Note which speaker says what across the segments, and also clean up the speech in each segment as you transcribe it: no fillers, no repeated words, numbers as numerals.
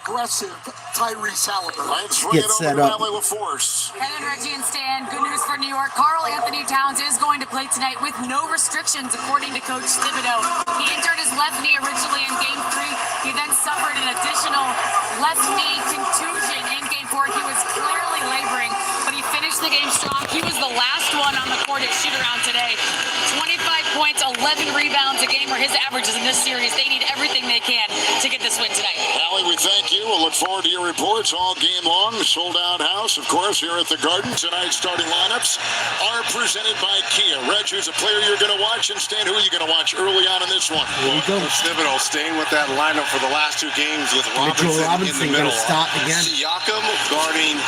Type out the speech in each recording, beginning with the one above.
Speaker 1: aggressive Tyrese Halliburton.
Speaker 2: Let's bring it over to Valley LaForce.
Speaker 3: Kevin, Reggie, and Stan, good news for New York. Karl Anthony Towns is going to play tonight with no restrictions, according to Coach Thibodeau. He injured his left knee originally in Game 3. He then suffered an additional left knee contusion in Game 4. He was clearly laboring, but he finished the game strong. He was the last one on the court at shoot-around today. 25 points, 11 rebounds a game are his averages in this series. They need everything they can to get this win tonight.
Speaker 2: Allie, we thank you. We'll look forward to your reports all game long. Sold-out house, of course, here at the Garden. Tonight's starting lineups are presented by Kia. Reg, who's a player you're going to watch, and Stan, who are you going to watch early on in this one?
Speaker 4: Thibodeau staying with that lineup for the last two games with Robinson in the middle.
Speaker 5: Stop again.
Speaker 4: Siakam guarding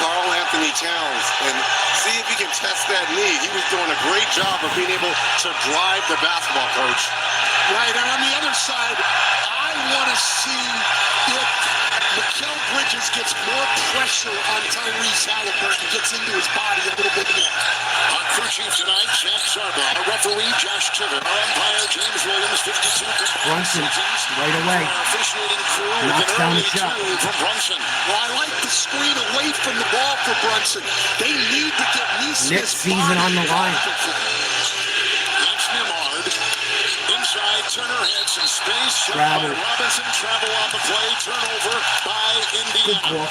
Speaker 4: Karl Anthony Towns, and see if he can test that knee. He was doing a great job of being able to drive the basketball, Coach.
Speaker 1: Right, and on the other side, I want to see if Mikal Bridges gets more pressure on Tyrese Halliburton, gets into his body a little bit more.
Speaker 2: On crew chief tonight, Jack Sarbaugh. Our referee, Josh Tibbett. Our umpire, James Williams, 52.
Speaker 5: Brunson, right away.
Speaker 2: Officiating crew
Speaker 5: knocks down the shot.
Speaker 2: From Brunson.
Speaker 1: Well, I like the screen away from the ball for Brunson. They need to get
Speaker 5: Next season on the line.
Speaker 2: That's Nimard. Inside, Turner had some space.
Speaker 5: Travel.
Speaker 2: Robinson, travel on the play. Turnover by Indiana.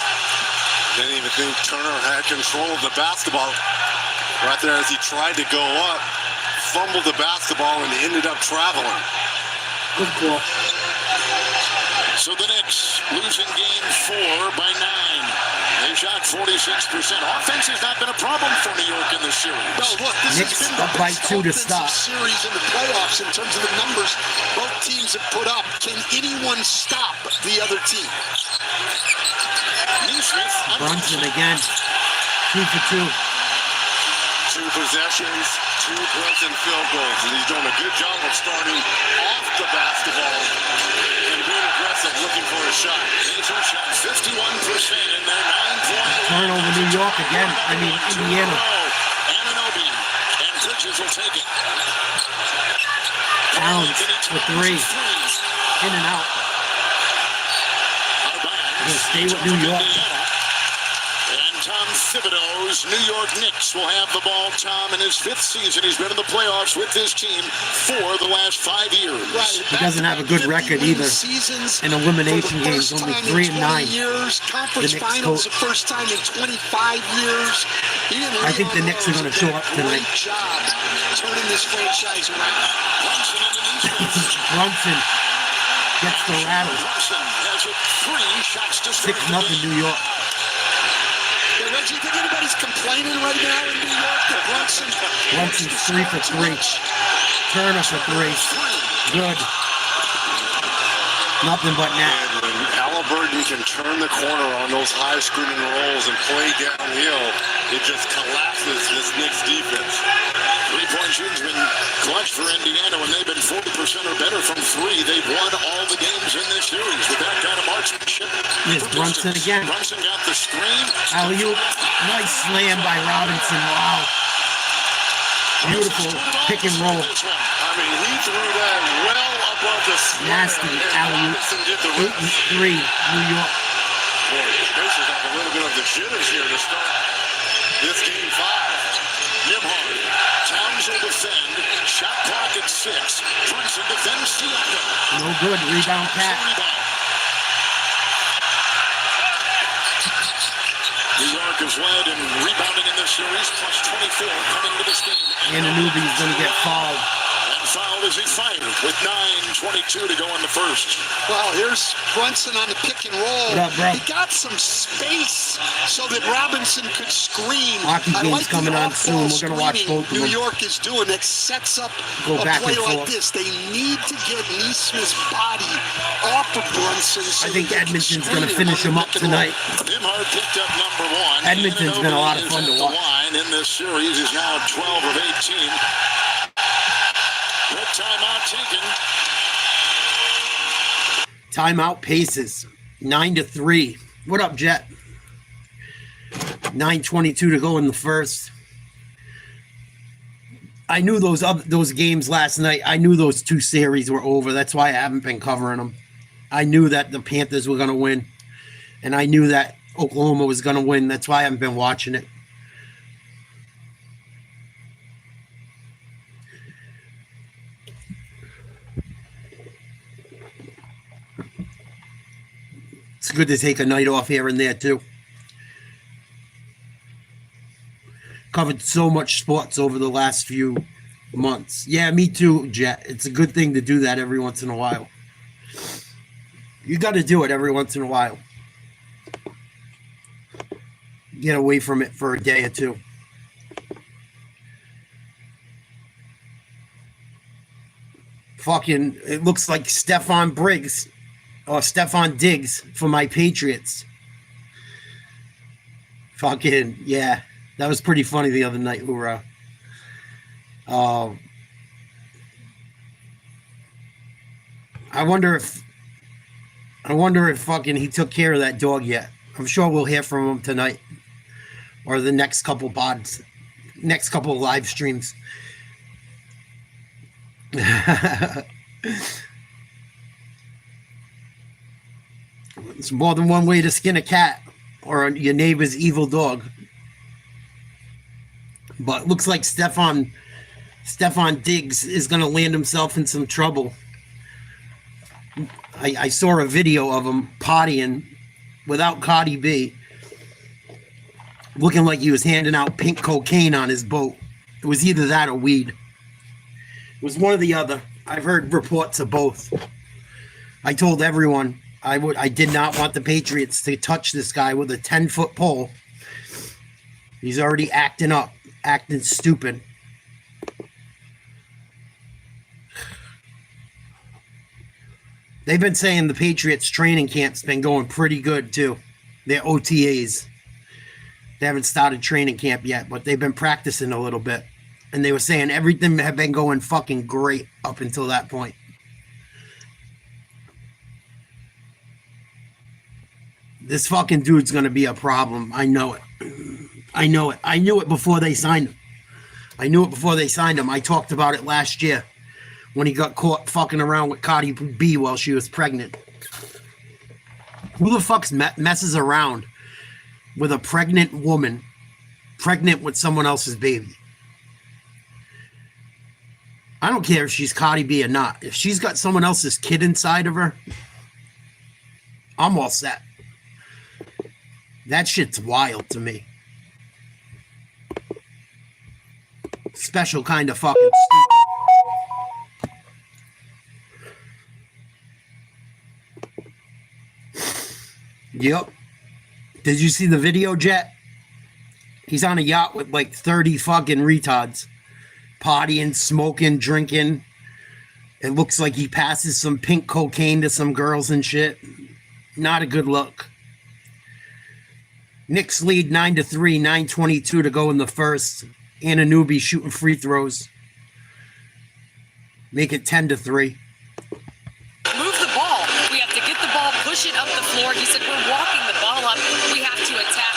Speaker 4: Didn't even think Turner had control of the basketball. Right there as he tried to go up, fumbled the basketball and ended up traveling.
Speaker 5: Good ball.
Speaker 2: So the Knicks losing game 4 by 9. They shot 46%. Offense has not been a problem for New York in this series.
Speaker 1: No, look, this
Speaker 5: Knicks
Speaker 1: has been
Speaker 5: up
Speaker 1: the
Speaker 5: by
Speaker 1: best
Speaker 5: 2 to stop.
Speaker 1: series in the playoffs in terms of the numbers both teams have put up. Can anyone stop the other team?
Speaker 2: Neesmith.
Speaker 5: Brunson again. 2 for 2.
Speaker 4: 2 possessions, 2 Brunson field goals, and he's doing a good job of starting off the basketball and being aggressive, looking for a shot.
Speaker 2: Major shot 51% in their 9-point.
Speaker 5: Turnover New York again. I mean, Indiana.
Speaker 2: Anunoby and Bridges will take it.
Speaker 5: Towns for 3. In and out. Gonna stay with New York.
Speaker 2: And Tom Thibodeau's New York Knicks will have the ball. Tom, in his 5th season, he's been in the playoffs with his team for the last 5 years.
Speaker 1: Right.
Speaker 5: He doesn't have a good record either. In elimination games, only 3 and 9.
Speaker 1: Years. Conference finals, the first time in 25 years.
Speaker 5: I think the Knicks are going to show up tonight.
Speaker 1: Great job turning this franchise around.
Speaker 5: Brunson gets the rattle.
Speaker 2: Brunson has it 3 shots to
Speaker 5: 6-0 New York.
Speaker 1: Yeah, Reggie, think anybody's complaining right now in New York that
Speaker 5: Brunson's 3 for 3. Turner for 3. Good. Nothing but net.
Speaker 4: And when Halliburton can turn the corner on those high screening rolls and play downhill, it just collapses this Knicks defense.
Speaker 2: 3-point shooting's been clutch for Indiana when they've been 40% or better from 3. They've won all the games in this series with that kind of marksmanship.
Speaker 5: Here's Brunson again.
Speaker 2: Brunson got the screen.
Speaker 5: Alley-oop. Nice slam by Robinson. Wow. Beautiful pick and roll.
Speaker 4: I mean, he threw that well above the square.
Speaker 5: Nasty alley-oop. 8-3 New York.
Speaker 4: Boy, Pacers have a little bit of the jitters here to start this game 5.
Speaker 2: Nimhard. Towns will defend. Shot clock at 6. Brunson defends Siakam.
Speaker 5: No good. Rebound Cat.
Speaker 2: New York has led in rebounding in this series, plus 24 coming to this game.
Speaker 5: Anunoby's going to get fouled.
Speaker 2: And fouled as he fired with 9:22 to go in the first.
Speaker 1: Well, here's Brunson on the pick and roll.
Speaker 5: What up, bro?
Speaker 1: He got some space so that Robinson could screen.
Speaker 5: Hockey game's
Speaker 1: like
Speaker 5: coming on soon. We're going to watch both of them.
Speaker 1: New York is doing that sets up
Speaker 5: Go
Speaker 1: a
Speaker 5: back
Speaker 1: play
Speaker 5: and
Speaker 1: like
Speaker 5: forth.
Speaker 1: this. They need to get Neesmith's body off of Brunson. So
Speaker 5: I think
Speaker 1: they can
Speaker 5: Edmonton's
Speaker 1: screen
Speaker 5: going to
Speaker 1: him
Speaker 5: finish
Speaker 1: on
Speaker 5: him
Speaker 1: the
Speaker 5: up
Speaker 1: pick and roll.
Speaker 5: tonight.
Speaker 2: Nimhard picked up number 1.
Speaker 5: Edmonton's been a lot of fun to watch.
Speaker 2: The line in this series is now 12 of 18. Quick timeout taken.
Speaker 5: Timeout Pacers. 9-3. What up, Jet? 9:22 to go in the first. I knew those games last night. I knew those 2 series were over. That's why I haven't been covering them. I knew that the Panthers were going to win, and I knew that Oklahoma was going to win. That's why I haven't been watching it. It's good to take a night off here and there, too. Covered so much sports over the last few months. Yeah, me too, Jet. It's a good thing to do that every once in a while. You got to do it every once in a while. Get away from it for a day or two. Fucking, it looks like Stefan Diggs for my Patriots. Fucking, yeah. That was pretty funny the other night, hoorah. I wonder if fucking he took care of that dog yet. I'm sure we'll hear from him tonight or the next couple pods, next couple of live streams. It's more than one way to skin a cat or your neighbor's evil dog. But it looks like Stefan Diggs is going to land himself in some trouble. I saw a video of him partying without Cardi B, looking like he was handing out pink cocaine on his boat. It was either that or weed. It was one or the other. I've heard reports of both. I told everyone I did not want the Patriots to touch this guy with a 10-foot pole. He's already acting up, acting stupid. They've been saying the Patriots training camp's been going pretty good too. Their OTAs. They haven't started training camp yet, but they've been practicing a little bit. And they were saying everything had been going fucking great up until that point. This fucking dude's going to be a problem. I know it. I know it. I knew it before they signed him. I talked about it last year when he got caught fucking around with Cardi B while she was pregnant. Who the fuck messes around with a pregnant woman, pregnant with someone else's baby? I don't care if she's Cardi B or not. If she's got someone else's kid inside of her, I'm all set. That shit's wild to me. Special kind of fucking stupid. Yep. Did you see the video, Jet? He's on a yacht with like 30 fucking retards. Partying, smoking, drinking. It looks like he passes some pink cocaine to some girls and shit. Not a good look. Knicks lead 9-3, 9:22 to go in the first. Anunoby shooting free throws. Make it 10-3.
Speaker 3: Move the ball. We have to get the ball, push it up the floor. He said we're walking the ball up. We have to attack.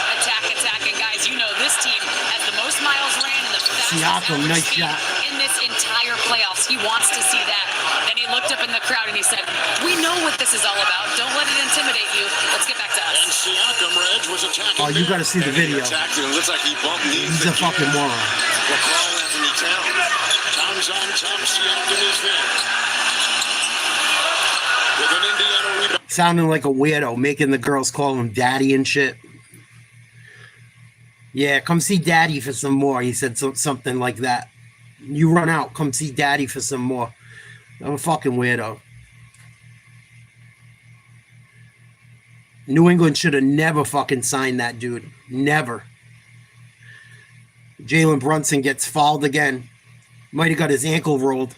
Speaker 3: And guys, you know this team has the most miles ran and the fastest
Speaker 5: Siakam, nice
Speaker 3: speed
Speaker 5: shot.
Speaker 3: in this entire playoffs. He wants to see that. Then he looked up in the crowd and he said, "We know what this is all about. Don't let it intimidate you. Let's get back to us."
Speaker 2: And Siakam, Reg, was attacking.
Speaker 5: Oh, you got to see the video.
Speaker 4: Attacked him. It looks like he bumped knees.
Speaker 5: He's a fucking moron.
Speaker 4: We're calling Anthony Towns.
Speaker 2: Towns on top. Siakam is there. With an Indiana rebound.
Speaker 5: Sounding like a weirdo, making the girls call him daddy and shit. Yeah, come see daddy for some more. He said something like that. You run out, come see daddy for some more. I'm a fucking weirdo. New England should have never fucking signed that dude. Never. Jalen Brunson gets fouled again. Might have got his ankle rolled.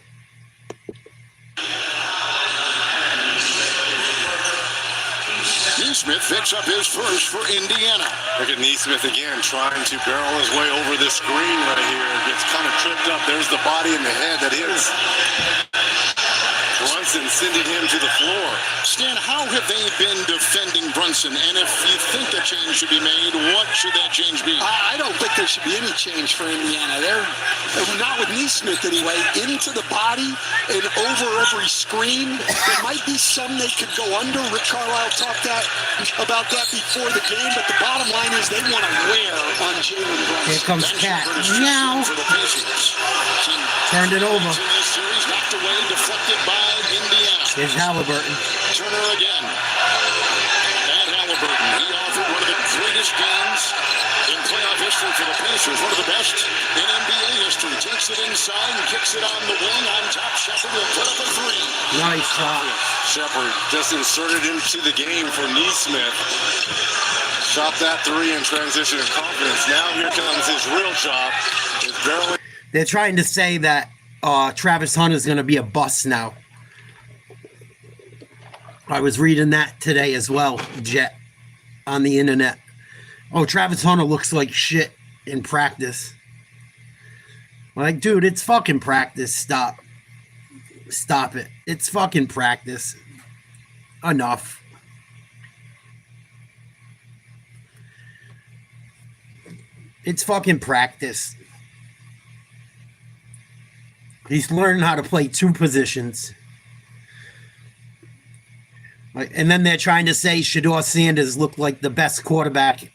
Speaker 2: Neesmith picks up his first for Indiana.
Speaker 4: Look at Neesmith again, trying to barrel his way over this screen right here. Gets kind of tripped up. There's the body and the head that hits. Brunson sending him to the floor.
Speaker 2: Stan, how have they been defending Brunson? Brunson. And if you think a change should be made, what should that change be?
Speaker 1: I don't think there should be any change for Indiana. They're not with Neesmith anyway. Into the body and over every screen. There might be some they could go under. Rick Carlisle talked about that before the game, but the bottom line is they want to wear on Jalen Brunson.
Speaker 5: Here comes Cat. Meow. Turned it over.
Speaker 2: Series knocked away, deflected by Indiana.
Speaker 5: Here's Halliburton.
Speaker 2: Turner again. And Halliburton. He offered one of the greatest games in playoff history for the Pacers. One of the best in NBA history. Takes it inside and kicks it on the wing. On top, Shepard will put up a three.
Speaker 5: Nice shot.
Speaker 4: Shepard just inserted into the game for Neesmith. Shot that three in transition of confidence. Now here comes his real job. It's barely.
Speaker 5: They're trying to say that Travis Hunter is going to be a bust now. I was reading that today as well, Jet, on the internet. Oh, Travis Hunter looks like shit in practice. Like, dude, it's fucking practice. Stop. Stop it. It's fucking practice. Enough. It's fucking practice. He's learning how to play two positions. And then they're trying to say Shedeur Sanders looked like the best quarterback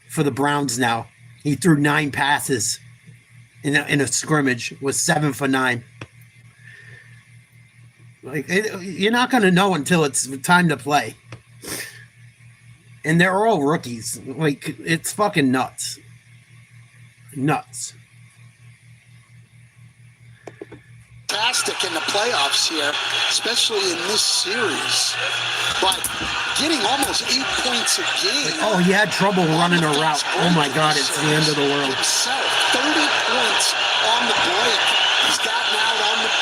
Speaker 5: for the Browns now. He threw 9 passes in a scrimmage, was 7 for 9. You're not going to know until it's time to play. And they're all rookies. Like, it's fucking nuts. Nuts.
Speaker 1: Fantastic in the playoffs here, especially in this series. But getting almost 8 points a game.
Speaker 5: Oh, he had trouble running a route. Oh my God, it's the end of the world.
Speaker 1: 30 points on the break. He's gotten out on the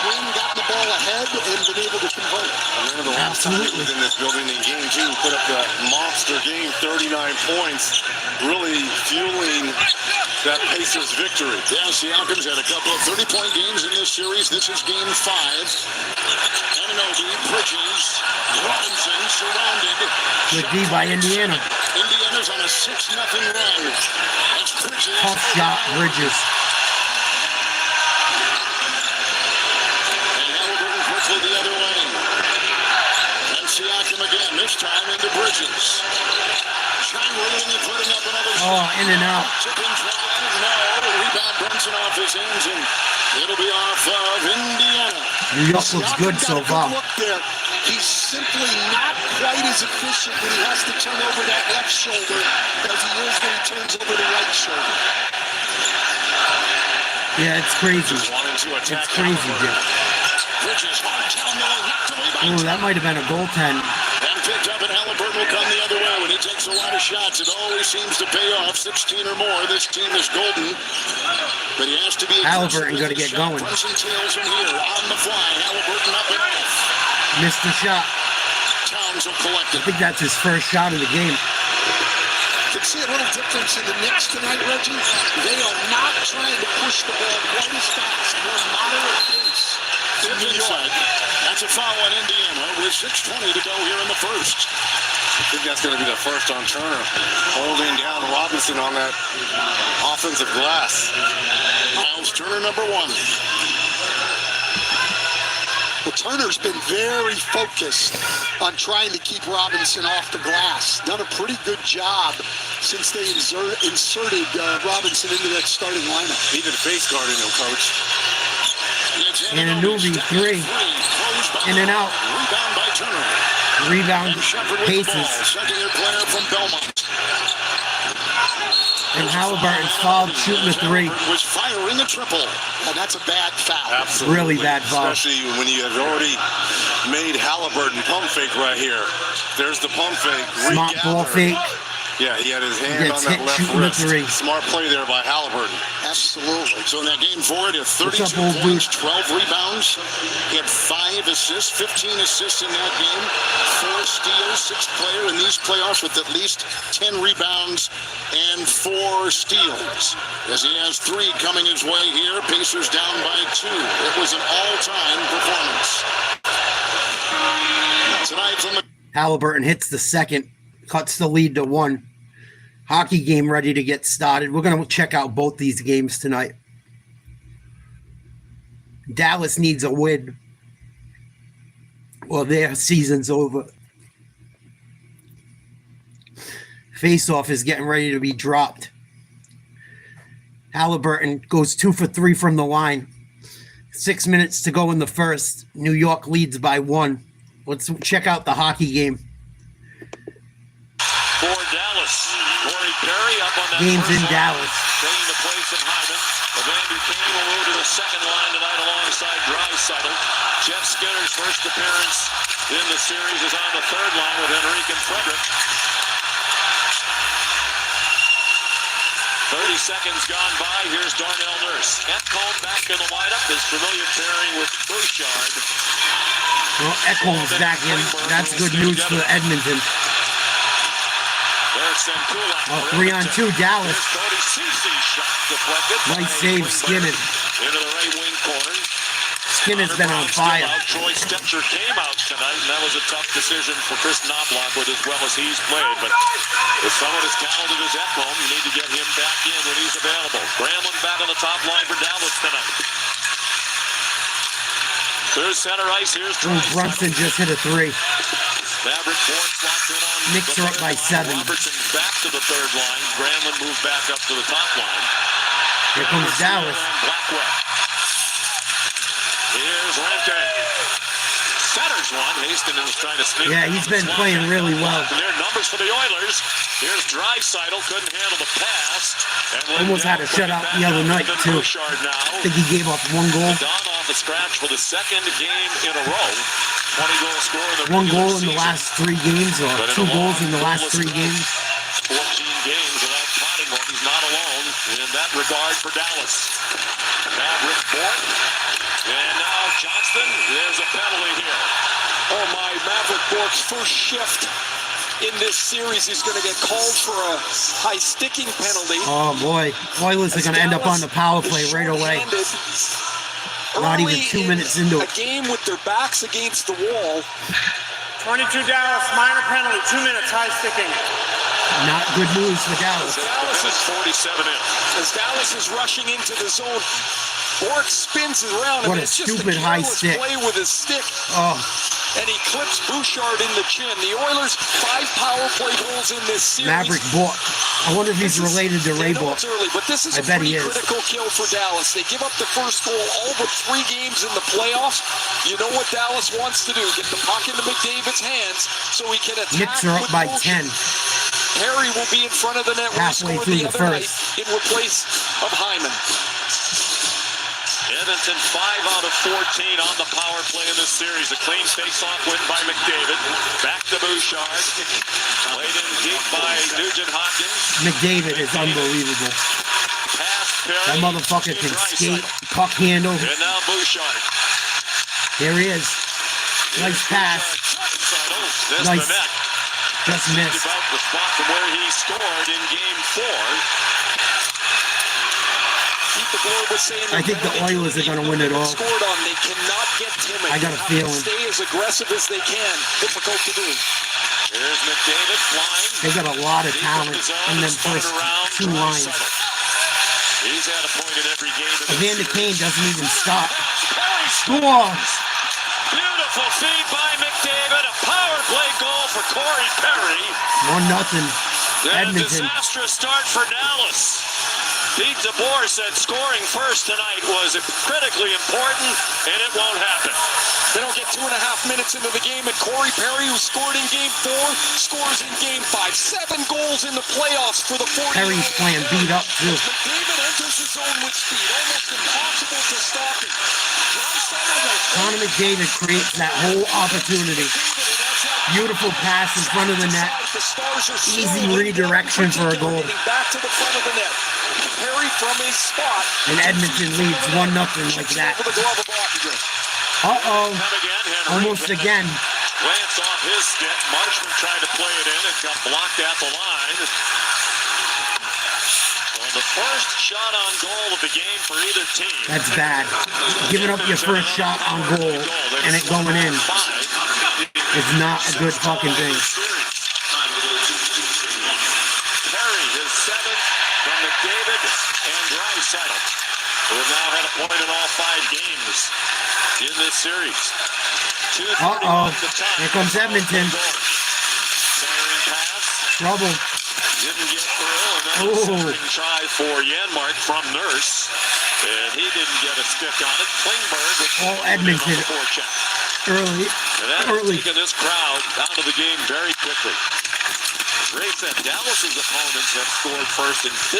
Speaker 1: wing, gotten the ball ahead, and been able to convert.
Speaker 4: One of the last times he was in this building in game 2, put up the monster game, 39 points, really fueling that Pacers victory.
Speaker 2: Yeah, Siakam's had a couple of 30-point games in this series. This is game 5. Anunoby, Bridges, Robinson surrounded.
Speaker 5: Good D by Indiana.
Speaker 2: Indiana's on a 6-0 run. That's Bridges.
Speaker 5: Tough shot, Bridges.
Speaker 2: And Halliburton quickly the other way. And Siakam again, this time into Bridges. Shine-wheeling and putting up another shot.
Speaker 5: Oh, in and out.
Speaker 2: No, rebound Brunson off his hands, and it'll be off of Indiana.
Speaker 5: New York looks good so far.
Speaker 1: Look there. He's simply not quite as efficient when he has to turn over that left shoulder as he is when he turns over the right shoulder.
Speaker 5: Yeah, it's crazy. It's crazy, Jim. Oh, that might have been a goaltend.
Speaker 2: And picked up, and Halliburton will come the other way. When he takes a lot of shots, it always seems to pay off. 16 or more. This team is golden. But he has to be.
Speaker 5: Halliburton going to get going.
Speaker 2: Brunson tails him here on the fly. Halliburton up and off.
Speaker 5: Missed the shot.
Speaker 2: Towns will collect it.
Speaker 5: I think that's his first shot of the game.
Speaker 1: You can see a little difference in the Knicks tonight, Reggie. They are not trying to push the ball quite as fast. More moderate pace.
Speaker 2: Inside. That's a foul on Indiana with 6:20 to go here in the first.
Speaker 4: I think that's going to be the first on Turner, holding down Robinson on that offensive glass.
Speaker 2: Miles Turner, number 1.
Speaker 1: Well, Turner's been very focused on trying to keep Robinson off the glass. Done a pretty good job since they inserted Robinson into that starting lineup.
Speaker 4: Needed a face guard in him, Coach.
Speaker 5: And a newbie 3. In and out.
Speaker 2: Rebound by Turner.
Speaker 5: Rebound paces.
Speaker 2: Second-year player from Belmont.
Speaker 5: And Halliburton's fouled shooting a 3.
Speaker 2: Was firing a triple.
Speaker 1: And that's a bad foul.
Speaker 4: Absolutely.
Speaker 5: Really bad foul.
Speaker 4: Especially when you have already made Halliburton pump fake right here. There's the pump fake.
Speaker 5: Smart ball fake.
Speaker 4: Yeah, he had his hand on
Speaker 5: Gets
Speaker 4: that
Speaker 5: hit
Speaker 4: left
Speaker 5: shooting a
Speaker 4: wrist.
Speaker 5: 3.
Speaker 4: Smart play there by Halliburton.
Speaker 1: Absolutely.
Speaker 2: So in that game 4, he had 32
Speaker 5: What's up, old
Speaker 2: points,
Speaker 5: dude?
Speaker 2: 12 rebounds. He had 5 assists, 15 assists in that game. 4 steals, 6th player in these playoffs with at least 10 rebounds and 4 steals. As he has 3 coming his way here, Pacers down by 2. It was an all-time performance. Tonight from the
Speaker 5: Halliburton hits the second, cuts the lead to 1. Hockey game ready to get started. We're going to check out both these games tonight. Dallas needs a win, or their season's over. Faceoff is getting ready to be dropped. Halliburton goes 2 for 3 from the line. 6 minutes to go in the first. New York leads by 1. Let's check out the hockey game.
Speaker 6: For Dallas, Corey Perry up on that
Speaker 5: Game's in
Speaker 6: line,
Speaker 5: Dallas.
Speaker 6: taking the place of Hyman. Evander Kane will move to the second line tonight alongside Draisaitl. Jeff Skinner's first appearance in the series is on the third line with Henrique and Frederick. 30 seconds gone by. Here's Darnell Nurse. Ekholm back in the lineup. His familiar pairing with Bouchard.
Speaker 5: Well, Ekholm's back in. That's good news for Edmonton. Oh, 3-on-2 Dallas. Nice save, Skinner.
Speaker 6: Into the right wing corner.
Speaker 5: Skinner's been on fire.
Speaker 6: Troy Stetcher came out tonight, and that was a tough decision for Chris Knobloch with as well as he's played. But with someone as talented as Ekholm, you need to get him back in when he's available. Gramlin back on the top line for Dallas tonight. Through center ice, here's
Speaker 5: Brunson just hit a 3.
Speaker 6: Maverick Bourne slots in on
Speaker 5: Knicks are up by 7.
Speaker 6: Robertson back to the third line. Gramlin moved back up to the top line.
Speaker 5: Here comes Dallas.
Speaker 6: Blackwell. Here's Lemke. Centers one. Hastings is trying to sneak.
Speaker 5: Yeah, he's been playing really well.
Speaker 6: And there are numbers for the Oilers. Here's Draisaitl. Couldn't handle the pass. And
Speaker 5: Almost had a shutout the other night, too. I think he gave up 1 goal.
Speaker 6: Don off the scratch for the second game in a row. 20-goal score in the
Speaker 5: 1 goal in
Speaker 6: season.
Speaker 5: the last 3 games, or 2 goals in the last 3 games.
Speaker 6: 14 games without potting one. He's not alone in that regard for Dallas. Maverick Bourne. And now Johnston. There's a penalty here.
Speaker 1: Oh my, Maverick Bourne's first shift in this series is going to get called for a high sticking penalty.
Speaker 5: Oh boy, Oilers are going to end up on the power play right away. Not even 2 minutes into it.
Speaker 1: A game with their backs against the wall.
Speaker 7: 22 Dallas, minor penalty, 2 minutes, high sticking.
Speaker 5: Not good news for Dallas.
Speaker 6: Dallas is 47 in.
Speaker 1: As Dallas is rushing into the zone, Bourne spins it around.
Speaker 5: What
Speaker 1: and
Speaker 5: a
Speaker 1: it's just
Speaker 5: stupid
Speaker 1: a
Speaker 5: high
Speaker 1: careless
Speaker 5: stick.
Speaker 1: play with his stick.
Speaker 5: Oh,
Speaker 1: And he clips Bouchard in the chin. The Oilers 5 power play goals in this series.
Speaker 5: Maverick Bourne. I wonder if he's related to Ray Bourne.
Speaker 1: It's early, but this is
Speaker 5: I
Speaker 1: a
Speaker 5: bet he
Speaker 1: pretty
Speaker 5: is.
Speaker 1: critical kill for Dallas. They give up the first goal all but 3 games in the playoffs. You know what Dallas wants to do? Get the puck into McDavid's hands so he can attack.
Speaker 5: Knicks are up
Speaker 1: with
Speaker 5: by
Speaker 1: motion.
Speaker 5: 10.
Speaker 1: Harry will be in front of the net when he
Speaker 5: Halfway
Speaker 1: scored
Speaker 5: through
Speaker 1: the
Speaker 5: the
Speaker 1: other night
Speaker 5: first.
Speaker 1: in replace of Hyman.
Speaker 6: Edmonton 5 out of 14 on the power play in this series. A clean face-off win by McDavid. Back to Bouchard. Played in deep by Nugent Hopkins.
Speaker 5: McDavid is unbelievable.
Speaker 6: Pass Perry.
Speaker 5: That motherfucker can skate, puck handle.
Speaker 6: And now Bouchard.
Speaker 5: There he is. Nice pass.
Speaker 6: Missed
Speaker 5: Nice.
Speaker 6: the net.
Speaker 5: Just missed.
Speaker 6: About the spot from where he scored in Game 4.
Speaker 1: Pete DeBoer was saying
Speaker 5: I think the Oilers are going to win it all.
Speaker 1: Scored on. They cannot get timid.
Speaker 5: I got a
Speaker 1: They have to
Speaker 5: feeling.
Speaker 1: Stay as aggressive as they can. Difficult to do.
Speaker 6: Here's McDavid flying.
Speaker 5: They got a lot of talent in them first 2 lines.
Speaker 6: He's had a point in every game.
Speaker 5: Evander Kane doesn't even stop. Score!
Speaker 6: Beautiful feed by McDavid. A power play goal for Corey Perry.
Speaker 5: 1-0.
Speaker 6: And a
Speaker 5: Edmonton.
Speaker 6: disastrous start for Dallas. Pete DeBoer said scoring first tonight was critically important, and it won't happen.
Speaker 1: They don't get 2.5 minutes into the game, and Corey Perry, who scored in Game 4, scores in Game 5. 7 goals in the playoffs for the 40.
Speaker 5: Perry's playing beat up too.
Speaker 1: McDavid enters his zone with speed. Almost impossible to stop him.
Speaker 5: Connor McDavid creates that whole opportunity. Beautiful pass in front of the net. Easy redirection for a goal.
Speaker 1: Back to the front of the net. Perry from his spot.
Speaker 5: And Edmonton leads 1-0 like that. Uh-oh. Almost again.
Speaker 6: Glance off his stick. Marshman tried to play it in. It got blocked at the line. Well, the first shot on goal of the game for either team.
Speaker 5: That's bad. Giving up your first shot on goal and it going in. It's not a good fucking thing.
Speaker 6: Perry, his seventh from McDavid and Draisaitl, who have now had a point in all 5 games in this series.
Speaker 5: Uh-oh. Here comes Edmonton.
Speaker 6: Centering pass.
Speaker 5: Trouble.
Speaker 6: Didn't get through, and then a centering try for Janmark from Nurse. And he didn't get a stick on it. Klingberg with
Speaker 5: Edmonton. Early.
Speaker 6: And that has taken this crowd out of the game very quickly. Ray said Dallas's opponents have scored first in 15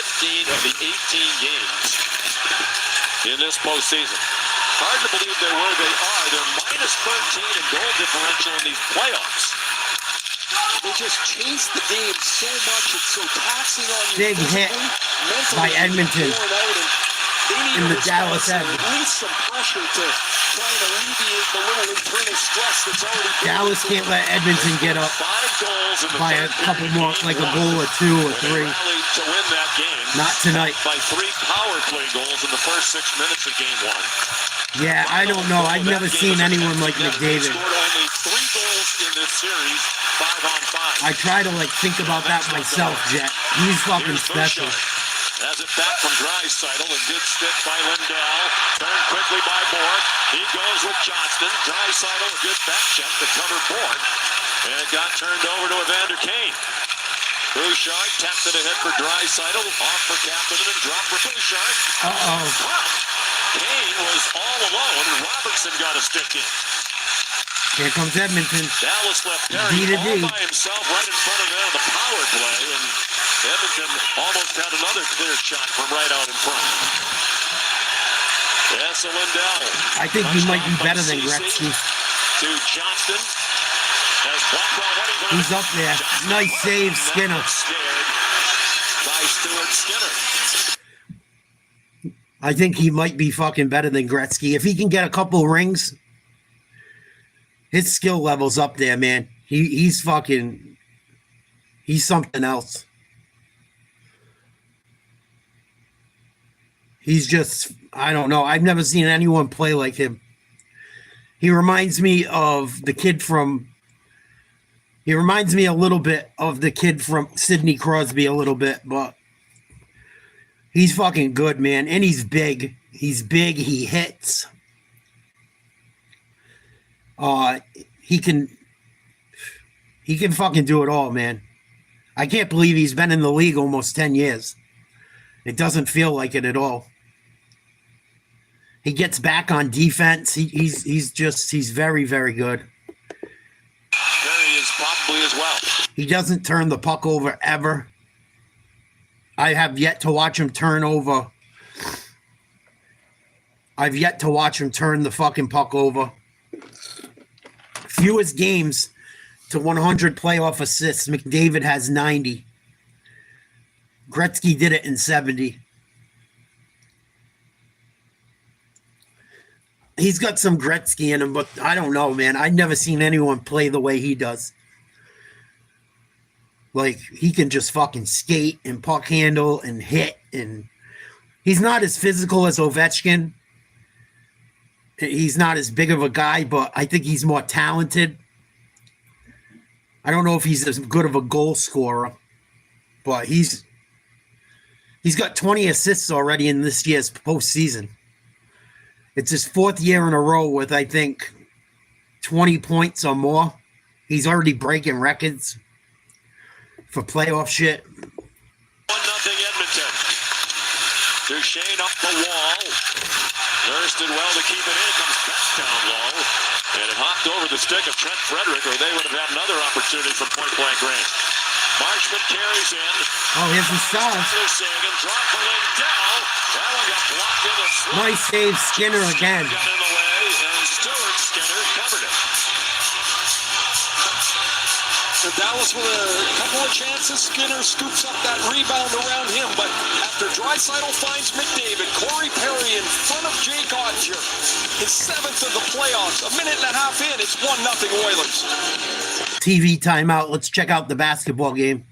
Speaker 6: of the 18 games in this postseason. Hard to believe they're where they are. They're minus 13 in goal differential in these playoffs.
Speaker 1: They just chase the game so much. It's so taxing on you.
Speaker 5: Big hit by Edmonton in the Dallas end.
Speaker 1: At least some pressure to try and alleviate the little internal stress that's already been.
Speaker 5: Dallas can't let Edmonton get up
Speaker 6: 5 goals in the
Speaker 5: by a couple more, like a goal or 2 or 3.
Speaker 6: To win that game.
Speaker 5: Not tonight.
Speaker 6: By 3 power play goals in the first 6 minutes of game 1.
Speaker 5: Yeah, I don't know. I've never seen anyone like McDavid.
Speaker 6: Scored only 3 goals in this series, 5-on-5.
Speaker 5: I try to think about that myself, Jet. He's fucking special.
Speaker 6: Has it back from Draisaitl, a good stick by Lindell. Turned quickly by Bork. He goes with Johnston. Draisaitl, a good back check to cover Bork. And it got turned over to Evander Kane. Bouchard tapped it ahead for Draisaitl. Off for Kapanen and dropped for Bouchard.
Speaker 5: Uh-oh.
Speaker 6: Kane was all alone. Robertson got a stick in.
Speaker 5: Here comes Edmonton.
Speaker 6: Dallas left Perry all by himself right in front of them on the power play, and Edmonton almost had another clear shot from right out in front. Yes, Lindell.
Speaker 5: I think he might be better than Gretzky.
Speaker 6: To Johnston.
Speaker 5: He's up there. Nice save, Skinner.
Speaker 6: By Stuart Skinner.
Speaker 5: I think he might be fucking better than Gretzky. If he can get a couple rings, his skill level's up there, man. He's something else. He's just, I don't know. I've never seen anyone play like him. He reminds me of the kid from, he reminds me a little bit of the kid from Sidney Crosby a little bit, but he's fucking good, man. And he's big. He's big. He hits. He can fucking do it all, man. I can't believe he's been in the league almost 10 years. It doesn't feel like it at all. He gets back on defense. He's very, very good.
Speaker 6: Perry is probably as well.
Speaker 5: He doesn't turn the puck over ever. I have yet to watch him turn over. I've yet to watch him turn the fucking puck over. Fewest games to 100 playoff assists. McDavid has 90. Gretzky did it in 70. He's got some Gretzky in him, but I don't know, man. I've never seen anyone play the way he does. Like, he can just fucking skate and puck handle and hit. And he's not as physical as Ovechkin. He's not as big of a guy, but I think he's more talented. I don't know if he's as good of a goal scorer, but he's got 20 assists already in this year's postseason. It's his 4th year in a row with, I think, 20 points or more. He's already breaking records for playoff shit.
Speaker 6: 1-0 Edmonton. Duchesne up the wall. Nurse did well to keep it in. Comes back down low. And it hopped over the stick of Trent Frederick, or they would have had another opportunity from point-blank range. Marchment carries in.
Speaker 5: Oh, here's the stop.
Speaker 6: Drop for Lindell. That one got blocked in the slip.
Speaker 5: Nice save, Skinner again.
Speaker 6: Got in the way, and Stuart Skinner covered it.
Speaker 1: So Dallas with a couple of chances. Skinner scoops up that rebound around him, but after Draisaitl finds McDavid, Corey Perry in front of Jake Ottinger, his 7th of the playoffs, a minute and a half in, it's 1-0 Oilers.
Speaker 5: TV timeout. Let's check out the basketball game.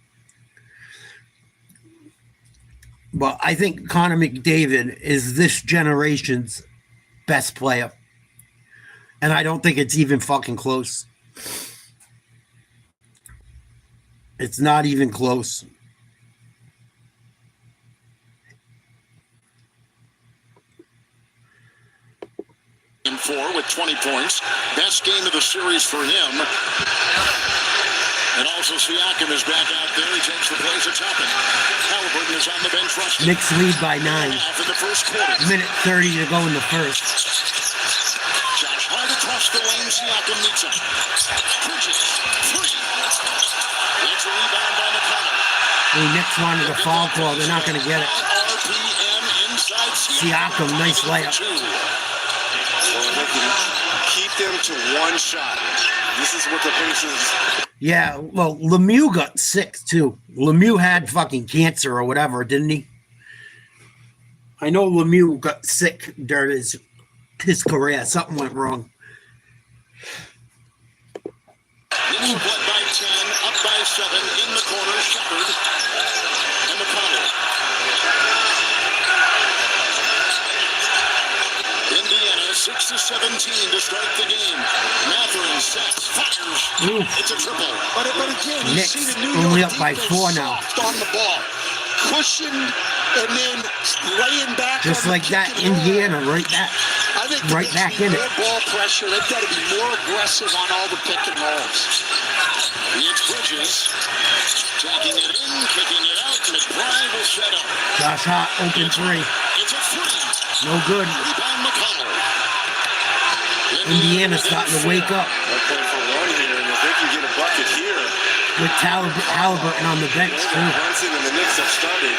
Speaker 5: But I think Connor McDavid is this generation's best player. And I don't think it's even fucking close. It's not even close.
Speaker 2: In 4 with 20 points. Best game of the series for him. And also Siakam is back out there. He takes the place at Toppin. Halliburton is on the bench rushing.
Speaker 5: Knicks lead by 9.
Speaker 2: In the first quarter.
Speaker 5: Minute 30 to go in the first.
Speaker 2: Josh Hart across the lane. Siakam meets him. Bridges. Free. It's a rebound by McConnell.
Speaker 5: The Knicks wanted a foul call. They're not going to get it.
Speaker 2: RPM inside
Speaker 5: Siakam, nice layup.
Speaker 4: Keep them to one shot. This is what the Pacers.
Speaker 5: Yeah, well, Lemieux got sick too. Lemieux had fucking cancer or whatever, didn't he? I know Lemieux got sick during his career. Something went wrong.
Speaker 2: Knicks led by 10, up by 7, in the corner, Shepard and McConnell. Indiana 6-17 to start the game. Matherin sets, fires.
Speaker 5: Ooh.
Speaker 2: It's a triple.
Speaker 1: But again, you
Speaker 5: Knicks
Speaker 1: see the New York
Speaker 5: only up by
Speaker 1: defense
Speaker 5: 4 now.
Speaker 1: soft on the ball, cushioned, and then laying back.
Speaker 5: Just
Speaker 1: on
Speaker 5: like
Speaker 1: the
Speaker 5: that,
Speaker 1: pick and roll.
Speaker 5: Indiana right back.
Speaker 1: I think
Speaker 5: right back in it.
Speaker 1: more ball pressure. They've got to be more aggressive on all the pick and rolls.
Speaker 2: It's Bridges. Taking it in, kicking it out. McBride will set up.
Speaker 5: Josh Hart, open 3.
Speaker 2: It's a 3.
Speaker 5: No good.
Speaker 2: Rebound McConnell.
Speaker 5: Indiana starting to wake up
Speaker 4: They're playing for one here, and if they can get a bucket here,
Speaker 5: with Halliburton on the bench too.
Speaker 4: Brunson and the Knicks have started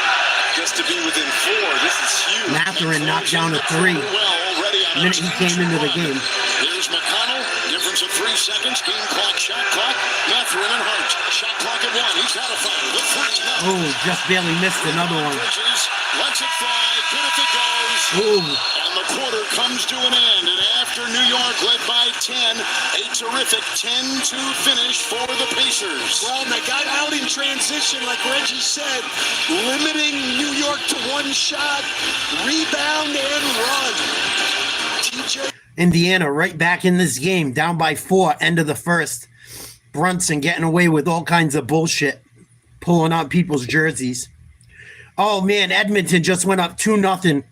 Speaker 4: just to be within 4. This is huge.
Speaker 5: Matherin knocked down a 3 the minute he came into the game.
Speaker 2: Here's McConnell. Difference of 3 seconds. Game clock, shot clock. Matherin and Hart. Shot clock at 1. He's got a foul. The 3.
Speaker 5: Oh, just barely missed another one.
Speaker 2: Bridges lets it fly. Good if it goes.
Speaker 5: Ooh.
Speaker 2: And the quarter comes to an end. And after New York led by 10, a terrific 10-2 finish for the Pacers.
Speaker 1: Well, and they got out in transition, like Reggie said, limiting New York to one shot, rebound and run. TJ.
Speaker 5: Indiana right back in this game, down by 4, end of the first. Brunson getting away with all kinds of bullshit, pulling on people's jerseys. Oh man, Edmonton just went up 2-0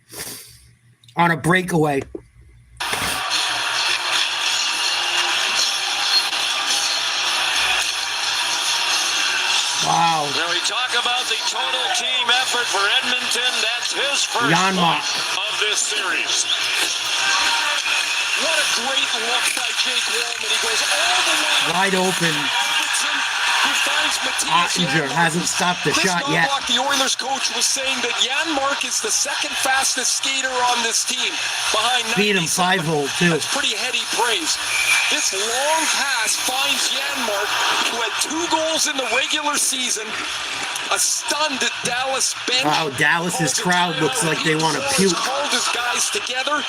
Speaker 5: on a breakaway. Wow.
Speaker 6: When we talk about the total team effort for Edmonton, that's his first
Speaker 5: Janmark
Speaker 6: of this series. What a great look by Jake Wallman. He goes all the way
Speaker 5: wide open.
Speaker 6: Robertson, who finds Matthias
Speaker 5: Ottinger
Speaker 6: Janmark.
Speaker 5: hasn't stopped the
Speaker 6: Chris
Speaker 5: shot yet.
Speaker 6: Knobloch, the Oilers coach, was saying that Janmark is the second fastest skater on this team, behind
Speaker 5: Beat him
Speaker 6: 97.
Speaker 5: 5-hole too.
Speaker 6: That's pretty heady praise. This long pass finds Janmark, who had 2 goals in the regular season. A stunned Dallas bench.
Speaker 5: Wow, Dallas's crowd looks like they want to puke.
Speaker 6: Called his guys together.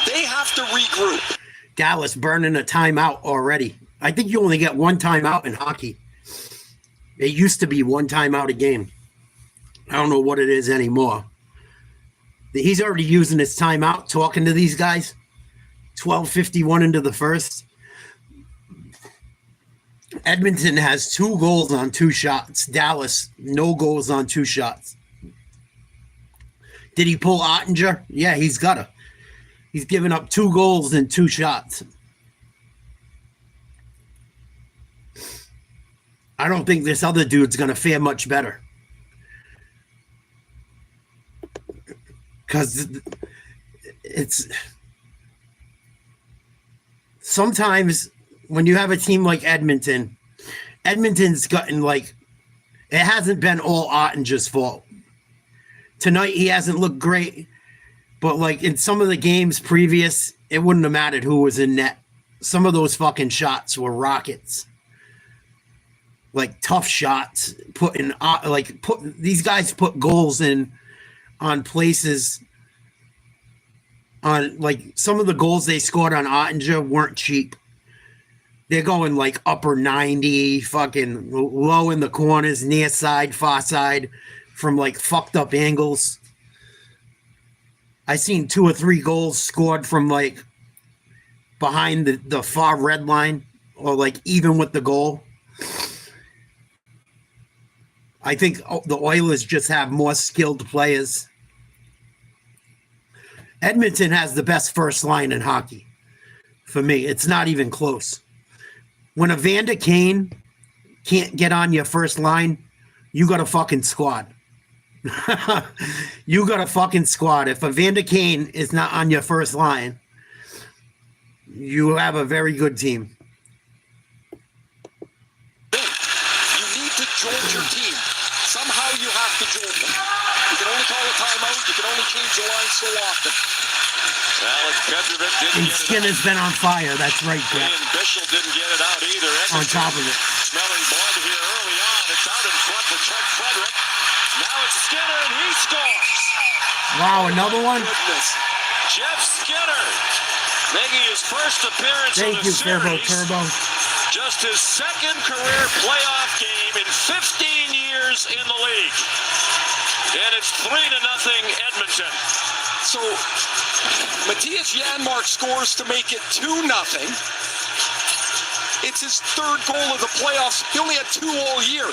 Speaker 6: They have to regroup.
Speaker 5: Dallas burning a timeout already. I think you only get 1 timeout in hockey. It used to be 1 timeout a game. I don't know what it is anymore. He's already using his timeout, talking to these guys. 12:51 into the first. Edmonton has 2 goals on 2 shots. Dallas, no goals on 2 shots. Did he pull Ottinger? Yeah, he's got to. He's given up 2 goals and 2 shots. I don't think this other dude's going to fare much better. Because it's... Sometimes when you have a team like Edmonton, Edmonton's gotten like... It hasn't been all Ottinger's fault. Tonight, he hasn't looked great. But like in some of the games previous, it wouldn't have mattered who was in net. Some of those fucking shots were rockets. Like tough shots. These guys put goals in on places. On like some of the goals they scored on Ottinger weren't cheap. They're going like upper 90, fucking low in the corners, near side, far side, from like fucked up angles. I seen 2 or 3 goals scored from like behind the far red line or like even with the goal. I think the Oilers just have more skilled players. Edmonton has the best first line in hockey. For me, it's not even close. When Evander Kane can't get on your first line, you got a fucking squad. You got a fucking squad. If Evander Kane is not on your first line, you have a very good team.
Speaker 1: You need to jolt your team. Somehow you have to jolt them. You can only call a timeout. You can only change the line so often.
Speaker 6: Alex Petrovic didn't
Speaker 5: And
Speaker 6: get it
Speaker 5: Skinner's been on fire. That's right, Jack.
Speaker 6: Ian Bischel didn't get it out either.
Speaker 5: On top of it.
Speaker 6: Smelling blood here early on. It's out in front for Chuck Frederick. Now it's Skinner, and he scores.
Speaker 5: Wow, another one?
Speaker 1: Goodness.
Speaker 6: Jeff Skinner making his first appearance
Speaker 5: Thank
Speaker 6: in
Speaker 5: you,
Speaker 6: the
Speaker 5: Turbo
Speaker 6: series.
Speaker 5: Turbo.
Speaker 6: Just his second career playoff game in 15 years in the league. And it's 3-0 Edmonton.
Speaker 1: So Matthias Janmark scores to make it 2-0. It's his third goal of the playoffs. He only had 2 all year.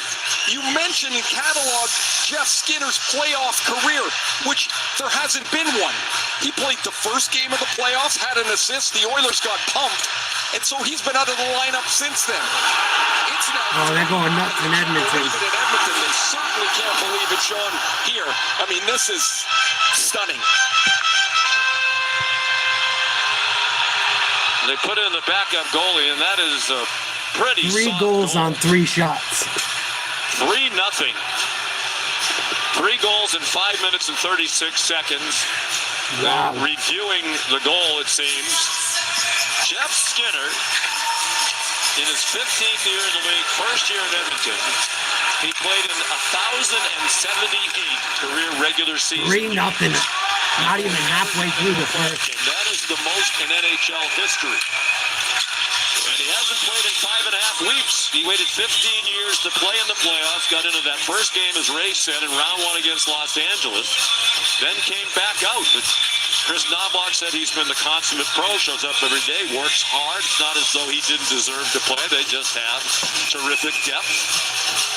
Speaker 1: You mentioned in catalog Jeff Skinner's playoff career, which there hasn't been one. He played the first game of the playoffs, had an assist. The Oilers got pumped, and so he's been out of the lineup since then. It's now.
Speaker 5: Oh, they're going nuts in Edmonton.
Speaker 1: Believe it in Edmonton. They certainly can't believe it, Sean, here. I mean, this is stunning.
Speaker 6: They put in the backup goalie, and that is a pretty
Speaker 5: 3 goals on 3 shots.
Speaker 6: 3-0. 3 goals in 5 minutes and 36 seconds.
Speaker 5: Wow.
Speaker 6: Reviewing the goal, it seems. Jeff Skinner, in his 15th year in the league, first year in Edmonton, he played in 1,078 career regular season.
Speaker 5: 3-0. Not even halfway through the first.
Speaker 6: And that is the most in NHL history. And he hasn't played in 5.5 weeks. He waited 15 years to play in the playoffs, got into that first game, as Ray said, in round 1 against Los Angeles, then came back out. But Chris Knobloch said he's been the consummate pro, shows up every day, works hard. It's not as though he didn't deserve to play. They just have terrific depth.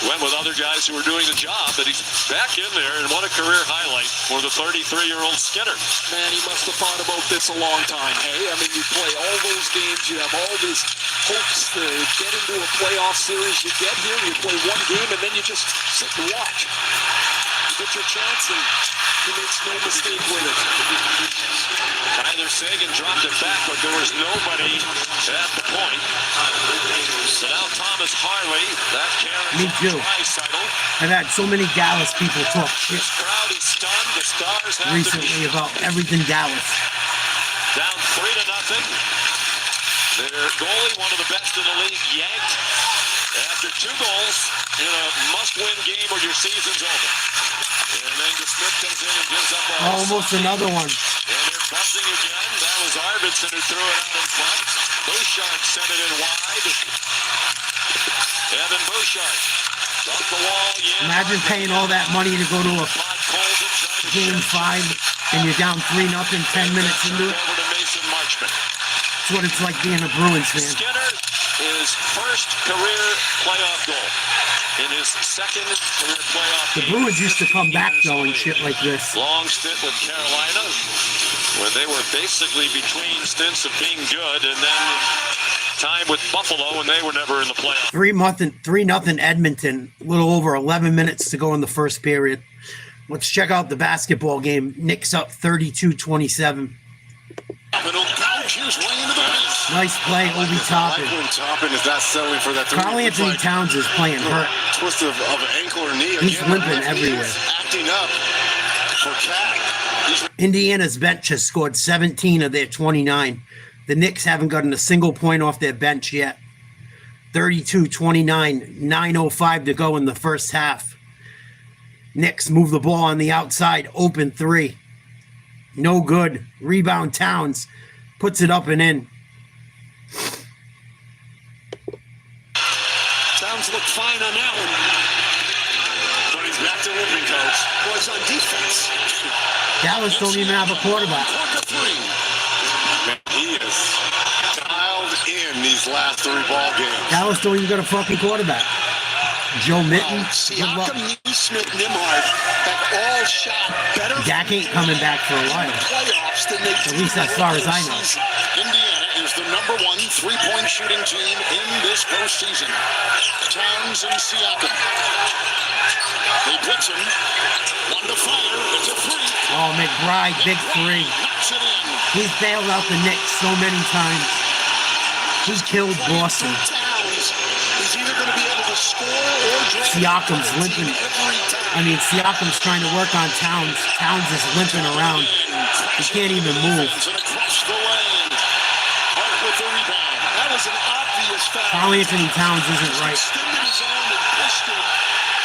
Speaker 6: Went with other guys who were doing the job, but he's back in there, and what a career highlight for the 33-year-old Skinner.
Speaker 1: Man, he must have thought about this a long time, hey? I mean, you play all those games, you have all these hopes to get into a playoff series. You get here, you play one game, and then you just sit and watch. You get your chance, and he makes no mistake with it.
Speaker 6: Tyler Seguin dropped it back, but there was nobody at the point. So now Thomas Harley, that
Speaker 5: Me
Speaker 6: carries
Speaker 5: too.
Speaker 6: Draisaitl.
Speaker 5: I've had so many Dallas people talk shit
Speaker 6: This crowd is stunned. The Stars have to
Speaker 5: recently
Speaker 6: be
Speaker 5: about everything Dallas.
Speaker 6: down 3-0. Their goalie, one of the best in the league, yanked after 2 goals in a must-win game or your season's over. And then Smith comes in and gives up
Speaker 5: Almost another one.
Speaker 6: And they're buzzing again. That was Arvidsson who threw it out in front. Bouchard sent it in wide. Evan Bouchard off the wall. Yeah.
Speaker 5: Imagine paying all that money to go to a game 5 and you're down 3-0 10 minutes into it.
Speaker 6: Over to Mason Marchment.
Speaker 5: That's what it's like being a Bruins fan.
Speaker 6: Skinner, his first career playoff goal. In his second career playoff
Speaker 5: The
Speaker 6: game.
Speaker 5: Bruins used to come back though and shit like this.
Speaker 6: Long stint with Carolina, when they were basically between stints of being good, and then time with Buffalo, and they were never in the playoffs.
Speaker 5: 3-0 Edmonton. A little over 11 minutes to go in the first period. Let's check out the basketball game. Knicks up 32-27. Nice play, Obi Toppin.
Speaker 4: Toppin is not settling for that.
Speaker 5: Carl Anthony Towns is playing hurt.
Speaker 4: Twist of ankle or knee.
Speaker 5: He's
Speaker 4: Again,
Speaker 5: limping
Speaker 4: he
Speaker 5: everywhere.
Speaker 4: is acting up for Cat.
Speaker 5: Indiana's bench has scored 17 of their 29. The Knicks haven't gotten a single point off their bench yet. 32-29, 9:05 to go in the first half. Knicks move the ball on the outside, open 3. No good. Rebound Towns puts it up and in.
Speaker 1: Towns looked fine on that one.
Speaker 4: But he's back to limping, coach.
Speaker 1: Was on defense.
Speaker 5: Dallas don't even have a quarterback.
Speaker 1: Corker 3.
Speaker 4: Man, he is dialed in these last 3 ball games.
Speaker 5: Dallas don't even got a fucking quarterback. Joe Mitten. Good luck.
Speaker 1: Siakam, Neesmith, Nimhard have all shot better
Speaker 5: Dak ain't coming back for a while.
Speaker 1: playoffs than they
Speaker 5: At
Speaker 1: did
Speaker 5: least as far as I know.
Speaker 2: Indiana is the #1 3-point shooting team in this postseason. Towns and Siakam. They blitz him. One to fire. It's a three.
Speaker 5: Oh, McBride, big three.
Speaker 2: Knocks it in.
Speaker 5: He's bailed out the Knicks so many times. He killed Boston.
Speaker 1: Towns is either going to be able to score or drop
Speaker 5: Siakam's limping.
Speaker 1: every time.
Speaker 5: I mean, Siakam's trying to work on Towns. Towns is limping around. He can't even move.
Speaker 2: And across the lane. Hart with the rebound.
Speaker 1: That was an obvious foul.
Speaker 5: Carl Anthony Towns isn't right.
Speaker 1: Extended his arm and pushed him.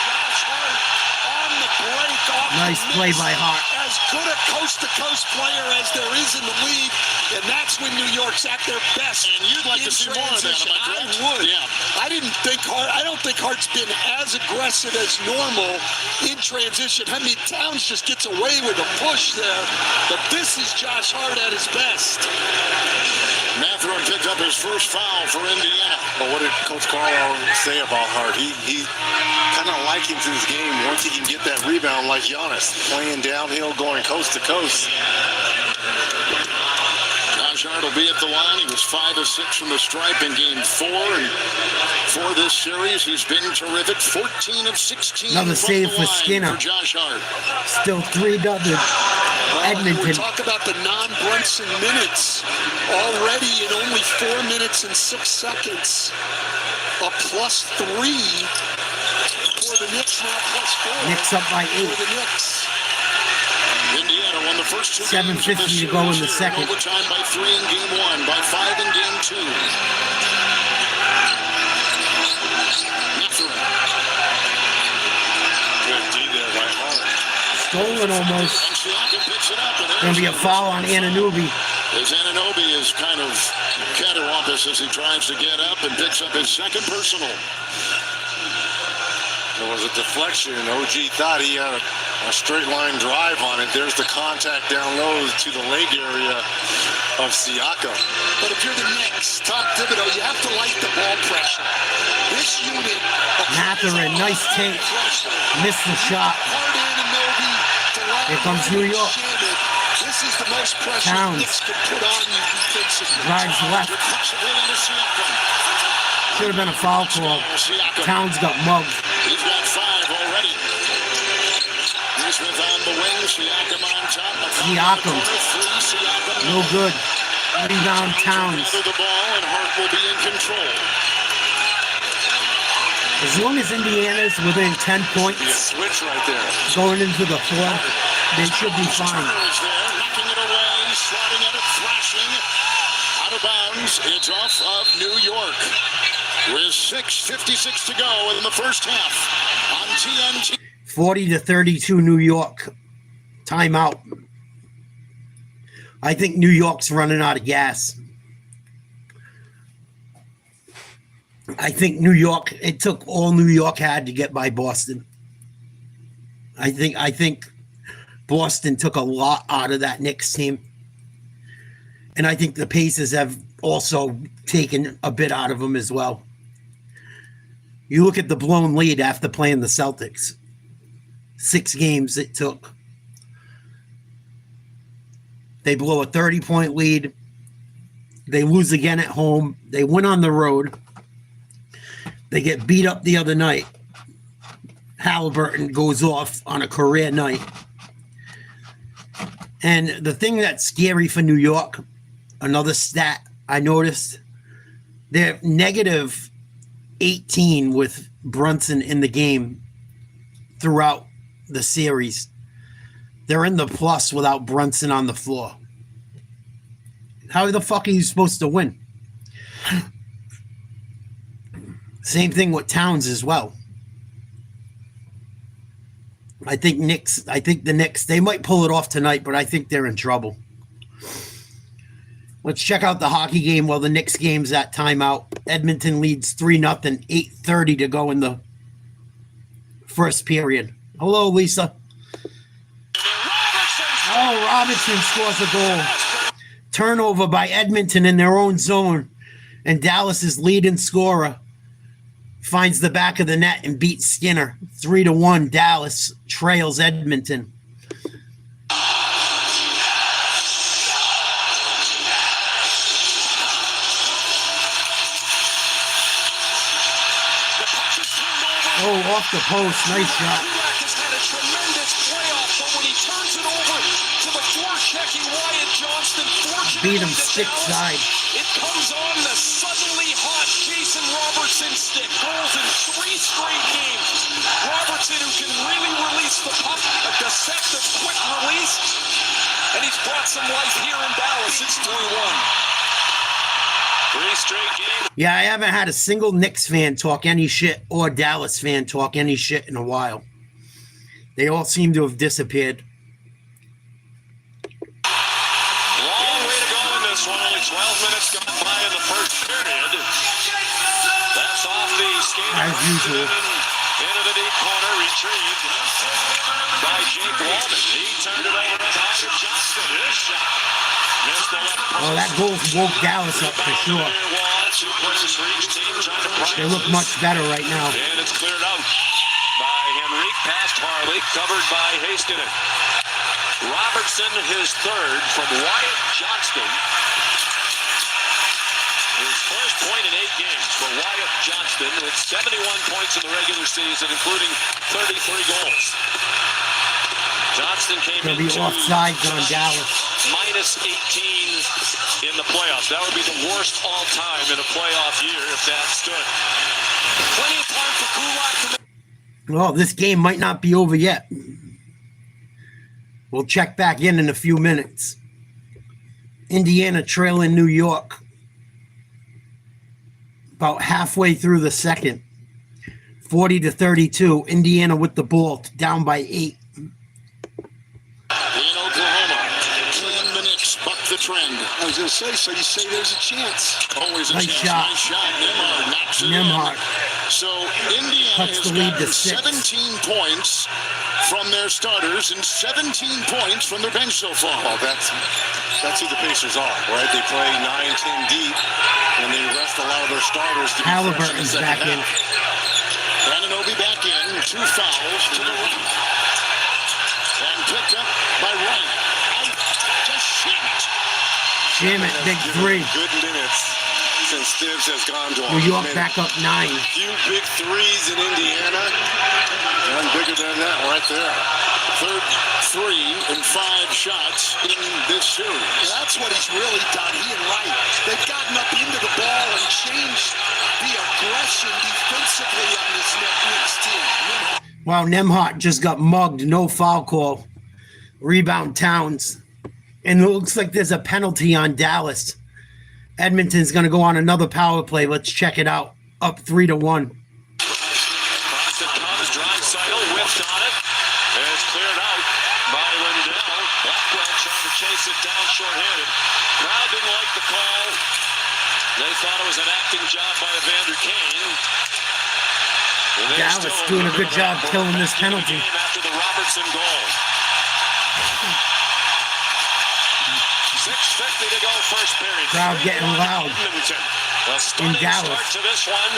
Speaker 1: Josh Hart on the break off
Speaker 5: Nice
Speaker 1: the
Speaker 5: play
Speaker 1: Knicks.
Speaker 5: by Hart.
Speaker 1: As good a coast-to-coast player as there is in the league, and that's when New York's at their best.
Speaker 2: And you'd like
Speaker 1: in
Speaker 2: to see more of that,
Speaker 1: transition.
Speaker 2: am I correct?
Speaker 1: I would.
Speaker 2: Yeah.
Speaker 1: I don't think Hart's been as aggressive as normal in transition. I mean, Towns just gets away with a push there, but this is Josh Hart at his best.
Speaker 2: Mathurin picked up his first foul for Indiana.
Speaker 4: But what did Coach Carlisle say about Hart? He kind of likens his game once he can get that rebound like Giannis, playing downhill, going coast to coast.
Speaker 2: Josh Hart will be at the line. He was 5 of 6 from the stripe in game 4. And for this series, he's been terrific. 14 of 16
Speaker 5: Another
Speaker 2: from
Speaker 5: save
Speaker 2: the
Speaker 5: for
Speaker 2: line
Speaker 5: Skinner.
Speaker 2: for Josh Hart.
Speaker 5: Still 3-0.
Speaker 1: We
Speaker 5: Edmonton.
Speaker 1: talk about the non-Brunson minutes already in only 4 minutes and 6 seconds. A +3 for the Knicks, now +4.
Speaker 5: Knicks up by 8.
Speaker 1: For the Knicks.
Speaker 2: Indiana won the first 2
Speaker 5: 7:50
Speaker 2: games of this
Speaker 5: to go in the
Speaker 2: series.
Speaker 5: second.
Speaker 2: Overtime by 3 in game 1, by 5 in game 2. Mathurin.
Speaker 4: Good D there by Hart.
Speaker 5: Stolen almost.
Speaker 2: And Siakam picks it up. And
Speaker 5: Gonna be a foul on Anunoby.
Speaker 2: As Anunoby is kind of cattywampus as he tries to get up and picks up his second personal.
Speaker 4: There was a deflection, and OG thought he had a straight line drive on it. There's the contact down low to the leg area of Siakam.
Speaker 1: But if you're the Knicks, Tom Thibodeau, you have to like the ball pressure. This unit...
Speaker 5: Mathurin, nice take. Missed the shot. Here comes New York.
Speaker 1: This is the most pressure
Speaker 5: Towns.
Speaker 1: the Knicks can put on you defensively.
Speaker 5: Drives left. Should have been a foul call. Towns got mugged.
Speaker 2: He's got 5 already. Smith on the wing, Siakam on top.
Speaker 5: Siakam. No good. Rebound Towns.
Speaker 2: The ball, and Hart will be in control.
Speaker 5: As long as Indiana's within 10 points
Speaker 4: Be a switch right there.
Speaker 5: going into the fourth, they should be fine.
Speaker 2: Turner is there, knocking it away, sliding at it, flashing. Out of bounds. It's off of New York. With 6:56 to go in the first half on TNT.
Speaker 5: 40-32 New York. Timeout. I think New York's running out of gas. I think New York, it took all New York had to get by Boston. I think Boston took a lot out of that Knicks team. And I think the Pacers have also taken a bit out of them as well. You look at the blown lead after playing the Celtics. 6 games it took. They blow a 30-point lead. They lose again at home. They win on the road. They get beat up the other night. Halliburton goes off on a career night. And the thing that's scary for New York, another stat I noticed, they're negative 18 with Brunson in the game throughout the series. They're in the plus without Brunson on the floor. How the fuck are you supposed to win? Same thing with Towns as well. I think the Knicks, they might pull it off tonight, but I think they're in trouble. Let's check out the hockey game while the Knicks game's at timeout. Edmonton leads 3-0, 8:30 to go in the first period. Hello, Lisa. Oh, Robinson scores a goal. Turnover by Edmonton in their own zone. And Dallas is leading scorer. finds the back of the net and beats Skinner. 3-1. Dallas trails Edmonton. Oh, off the post. Nice shot.
Speaker 6: Has had a tremendous playoff, but when he turns it over to the forechecking Wyatt Johnston,
Speaker 5: Beat him stick side.
Speaker 6: it comes on the suddenly hot Jason Robertson stick. Goals in 3 straight games. Robertson, who can really release the puck, a deceptive quick release, and he's brought some life here in Dallas. It's 3-1. 3 straight games.
Speaker 5: Yeah, I haven't had a single Knicks fan talk any shit or Dallas fan talk any shit in a while. They all seem to have disappeared.
Speaker 6: Long way to go in this one. Only 12 minutes gone by in the first period. That's off the skater.
Speaker 5: As usual.
Speaker 6: Into the deep corner, retrieved by Jake Wallman. He turned it over to Tyler Johnston. His shot. Missed the left post.
Speaker 5: Well, that goal woke Dallas up for sure. They look much better right now.
Speaker 6: And it's cleared out by Henrique, past Harley, covered by Heiskanen. Robertson, his third from Wyatt Johnston. His first point in 8 games for Wyatt Johnston, with 71 points in the regular season, including 33 goals. Johnston came
Speaker 5: Gonna be
Speaker 6: into
Speaker 5: offsides on Dallas.
Speaker 6: minus 18 in the playoffs. That would be the worst all time in a playoff year if that stood. Plenty of time for Kulak to
Speaker 5: Well, this game might not be over yet. We'll check back in a few minutes. Indiana trailing New York. About halfway through the second. 40-32. Indiana with the ball, down by 8.
Speaker 2: In Oklahoma, can the Knicks buck the trend?
Speaker 1: I was going to say, so you say there's a chance.
Speaker 2: Always a
Speaker 5: Nice
Speaker 2: chance.
Speaker 5: shot.
Speaker 2: Nice shot. Nembhard knocks it
Speaker 5: Nembhard.
Speaker 2: in. So Indiana
Speaker 5: Cuts
Speaker 2: has
Speaker 5: the lead to
Speaker 2: gotten
Speaker 5: 6.
Speaker 2: 17 points from their starters and 17 points from their bench so far.
Speaker 4: Well, that's who the Pacers are, right? They play 9-10 deep, and they rest a lot of their starters to be fresh in the
Speaker 5: Halliburton's
Speaker 4: second
Speaker 5: back in.
Speaker 4: half.
Speaker 2: Anunoby back in. 2 fouls to the right. And picked up by Wright. Out to Schmidt.
Speaker 5: Damn it, big
Speaker 4: Given
Speaker 5: 3.
Speaker 4: Good minutes since Stibbs has gone to
Speaker 5: New York
Speaker 4: minute.
Speaker 5: back up 9.
Speaker 4: Few big threes in Indiana. None bigger than that right there.
Speaker 2: Third 3 and 5 shots in this series.
Speaker 1: That's what he's really done. He and Wright, they've gotten up into the ball and changed the aggression defensively on this Knicks team.
Speaker 5: Wow, Nembhard just got mugged. No foul call. Rebound Towns. And it looks like there's a penalty on Dallas. Edmonton's going to go on another power play. Let's check it out. Up 3-1.
Speaker 6: Across it comes, Draisaitl whiffed on it. And it's cleared out by Lindell. Blackwell trying to chase it down short-handed. Crowd didn't like the call. They thought it was an acting job by Evander Kane. And they're
Speaker 5: Dallas
Speaker 6: still
Speaker 5: doing a good job
Speaker 6: back
Speaker 5: killing this
Speaker 6: in the
Speaker 5: penalty.
Speaker 6: game after the Robertson goal. 6:50 to go, first period.
Speaker 5: Crowd getting
Speaker 6: 3-1
Speaker 5: loud
Speaker 6: Edmonton. A
Speaker 5: in
Speaker 6: stunning
Speaker 5: Dallas.
Speaker 6: start to this one.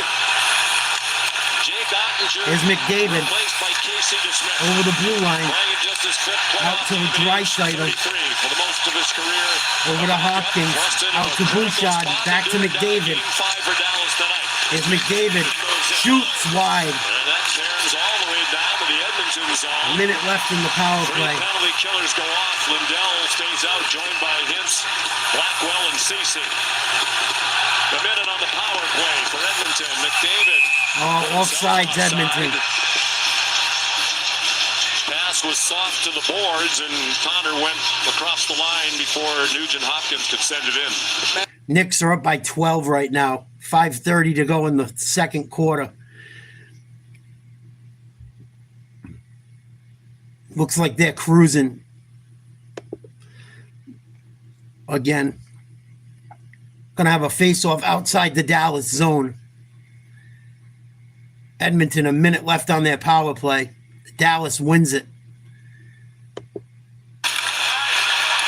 Speaker 6: Jake Ottinger
Speaker 5: Here's McDavid
Speaker 6: replaced by Casey DeSmith.
Speaker 5: over the blue line.
Speaker 6: Playing at just his 5th
Speaker 5: Out
Speaker 6: playoff
Speaker 5: to
Speaker 6: game,
Speaker 5: Draisaitl.
Speaker 6: 33 for the most of his career.
Speaker 5: Over to Hopkins. Out to Bouchard. Back to McDavid.
Speaker 6: Game 5 for Dallas tonight.
Speaker 5: Here's McDavid. Shoots wide.
Speaker 6: And that turns all the way down to the Edmonton
Speaker 5: A
Speaker 6: zone.
Speaker 5: minute left in the power
Speaker 6: 3
Speaker 5: play.
Speaker 6: penalty killers go off. Lindell stays out, joined by Hintz, Blackwell, and Ceci. A minute on the power play for Edmonton. McDavid.
Speaker 5: Oh, offsides Edmonton.
Speaker 6: Pass was soft to the boards, and Connor went across the line before Nugent Hopkins could send it in.
Speaker 5: Knicks are up by 12 right now. 5:30 to go in the second quarter. Looks like they're cruising. Again. Gonna have a face-off outside the Dallas zone. Edmonton, a minute left on their power play. Dallas wins it.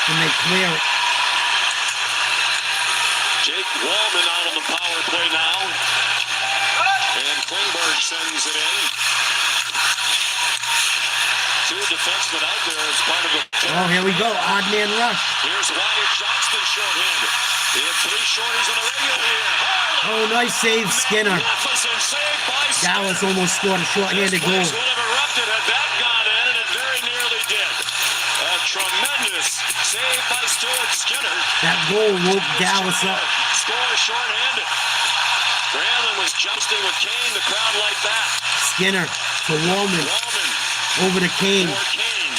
Speaker 5: And they clear it.
Speaker 6: Jake Wallman out on the power play now. And cleans sends it in. Two defensemen out there as part of the...
Speaker 5: Oh, here we go. Odd man rush.
Speaker 6: Here's Wyatt Johnston shorthanded. He had three shorties in a regular here.
Speaker 5: Oh, nice save, Skinner.
Speaker 6: Magnificent save by
Speaker 5: Dallas almost scored a shorthanded
Speaker 6: This
Speaker 5: goal.
Speaker 6: place would have erupted had that gone in, and it very nearly did. A tremendous save by Stuart Skinner.
Speaker 5: That goal woke Dallas up.
Speaker 6: Score shorthanded. Granlund was jousting with Kane. The crowd like that.
Speaker 5: Skinner to Wallman.
Speaker 6: Wallman
Speaker 5: Over to Kane.
Speaker 6: for Kane.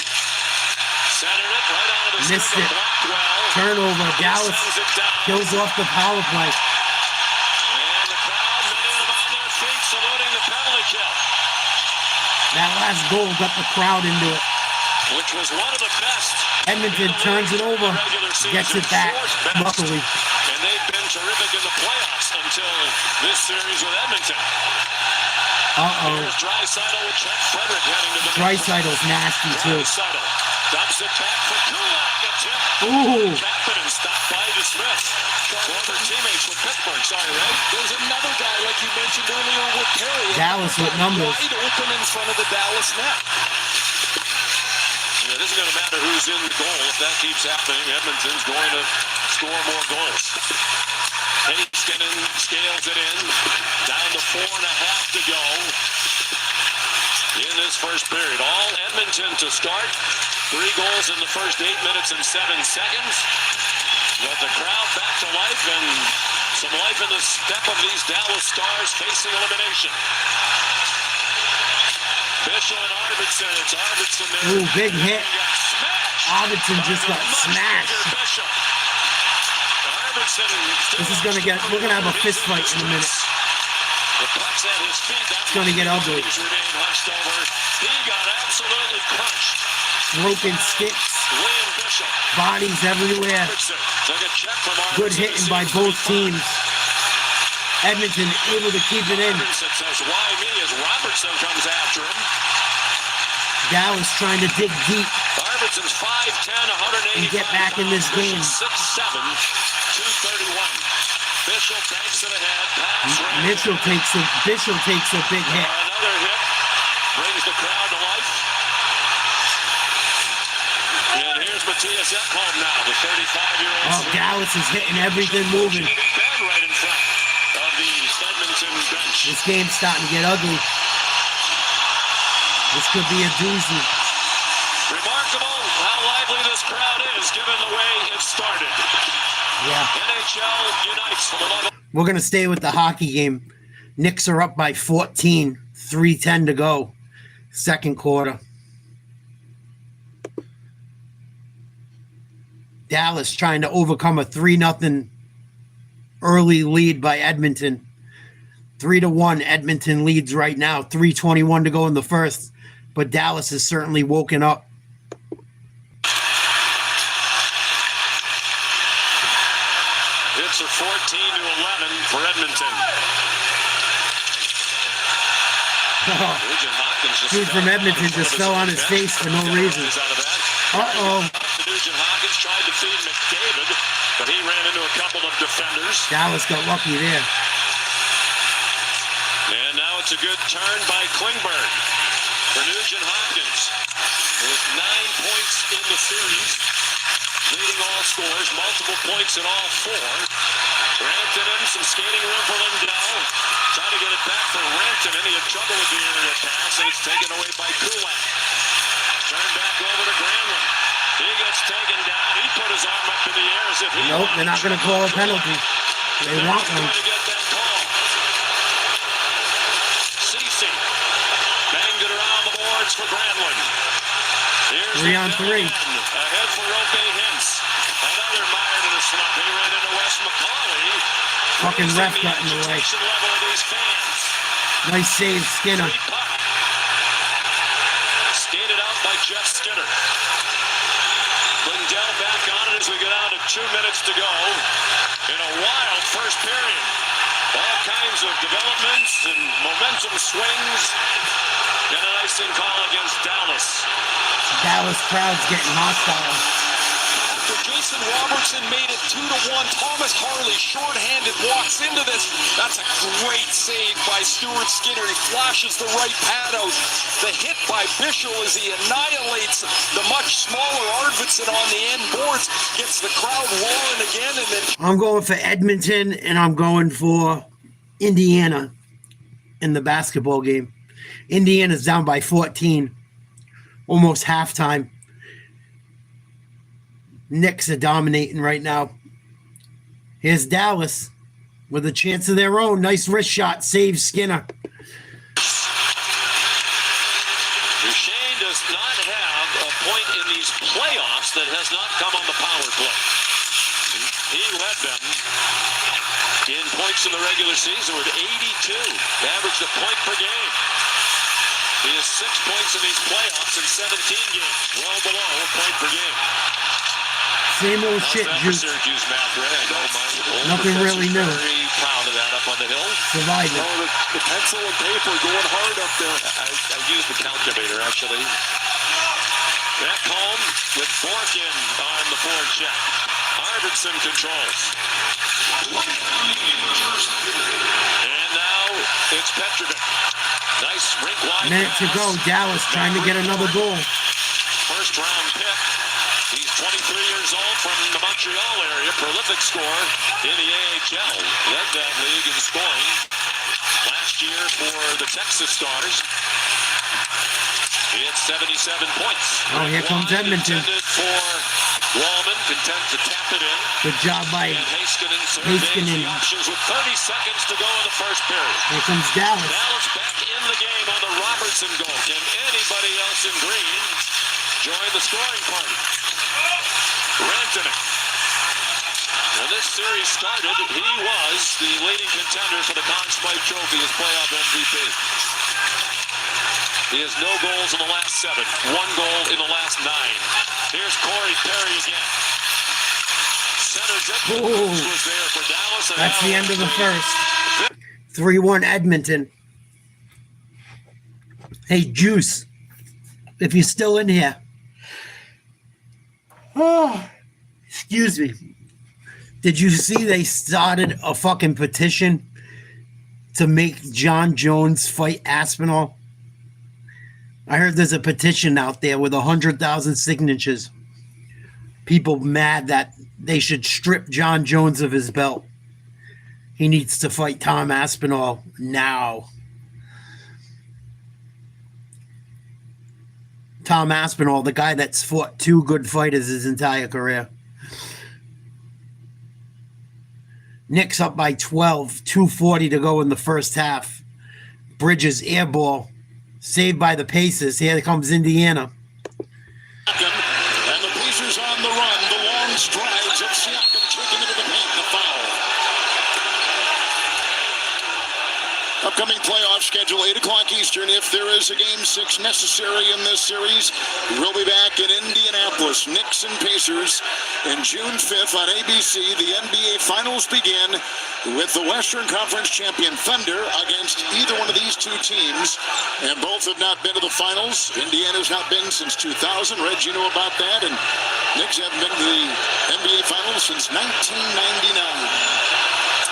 Speaker 6: Centered it right out of the
Speaker 5: Missed
Speaker 6: circle.
Speaker 5: it.
Speaker 6: Blackwell.
Speaker 5: Turnover. Dallas
Speaker 6: Sends it down.
Speaker 5: kills off the power play.
Speaker 6: And the crowd, many of them on their feet, saluting the penalty kill,
Speaker 5: That last goal got the crowd into it.
Speaker 6: which was one of the best.
Speaker 5: Edmonton turns it over. Gets it back. Luckily.
Speaker 6: And they've been terrific in the playoffs until this series with Edmonton.
Speaker 5: Uh-oh.
Speaker 6: Here's Draisaitl with Trent Frederick heading to the
Speaker 5: Draisaitl's nasty, too.
Speaker 6: Draisaitl dumps it back for Kulak. A tip.
Speaker 5: Ooh.
Speaker 6: Kapanen stopped by DeSmith. Former teammates with Pittsburgh. Sorry, Ray.
Speaker 1: There's another guy, like you mentioned earlier, with Perry.
Speaker 5: Dallas with numbers.
Speaker 1: Wide open in front of the Dallas net.
Speaker 6: Yeah, this is going to matter who's in the goal. If that keeps happening, Edmonton's going to score more goals. Heiskanen scales it in. Down to 4.5 to go in this first period. All Edmonton to start. 3 goals in the first 8 minutes and 7 seconds. But the crowd back to life and some life in the step of these Dallas Stars facing elimination. Bishop and Arvidsson. It's Arvidsson there.
Speaker 5: Ooh, big hit. Arvidsson just got smashed. This is gonna get. We're gonna have a fist fight in a minute.
Speaker 6: The puck's at his feet.
Speaker 5: It's gonna get ugly.
Speaker 6: He's remained hunched over. He got absolutely crunched.
Speaker 5: Broken sticks.
Speaker 6: William Bishop.
Speaker 5: Bodies everywhere.
Speaker 6: Robertson took a check from
Speaker 5: Good
Speaker 6: Arvidsson.
Speaker 5: hitting by both teams. Edmonton able to keep it in.
Speaker 6: Robertson says, "Why me?" as Robertson comes after him.
Speaker 5: Dallas trying to dig deep.
Speaker 6: Robertson's 5'10", 180
Speaker 5: And get back in this game.
Speaker 6: 6'7", 231. Bishop banks it ahead. Pass right.
Speaker 5: Bishop takes a big hit.
Speaker 6: Another hit brings the crowd to life. And here's Matthias Ekholm now, the 35-year-old.
Speaker 5: Oh, Dallas is hitting everything moving.
Speaker 6: Right in front of the Edmonton bench.
Speaker 5: This game's starting to get ugly. This could be a doozy.
Speaker 6: Remarkable how lively this crowd is, given the way it started.
Speaker 5: Yeah.
Speaker 6: NHL unites for the love of...
Speaker 5: We're going to stay with the hockey game. Knicks are up by 14. 3:10 to go. Second quarter. Dallas trying to overcome a 3-0 early lead by Edmonton. 3-1. Edmonton leads right now. 3:21 to go in the first. But Dallas has certainly woken up.
Speaker 6: It's a 14-11 for Edmonton.
Speaker 5: Dude from Edmonton just fell on his face for no reason. Uh-oh.
Speaker 6: Nugent Hopkins tried to feed McDavid, but he ran into a couple of defenders.
Speaker 5: Dallas got lucky there.
Speaker 6: And now it's a good turn by Klingberg for Nugent Hopkins. With 9 points in the series, leading all scores, multiple points in all 4. Rantanen in, some skating room for Lindell. Trying to get it back for Rantanen. He had trouble with the aerial pass, and it's taken away by Kulak. Turned back over to Granlund. He gets taken down. He put his arm up in the air as if he...
Speaker 5: Nope, they're not going to call a penalty. They want one.
Speaker 6: To get that call. Ceci banged it around the boards for Granlund. Here's
Speaker 5: 3 on 3.
Speaker 6: Ahead for Rope Hintz. Another mired in a slump. He ran into Wes McCauley.
Speaker 5: Fucking ref got in the way.
Speaker 6: Level of these fans.
Speaker 5: Nice save, Skinner.
Speaker 6: Skated out by Jeff Skinner. Lindell back on it as we get out to 2 minutes to go in a wild first period. All kinds of developments and momentum swings. And an icing call against Dallas.
Speaker 5: Dallas crowd's getting hostile.
Speaker 6: after Jason Robertson made it 2-1. Thomas Harley, shorthanded, walks into this. That's a great save by Stuart Skinner. He flashes the right pad out. The hit by Bischel as he annihilates the much smaller Arvidsson on the end boards. Gets the crowd roaring again, and then
Speaker 5: I'm going for Edmonton, and I'm going for Indiana in the basketball game. Indiana's down by 14, almost halftime. Knicks are dominating right now. Here's Dallas with a chance of their own. Nice wrist shot, saves Skinner.
Speaker 6: Duchesne does not have a point in these playoffs that has not come on the power play. He led them in points in the regular season with 82. Averaged a point per game. He has 6 points in these playoffs in 17 games. Well below a point per game.
Speaker 5: Same old shit, Juice.
Speaker 6: Syracuse math, Ray. I know my old
Speaker 5: Nothing really new.
Speaker 6: Very proud of that up on the hill.
Speaker 5: Surviving.
Speaker 6: Oh, the pencil and paper going hard up there. I used the calculator, actually. Back home with Borkin on the forward check. Arvidsson controls. And now it's Petrovic. Nice rink wide.
Speaker 5: Minute to go. Dallas trying to get another goal.
Speaker 6: First round pick. He's 23 years old from the Montreal area. Prolific scorer in the AHL. Led that league in scoring last year for the Texas Stars. He had 77 points.
Speaker 5: Oh, here comes Edmonton.
Speaker 6: Intended for Wallman, content to tap it in.
Speaker 5: Good job by
Speaker 6: And Heiskanen surveys
Speaker 5: Heiskanen.
Speaker 6: the options with 30 seconds to go in the first period.
Speaker 5: Here comes Dallas.
Speaker 6: Dallas back in the game on the Robertson goal. Can anybody else in green join the scoring party? Rantanen. When this series started, he was the leading contender for the Conn Smythe Trophy as playoff MVP. He has no goals in the last 7. 1 goal in the last 9. Here's Corey Perry again. Centers it. Was there for Dallas. And
Speaker 5: That's the end of the first. 3-1 Edmonton. Hey, Juice, if you're still in here. Oh, excuse me. Did you see they started a fucking petition to make John Jones fight Aspinall? I heard there's a petition out there with 100,000 signatures. People mad that they should strip John Jones of his belt. He needs to fight Tom Aspinall now. Tom Aspinall, the guy that's fought 2 good fighters his entire career. Knicks up by 12, 2:40 to go in the first half. Bridges air ball, saved by the Pacers. Here comes Indiana.
Speaker 2: And the Pacers on the run. The long strides of Siakam taking into the paint. The foul. Upcoming playoff schedule, 8 o'clock Eastern. If there is a Game 6 necessary in this series, we'll be back in Indianapolis. Knicks and Pacers. And June 5th on ABC, the NBA Finals begin with the Western Conference champion Thunder against either one of these 2 teams. And both have not been to the Finals. Indiana's not been since 2000. Reg, you know about that. And Knicks haven't been to the NBA Finals since 1999.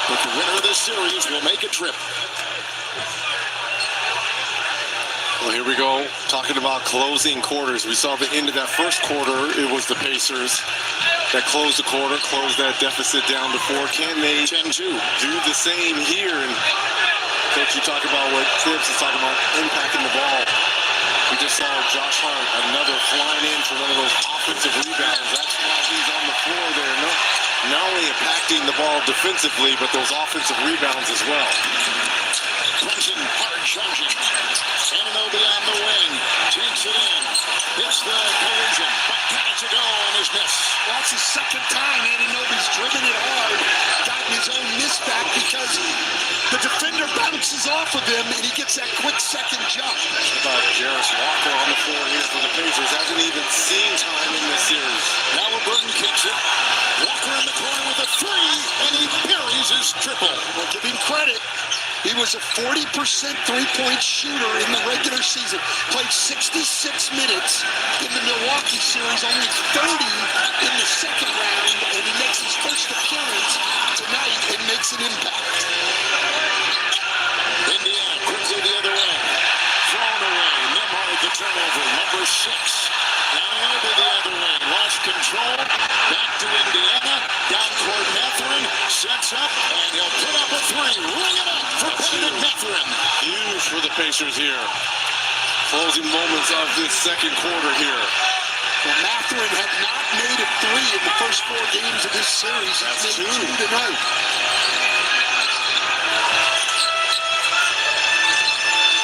Speaker 2: But the winner of this series will make a trip.
Speaker 4: Well, here we go, talking about closing quarters. We saw the end of that first quarter. It was the Pacers that closed the quarter, closed that deficit down to 4. Can they
Speaker 2: 10-2
Speaker 4: do the same here? And Coach, you talk about what Tibbs is talking about, impacting the ball. We just saw Josh Hart, another flying in for one of those offensive rebounds. That's why he's on the floor there. Not only impacting the ball defensively, but those offensive rebounds as well.
Speaker 2: Clemson hard charging. Anunoby on the wing. Takes it in. Hits the collision. But got to go on his miss.
Speaker 1: That's the second time Anunoby's driven it hard, gotten his own miss back because the defender bounces off of him and he gets that quick second jump.
Speaker 4: About Jarris Walker on the floor here for the Pacers. Hasn't even seen time in this series.
Speaker 2: Now Burton kicks it. Walker in the corner with a 3, and he buries his triple.
Speaker 1: We'll give him credit. He was a 40% three-point shooter in the regular season. Played 66 minutes in the Milwaukee series, only 30 in the second round, and he makes his first appearance tonight and makes an impact.
Speaker 2: Indiana quickly the other way. Thrown away. Nembhard the turnover. Number 6. Now over the other way. Lost control. Back to Indiana. Down court Mathurin. Sets up. And he'll put up a 3. Ring it up for Bennett Mathurin.
Speaker 4: Huge for the Pacers here. Closing moments of this second quarter here.
Speaker 1: Well, Mathurin had not made a 3 in the first 4 games of this series.
Speaker 4: That's
Speaker 1: He's made 2
Speaker 4: 2
Speaker 1: tonight.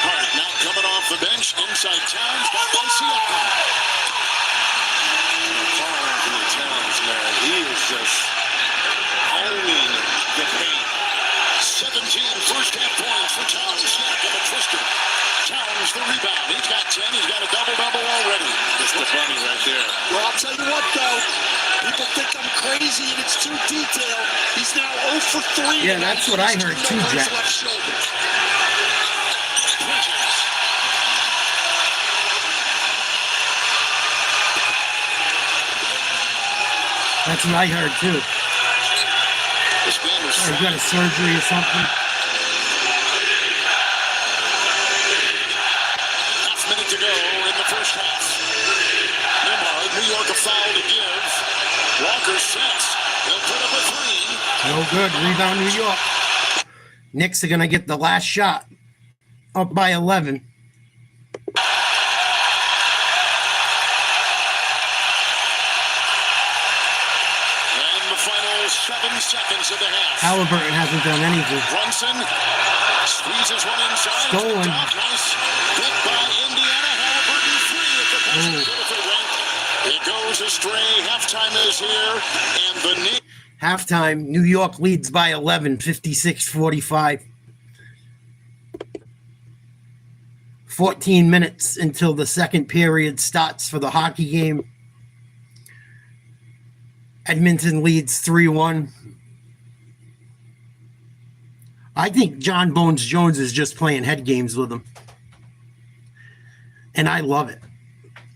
Speaker 2: Hart now coming off the bench. Inside Towns. Got by Siakam.
Speaker 4: Anthony Towns, man, he is just owning the paint.
Speaker 2: 17 first half points for Towns. Siakam a twister. Towns the rebound. He's got 10. He's got a double-double already.
Speaker 4: It's the bunny right there.
Speaker 1: Well, I'll tell you what, though. People think I'm crazy and it's too detailed. He's now 0 for 3.
Speaker 5: Yeah, that's what I heard too,
Speaker 1: His
Speaker 5: Jack.
Speaker 1: left shoulder.
Speaker 2: Bridges.
Speaker 5: That's what I heard too.
Speaker 2: This game is
Speaker 5: Or he got a surgery or something.
Speaker 2: half minute to go in the first half. Nembhard, New York a foul to give. Walker sets. He'll put up a 3.
Speaker 5: No good. Rebound New York. Knicks are going to get the last shot. Up by 11.
Speaker 2: And the final 7 seconds of the half.
Speaker 5: Halliburton hasn't done anything.
Speaker 2: Brunson squeezes one inside.
Speaker 5: Stolen.
Speaker 2: Top, nice hit by Indiana. Halliburton 3 at the buzzer. Beautiful rank. It goes astray. Halftime is here. And the Knicks.
Speaker 5: Halftime, New York leads by 11, 56-45. 14 minutes until the second period starts for the hockey game. Edmonton leads 3-1. I think John Bones Jones is just playing head games with him. And I love it.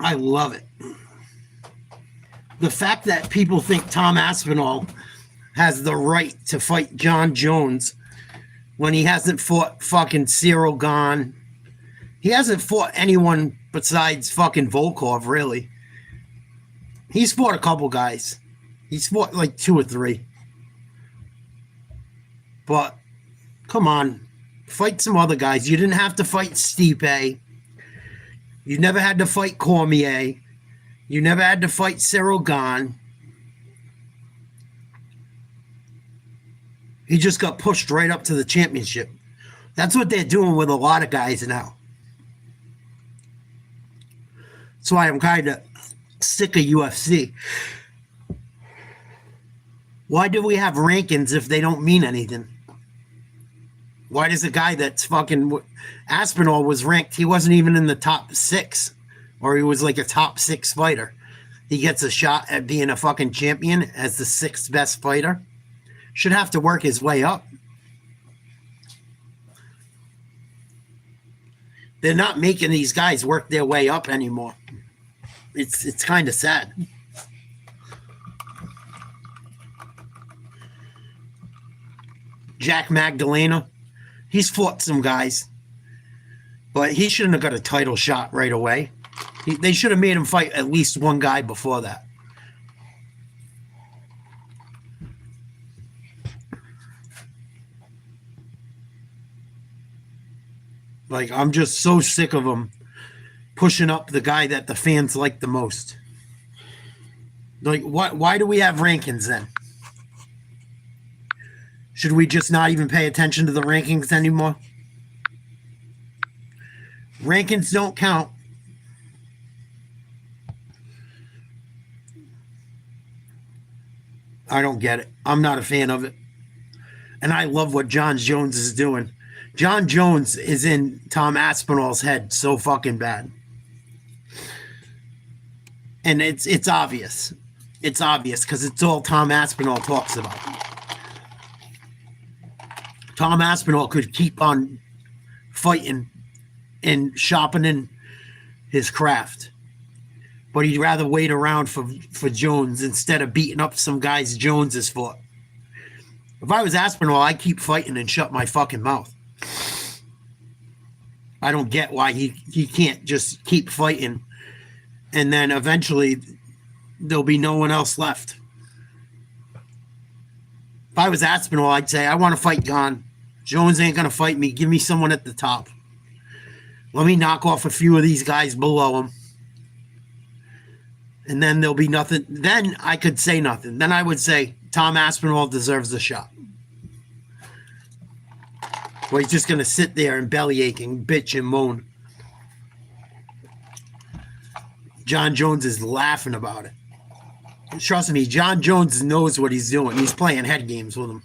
Speaker 5: I love it. The fact that people think Tom Aspinall has the right to fight John Jones when he hasn't fought fucking Cyril Gahn. He hasn't fought anyone besides fucking Volkov, really. He's fought a couple guys. He's fought like 2 or 3. But, come on. Fight some other guys. You didn't have to fight Stipe. You never had to fight Cormier. You never had to fight Cyril Gahn. He just got pushed right up to the championship. That's what they're doing with a lot of guys now. That's why I'm kind of sick of UFC. Why do we have rankings if they don't mean anything? Why does a guy that's fucking Aspinall was ranked, he wasn't even in the top 6, or he was like a top 6 fighter. He gets a shot at being a fucking champion as the 6th best fighter. Should have to work his way up. They're not making these guys work their way up anymore. It's kind of sad. Jack Magdalena, he's fought some guys, but he shouldn't have got a title shot right away. They should have made him fight at least one guy before that. Like, I'm just so sick of him pushing up the guy that the fans like the most. Like, why do we have rankings then? Should we just not even pay attention to the rankings anymore? Rankings don't count. I don't get it. I'm not a fan of it. And I love what John Jones is doing. John Jones is in Tom Aspinall's head so fucking bad. And it's obvious. It's obvious because it's all Tom Aspinall talks about. Tom Aspinall could keep on fighting and sharpening his craft. But he'd rather wait around for Jones instead of beating up some guys Jones is for. If I was Aspinall, I'd keep fighting and shut my fucking mouth. I don't get why he can't just keep fighting and then eventually there'll be no one else left. If I was Aspinall, I'd say, I want to fight Gone. Jones ain't going to fight me. Give me someone at the top. Let me knock off a few of these guys below him. And then there'll be nothing. Then I could say nothing. Then I would say Tom Aspinall deserves a shot. Well, he's just going to sit there and bellyache and bitch and moan. John Jones is laughing about it. Trust me, John Jones knows what he's doing. He's playing head games with him.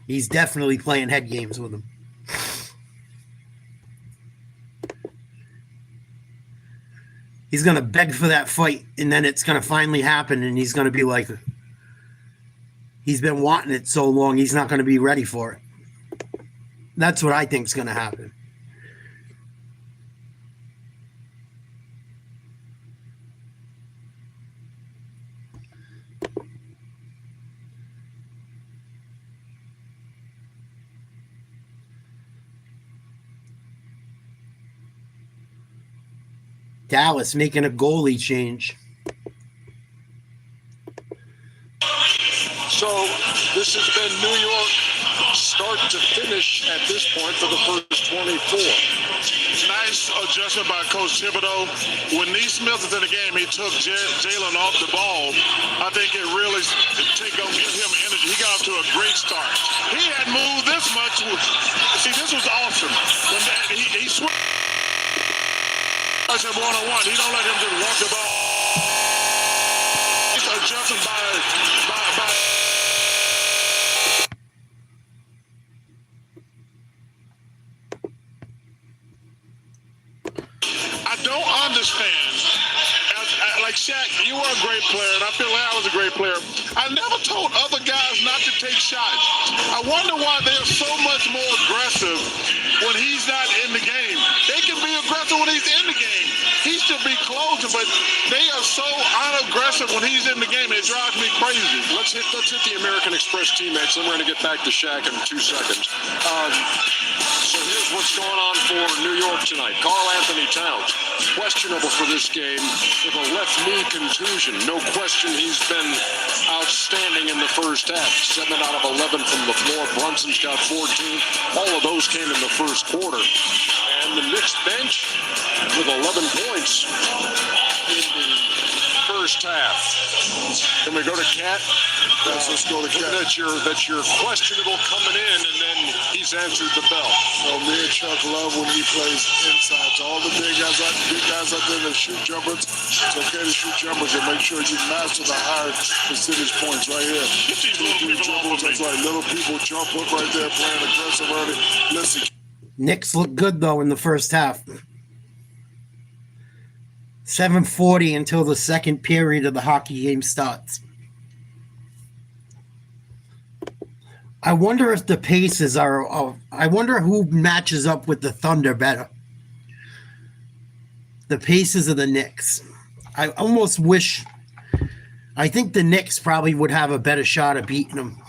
Speaker 5: He's definitely playing head games with him. He's going to beg for that fight, and then it's going to finally happen, and he's going to be like, he's been wanting it so long, he's not going to be ready for it. That's what I think is going to happen. Dallas making a goalie change.
Speaker 2: So this has been New York start to finish at this point for the first 24.
Speaker 8: Nice adjustment by Coach Thibodeau. When Neesmith was in the game, he took Jalen off the ball. I think it really gonna give him energy. He got off to a great start. He hadn't moved this much. See, this was awesome. When he switched him one-on-one. He don't let him just walk the ball. He's adjusting by I don't understand. Like Shaq, you were a great player, and I feel like I was a great player. I never told other guys not to take shots. I wonder why they're so much more aggressive when he's not in the game. They can be aggressive when he's in the game. He should be closing, but they are so unaggressive when he's in the game. It drives me crazy.
Speaker 2: Let's hit the American Express teammates. Then we're going to get back to Shaq in 2 seconds. So here's what's going on for New York tonight. Karl Anthony Towns, questionable for this game with a left knee contusion. No question he's been outstanding in the first half. 7 out of 11 from the floor. Brunson's got 14. All of those came in the first quarter. And the Knicks bench with 11 points in the first half. Can we go to Cat?
Speaker 8: Yes, let's go to Cat.
Speaker 2: That's your questionable coming in, and then he's answered the bell.
Speaker 8: So me and Chuck love when he plays inside. So all the big guys out there that shoot jumpers, it's okay to shoot jumpers, and make sure you master the higher percentage points right here. It's like little people jump up right there, playing aggressive early. Listen.
Speaker 5: Knicks look good, though, in the first half. 7:40 until the second period of the hockey game starts. I wonder if the paces are... I wonder who matches up with the Thunder better. The paces of the Knicks. I almost wish... I think the Knicks probably would have a better shot at beating them.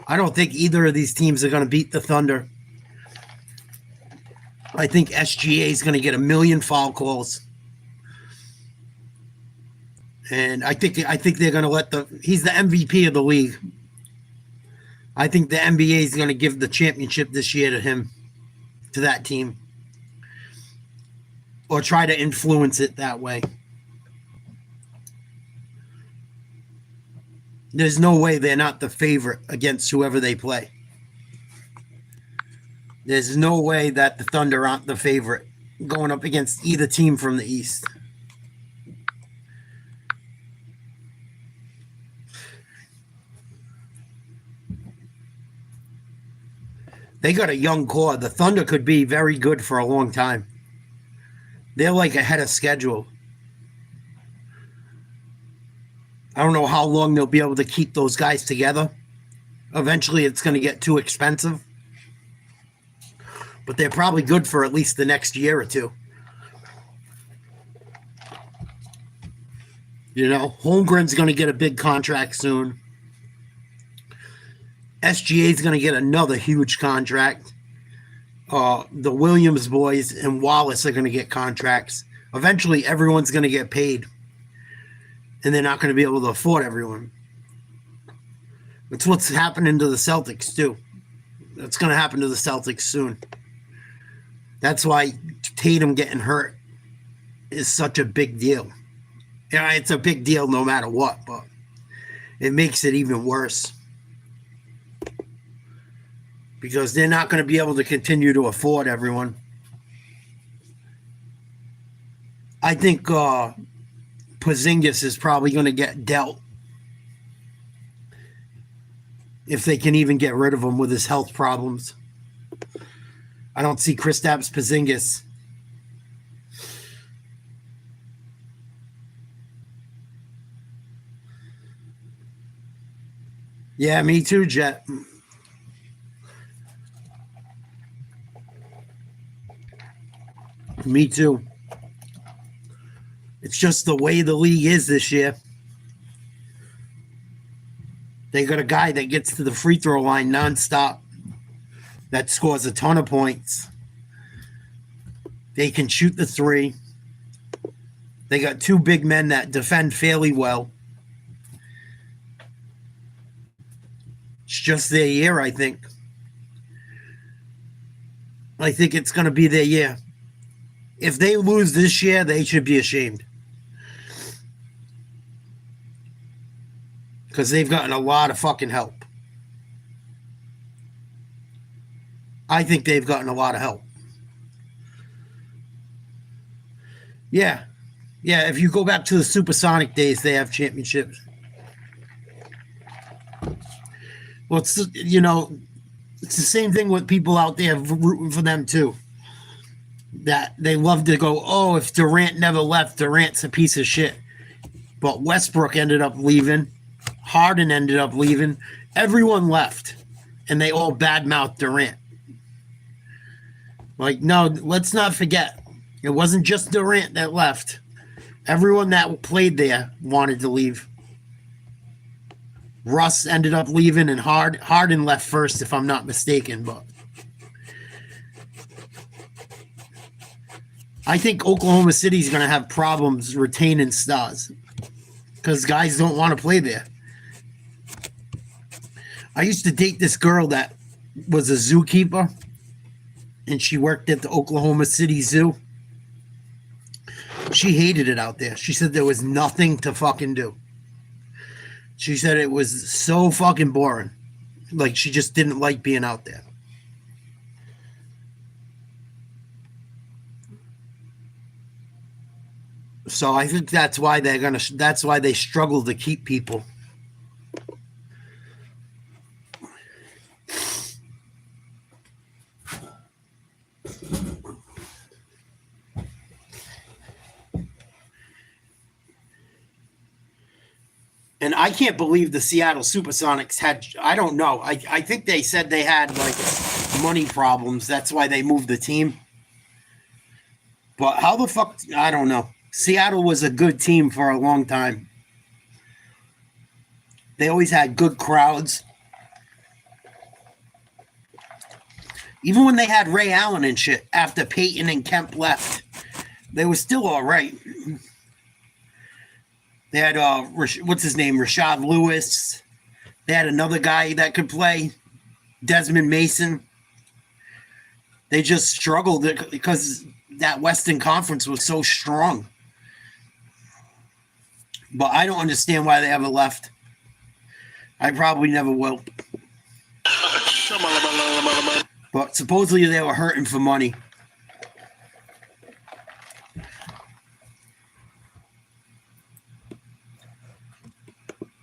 Speaker 5: I don't think either of these teams are going to beat the Thunder. I think SGA is going to get a million foul calls. And I think they're going to let he's the MVP of the league. I think the NBA is going to give the championship this year to him, to that team. Or try to influence it that way. There's no way they're not the favorite against whoever they play. There's no way that the Thunder aren't the favorite going up against either team from the East. They got a young core. The Thunder could be very good for a long time. They're like ahead of schedule. don't know how long they'll be able to keep those guys together. Eventually, it's going to get too expensive. But they're probably good for at least the next year or two. You know, Holmgren's going to get a big contract soon. SGA is going to get another huge contract. The Williams boys and Wallace are going to get contracts. Eventually, everyone's going to get paid. And they're not going to be able to afford everyone. That's what's happening to the Celtics, too. That's going to happen to the Celtics soon. That's why Tatum getting hurt is such a big deal. Yeah, it's a big deal no matter what, but it makes it even worse. Because they're not going to be able to continue to afford everyone. I think Porzingis is probably going to get dealt. If they can even get rid of him with his health problems. I don't see Kristaps Porzingis. Yeah, me too, Jet. Me too. It's just the way the league is this year. They got a guy that gets to the free throw line nonstop, that scores a ton of points. They can shoot the three. They got two big men that defend fairly well. It's just their year, I think. I think it's going to be their year. If they lose this year, they should be ashamed. Because they've gotten a lot of fucking help. I think they've gotten a lot of help. Yeah. Yeah, if you go back to the Supersonic days, they have championships. Well, it's, you know, it's the same thing with people out there rooting for them, too. That they love to go, oh, if Durant never left, Durant's a piece of shit. But Westbrook ended up leaving. Harden ended up leaving. Everyone left. And they all badmouthed Durant. Like, no, let's not forget. It wasn't just Durant that left. Everyone that played there wanted to leave. Russ ended up leaving, and Harden left first, if I'm not mistaken. But I think Oklahoma City's going to have problems retaining stars because guys don't want to play there. I used to date this girl that was a zookeeper, and she worked at the Oklahoma City Zoo. She hated it out there. She said there was nothing to fucking do. She said it was so fucking boring. Like, she just didn't like being out there. So I think that's why that's why they struggle to keep people. And I can't believe the Seattle Supersonics had, I don't know. I think they said they had like money problems. That's why they moved the team. But how the fuck, I don't know. Seattle was a good team for a long time. They always had good crowds. Even when they had Ray Allen and shit after Peyton and Kemp left, they were still all right. They had, what's his name, Rashad Lewis. They had another guy that could play, Desmond Mason. They just struggled because that Western Conference was so strong. But I don't understand why they ever left. I probably never will. But supposedly they were hurting for money.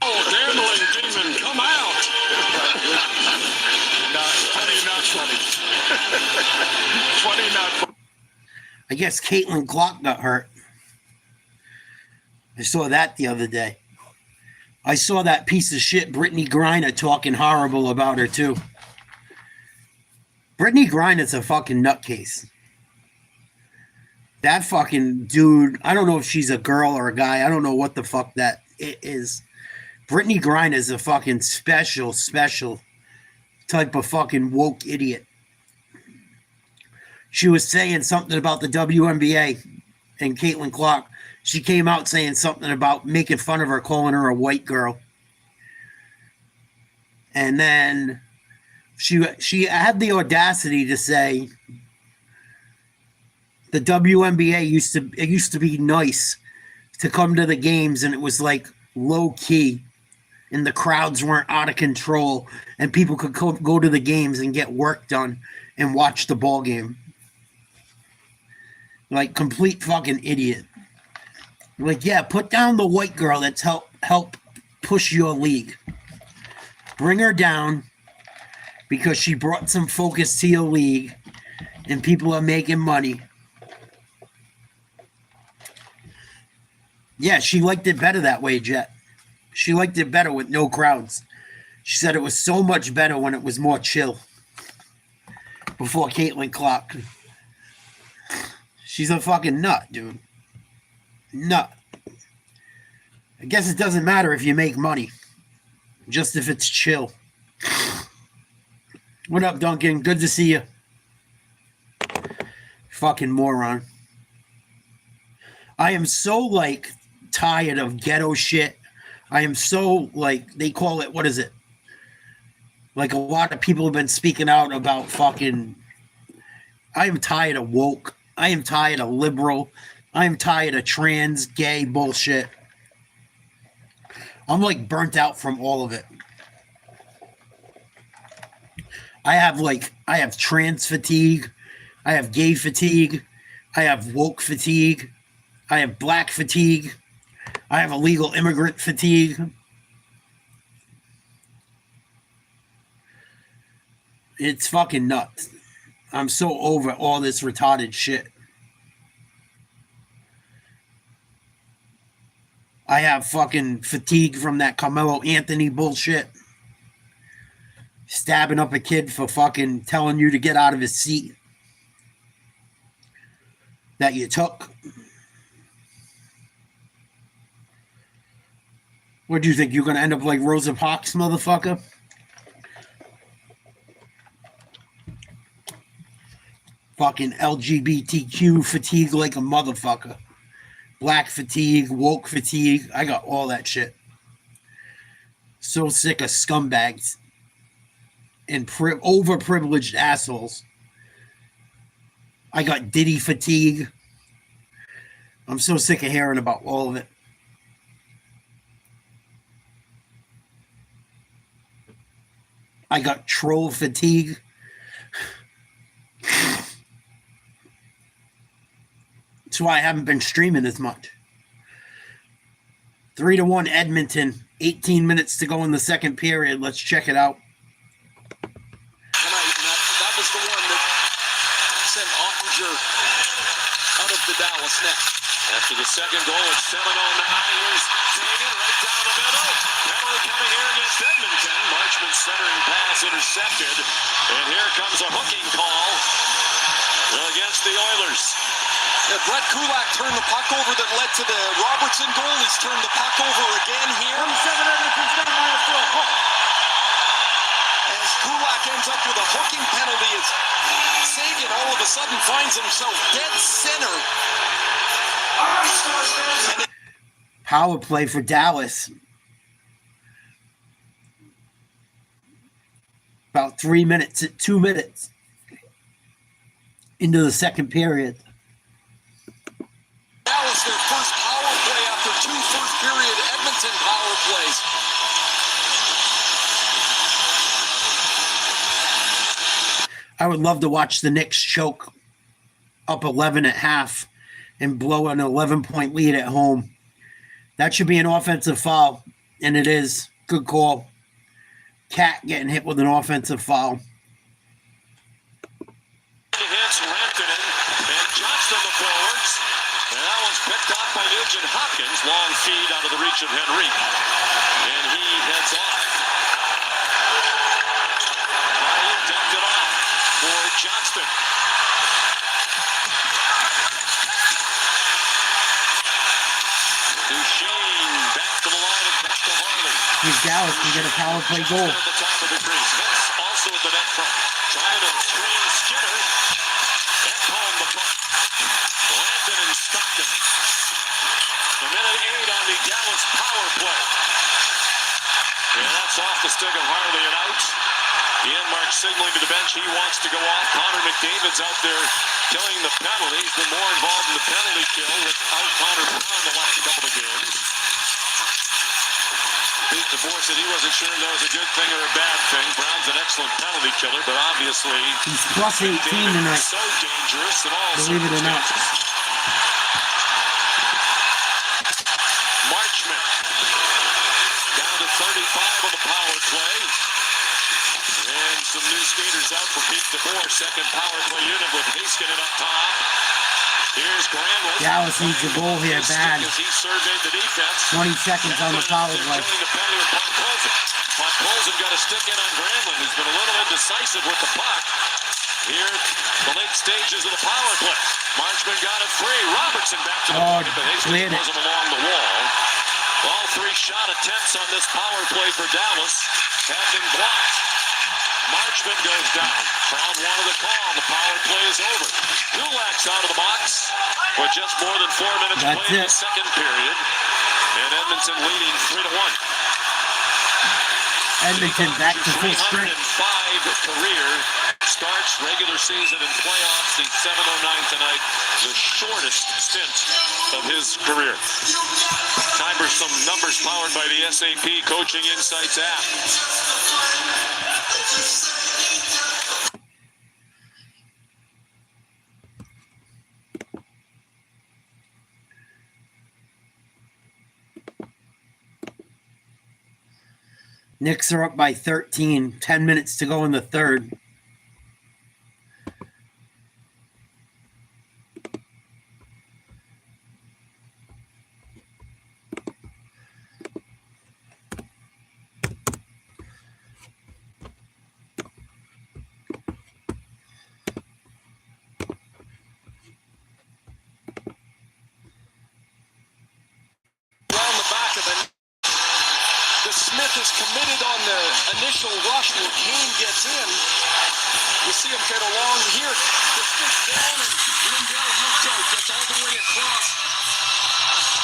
Speaker 2: Oh, gambling demon, come out! Not funny. Funny, not funny.
Speaker 5: I guess Caitlin Clark got hurt. I saw that the other day. I saw that piece of shit Brittany Griner talking horrible about her too. Brittany Griner's a fucking nutcase. That fucking dude, I don't know if she's a girl or a guy. I don't know what the fuck that it is. Brittany Griner is a fucking special type of fucking woke idiot. She was saying something about the WNBA and Caitlin Clark. She came out saying something about making fun of her, calling her a white girl. And then she had the audacity to say the WNBA used to be nice to come to the games, and it was like low key, and the crowds weren't out of control, and people could go to the games and get work done and watch the ball game. Like complete fucking idiot. Like, yeah, put down the white girl that's help push your league. Bring her down because she brought some focus to your league and people are making money. Yeah, she liked it better that way, Jet. She liked it better with no crowds. She said it was so much better when it was more chill. Before Caitlin Clark. She's a fucking nut, dude. Nut. I guess it doesn't matter if you make money. Just if it's chill. What up, Duncan? Good to see you. Fucking moron. I am so, like, tired of ghetto shit. I am so, like, they call it, what is it? Like, a lot of people have been speaking out about fucking... I am tired of woke. I am tired of liberal. I am tired of trans, gay bullshit. I'm, like, burnt out from all of it. I have trans fatigue. I have gay fatigue. I have woke fatigue. I have black fatigue. I have illegal immigrant fatigue. It's fucking nuts. I'm so over all this retarded shit. I have fucking fatigue from that Carmelo Anthony bullshit. Stabbing up a kid for fucking telling you to get out of his seat that you took. What do you think? You're going to end up like Rosa Parks, motherfucker? Fucking LGBTQ fatigue like a motherfucker. Black fatigue, woke fatigue. I got all that shit. So sick of scumbags and overprivileged assholes. I got Diddy fatigue. I'm so sick of hearing about all of it. I got troll fatigue. That's why I haven't been streaming as much. 3-1 Edmonton. 18 minutes to go in the second period. Let's check it out.
Speaker 4: Tonight, that was the one that sent Ottinger out of the Dallas net.
Speaker 6: After the second goal, it's 7-0 now. Here's Fagan right down the middle. Penalty coming here against Edmonton. Marchman's centering pass intercepted. And here comes a hooking call against the Oilers.
Speaker 1: Yeah, Brett Kulak turned the puck over that led to the Robertson goal. He's turned the puck over again here.
Speaker 7: 27 Edmonton's got a -4 hook.
Speaker 1: As Kulak ends up with a hooking penalty, as Sagan all of a sudden finds himself dead center.
Speaker 5: Power play for Dallas. About 3 minutes, 2 minutes into the second period.
Speaker 1: Dallas, their first power play after 2 first-period Edmonton power plays.
Speaker 5: I would love to watch the Knicks choke up 11 at half and blow an 11-point lead at home. That should be an offensive foul, and it is. Good call. Cat getting hit with an offensive foul.
Speaker 6: Hits Rantanen and Johnston the forwards. And that one's picked up by Nugent Hopkins. Long feed out of the reach of Henrique. And Johnston. Duchesne back to the line and back to Harley.
Speaker 5: If Dallas can get a power play goal.
Speaker 6: At the top of the crease. Hicks also at the net front. Trying to screen Skinner. Ekholm the puck. Landon and Stockton. A minute 8 on the Dallas power play. And that's off the stick of Harley and out. Ian signaling to the bench he wants to go off. Connor McDavid's out there killing the penalty. He's been more involved in the penalty kill without Connor Brown the last couple of games. Pete DeBoer said he wasn't sure if that was a good thing or a bad thing. Brown's an excellent penalty killer, but obviously
Speaker 5: he's plus 18 tonight.
Speaker 6: So dangerous in all
Speaker 5: believe it or not.
Speaker 6: Marchment down to 35 on the power play. And some new skaters out for Pete DeBoer. Second power play unit with Heiskanen up top. Here's Granlund.
Speaker 5: Dallas needs a goal here bad.
Speaker 6: He surveyed the defense.
Speaker 5: 20 seconds on the power play.
Speaker 6: Podkolzin got a stick in on Granlund, who's been a little indecisive with the puck. Here, the late stages of the power play. Marchment got it free. Robertson back to the point, but Heiskanen wasn't along the wall. All 3 shot attempts on this power play for Dallas have been blocked. Marchment goes down. Crowd wanted a call. The power play is over. Kulak's out of the box with just more than 4 minutes played in the second period. And Edmonton leading 3-1.
Speaker 5: Edmonton back to full strength.
Speaker 6: 305 career starts, regular season and playoffs. The 709 tonight, the shortest stint of his career. Time for some numbers powered by the SAP Coaching Insights app.
Speaker 5: Knicks are up by 13. 10 minutes to go in the third.
Speaker 9: Smith is committed on the initial rush when Kane gets in. You see him get along here. The Smith down and Lindell hooked out, gets all the way across.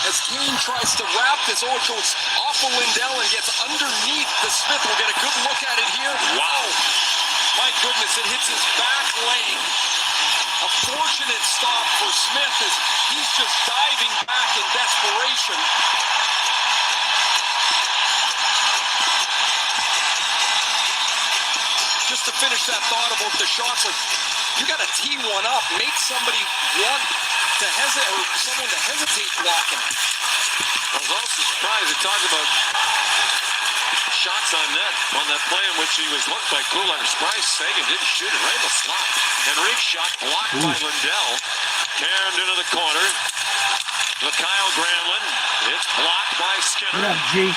Speaker 9: As Kane tries to wrap this, it goes off of Lindell and gets underneath the Smith. We'll get a good look at it here. Wow. My goodness, it hits his back leg. A fortunate stop for Smith as he's just diving back in desperation. Just to finish that thought about the shots, like you got to tee one up, make somebody want to hesitate or someone to hesitate blocking.
Speaker 6: I was also surprised they talked about shots on net on that play in which he was hooked by Kulak. Surprised Sagan didn't shoot it right in the slot. Henrique's shot blocked by Lindell. Caromed into the corner. Kyle Granlund. It's blocked by Skinner.
Speaker 5: What up, G?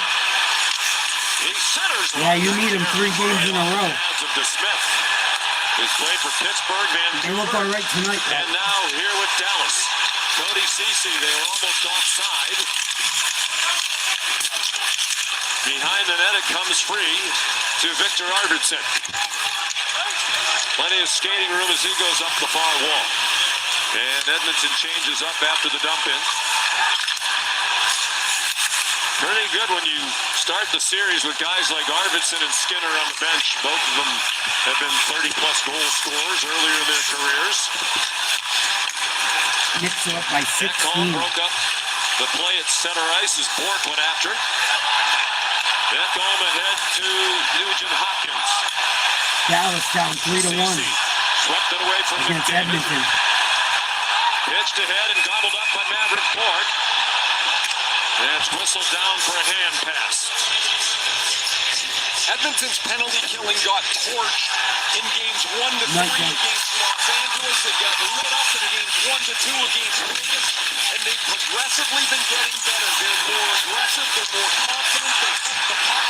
Speaker 6: He centers.
Speaker 5: Yeah, you need him 3 games in a row.
Speaker 6: To Smith. He's played for Pittsburgh, Vancouver.
Speaker 5: They look all right tonight, though.
Speaker 6: And now here with Dallas. Cody Ceci, they were almost offside. Behind the net, it comes free to Victor Arvidsson. Plenty of skating room as he goes up the far wall. And Edmonton changes up after the dump in. Pretty good when you start the series with guys like Arvidsson and Skinner on the bench. Both of them have been 30-plus goal scorers earlier in their careers.
Speaker 5: Knicks are up by 16.
Speaker 6: Ekholm broke up the play at center ice as Bork went after. Ekholm ahead to Nugent Hopkins.
Speaker 5: Dallas down 3-1
Speaker 6: swept it away from
Speaker 5: against
Speaker 6: McDavid.
Speaker 5: Edmonton.
Speaker 6: Pitched ahead and gobbled up by Maverick Bork. And it's whistled down for a hand pass.
Speaker 9: Edmonton's penalty killing got torched in games 1 to 3 against Los Angeles. They got lit up in games 1 to 2 against Vegas. And they've progressively been getting better. They're more aggressive. They're more confident. They hit the puck.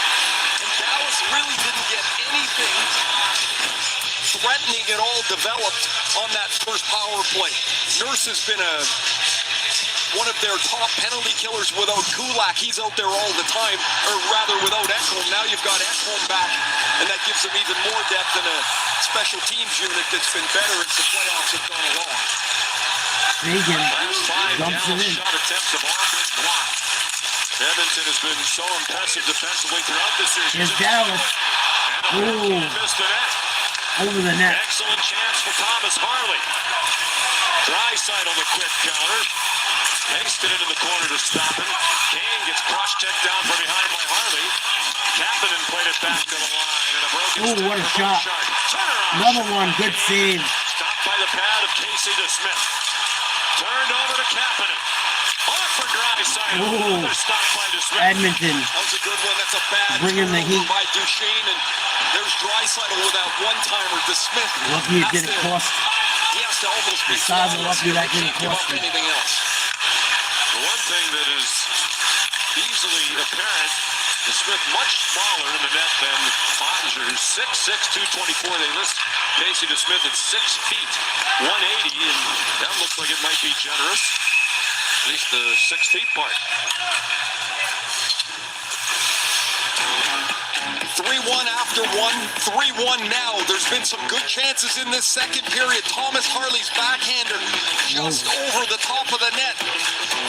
Speaker 9: And Dallas really didn't get anything to threatening at all developed on that first power play. Nurse has been one of their top penalty killers without Kulak. He's out there all the time, or rather without Ekholm. Now you've got Ekholm back, and that gives them even more depth in a special teams unit that's been better as the playoffs have gone along.
Speaker 5: Fagan
Speaker 6: Last 5
Speaker 5: dumps it
Speaker 6: Dallas
Speaker 5: in.
Speaker 6: shot attempts have all been blocked. Edmonton has been so impressive defensively throughout the series.
Speaker 5: Here's Dallas. Ooh.
Speaker 6: Missed the net.
Speaker 5: Over the net.
Speaker 6: Excellent chance for Thomas Harley. Dryside on the quick counter. Takes it into the corner to stop him. Kane gets cross-checked down from behind by Harley. Kapanen played it back to the line. And a broken
Speaker 5: Ooh,
Speaker 6: stick
Speaker 5: what a
Speaker 6: for
Speaker 5: shot.
Speaker 6: Bouchard.
Speaker 5: Another one. Good save.
Speaker 6: Stopped by the pad of Casey DeSmith. Turned over to Kapanen. Off for Dryside.
Speaker 5: Ooh.
Speaker 6: Another stop by DeSmith.
Speaker 5: Edmonton
Speaker 9: That was a good one. That's a bad
Speaker 5: bringing the heat.
Speaker 9: by Duchesne, and there's Draisaitl with that one-timer to Smith.
Speaker 5: Lucky it didn't cost.
Speaker 9: He has to almost be
Speaker 5: Stars are
Speaker 9: flawless
Speaker 5: lucky
Speaker 9: here.
Speaker 5: that
Speaker 9: He
Speaker 5: didn't
Speaker 9: can't give
Speaker 5: cost
Speaker 9: up
Speaker 5: him.
Speaker 9: anything else.
Speaker 6: The one thing that is easily apparent, is Smith much smaller in the net than Ottinger, who's 6'6", 224. They list Casey DeSmith at 6 feet, 180, and that looks like it might be generous, at least the 6 feet part.
Speaker 9: 3-1 after one, 3-1 now. There's been some good chances in this second period. Thomas Harley's backhander just over the top of the net.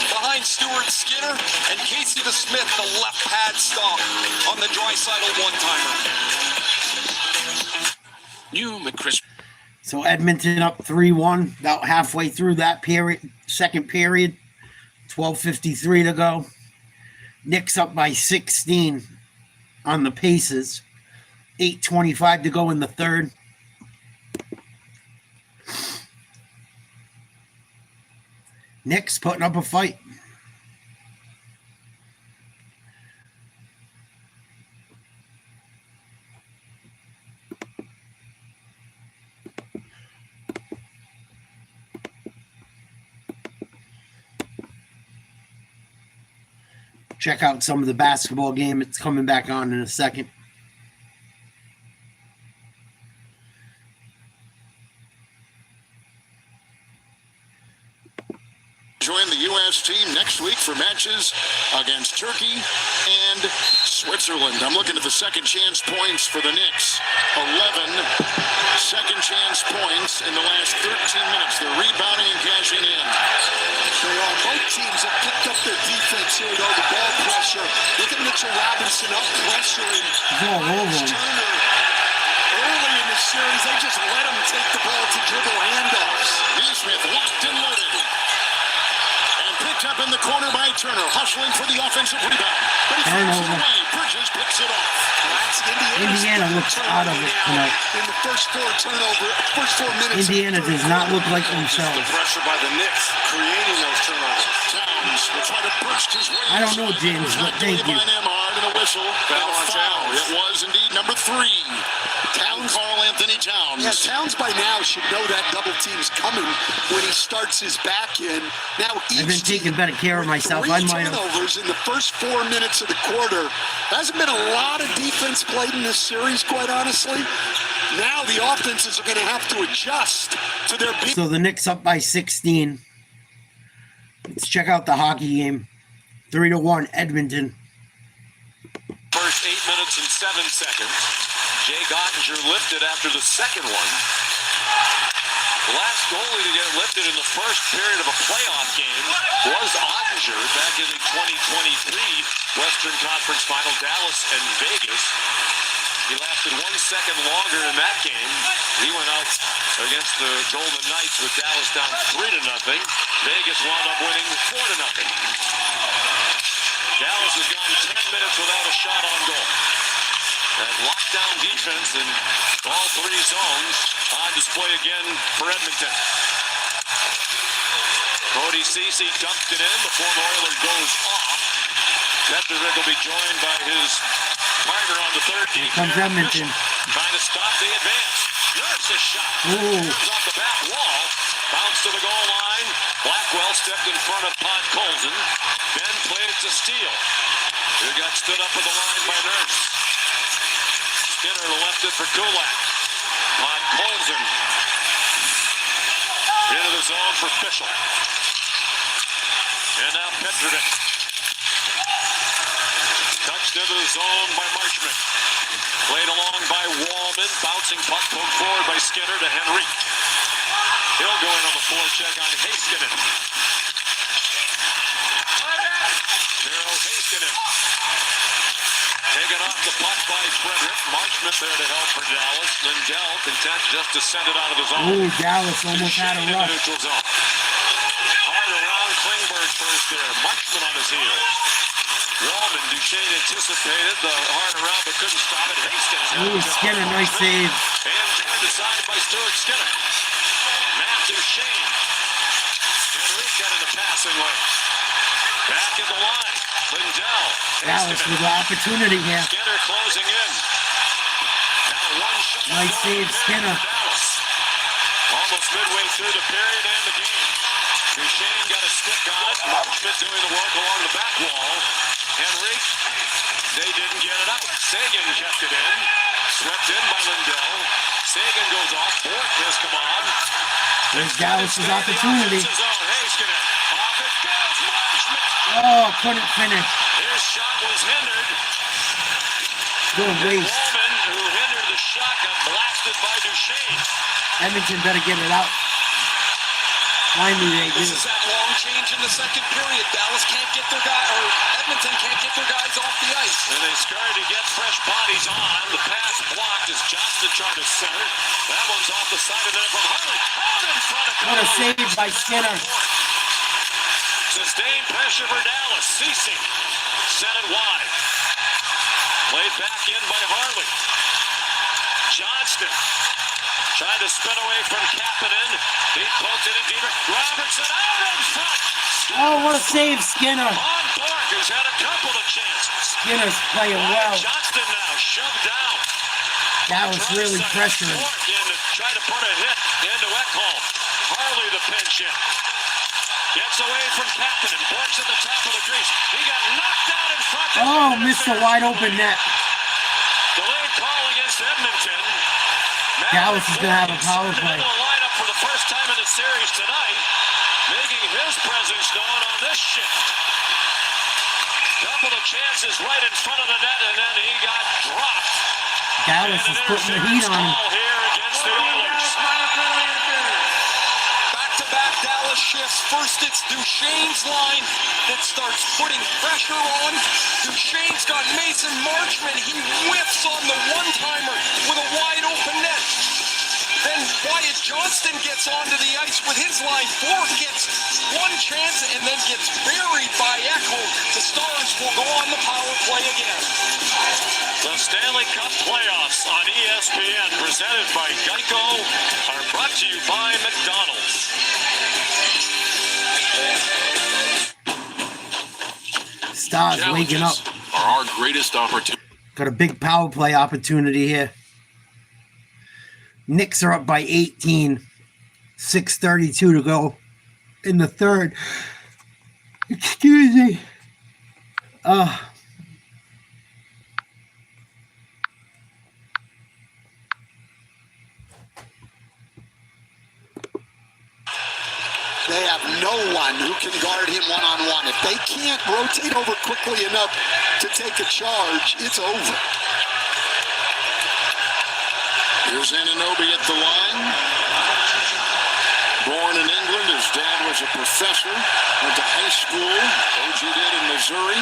Speaker 9: Behind Stuart Skinner and Casey DeSmith, the left pad stop on the Draisaitl one-timer.
Speaker 6: You, McCris.
Speaker 5: So Edmonton up 3-1. About halfway through that period, second period. 12:53 to go. Knicks up by 16 on the Pacers. 8:25 to go in the third. Knicks putting up a fight. Check out some of the basketball game. It's coming back on in a second.
Speaker 2: Join the U.S. team next week for matches against Turkey and Switzerland. I'm looking at the second chance points for the Knicks. 11 second chance points in the last 13 minutes. They're rebounding and cashing in.
Speaker 1: They are. Both teams have picked up their defense here, though. The ball pressure. Look at Mitchell Robinson up pressuring Turner. Early in the series, they just let him take the ball to dribble handoffs.
Speaker 2: Smith locked and loaded. Picked up in the corner by Turner, hustling for the offensive rebound. But he throws it away. Bridges picks it off.
Speaker 5: Indiana looks out of it tonight.
Speaker 1: In the first 4 minutes.
Speaker 5: Indiana does not look like themselves.
Speaker 4: The pressure by the Knicks creating those turnovers.
Speaker 2: Towns will try to burst his way.
Speaker 5: I don't know, James, but thank you.
Speaker 2: And a whistle.
Speaker 4: Foul on Towns.
Speaker 2: It was indeed number 3. Carl Anthony Towns.
Speaker 1: Yeah, Towns by now should know that double team's coming when he starts his back in. Now
Speaker 5: I've been taking better care of myself. I might have.
Speaker 1: turnovers in the first 4 minutes of the quarter. Hasn't been a lot of defense played in this series, quite honestly. Now the offenses are going to have to adjust to their big.
Speaker 5: So the Knicks up by 16. Let's check out the hockey game. 3-1 Edmonton.
Speaker 6: First 8 minutes and 7 seconds. Jay Ottinger lifted after the second one. The last goalie to get lifted in the first period of a playoff game was Ottinger back in the 2023 Western Conference Final, Dallas and Vegas. He lasted 1 second longer in that game. He went out against the Golden Knights with Dallas down 3-0. Vegas wound up winning 4-0. Dallas has gone 10 minutes without a shot on goal. That lockdown defense in all 3 zones on display again for Edmonton. Cody Ceci dumped it in. The former Oiler goes off. Petrovic will be joined by his partner on the third team.
Speaker 5: Comes Edmonton.
Speaker 6: Trying to stop the advance. Nurse's shot.
Speaker 5: Ooh.
Speaker 6: Off the back wall. Bounce to the goal line. Blackwell stepped in front of Podkolzin. Then played it to Steele. Who got stood up at the line by Nurse. Skinner left it for Kulak. on Colson. Into the zone for Fischl. And now Petrovic. Touched into the zone by Marchment. Played along by Wallman. Bouncing puck poked forward by Skinner to Henry. He'll go in on the forecheck on Heiskanen. Daryl Heiskanen. Taken off the puck by Frederick. Marchment there to help for Dallas. Lindell content just to send it out of the zone.
Speaker 5: Ooh, Dallas almost had a rush.
Speaker 6: Neutral zone. Hard around Klingberg first there. Marchment on his heels. Wallman, Duchesne anticipated the hard around but couldn't stop it. Heiskanen.
Speaker 5: Ooh, Skinner, nice save.
Speaker 6: And turned aside by Stuart Skinner. Matt Duchesne. Henry got in the passing lane. Back in the line. Lindell.
Speaker 5: Dallas with the opportunity here.
Speaker 6: Skinner closing in. Now one shot.
Speaker 5: Nice save, Skinner.
Speaker 6: Dallas. Almost midway through the period and the game. Duchesne got a stick on it. Marchment doing the work along the back wall. Henry, they didn't get it out. Sagan kept it in. Swept in by Lindell. Sagan goes off. Bork has come on.
Speaker 5: There's Dallas' opportunity.
Speaker 6: Heiskanen. Off it goes. Marchment.
Speaker 5: Oh, couldn't finish.
Speaker 6: His shot was hindered.
Speaker 5: Good waste.
Speaker 6: Wallman, who hindered the shot, got blasted by Duchesne.
Speaker 5: Edmonton better get it out. Finally, they do.
Speaker 9: This is that long change in the second period. Dallas can't get their guy, or Edmonton can't get their guys off the ice.
Speaker 6: And they started to get fresh bodies on. The pass blocked as Johnston tried to center. That one's off the side of it from Harley. Out in front of
Speaker 5: What a save by Skinner.
Speaker 6: Sustained pressure for Dallas. Ceasing. Sent it wide. Played back in by Harley. Johnston. Trying to spin away from Kapanen. He poked it in deeper. Robertson out in front.
Speaker 5: Oh, what a save, Skinner.
Speaker 6: On Bork, who's had a couple of chances.
Speaker 5: Skinner's playing well.
Speaker 6: Johnston now shoved down.
Speaker 5: Dallas really pressuring.
Speaker 6: Bork in to try to put a hit into Ekholm. Harley the pinch hit. Gets away from Kapanen. Bork's at the top of the crease. He got knocked out in front.
Speaker 5: Oh, missed a wide open net.
Speaker 6: Delayed call against Edmonton.
Speaker 5: Dallas is going to have a power play.
Speaker 6: Lineup for the first time in the series tonight, making his presence known on this shift. Couple of chances right in front of the net, and then he got dropped.
Speaker 5: Dallas is putting the heat on him.
Speaker 6: Here against the Oilers.
Speaker 9: Back-to-back Dallas shifts. First, it's Duchesne's line that starts putting pressure on. Duchesne's got Mason Marchment. He whiffs on the one-timer with a wide-open net. Then Wyatt Johnston gets onto the ice with his line. Bork gets one chance and then gets buried by Ekholm. The Stars will go on the power play again.
Speaker 6: The Stanley Cup playoffs on ESPN, presented by Geico, are brought to you by McDonald's.
Speaker 5: Stars waking up.
Speaker 2: Are our greatest opportunity.
Speaker 5: Got a big power play opportunity here. Knicks are up by 18. 6:32 to go in the third. Excuse me.
Speaker 1: They have no one who can guard him one-on-one. If they can't rotate over quickly enough to take a charge, it's over.
Speaker 2: Here's Anunoby at the line. Born in England, his dad was a professor. Went to high school. OG did in Missouri.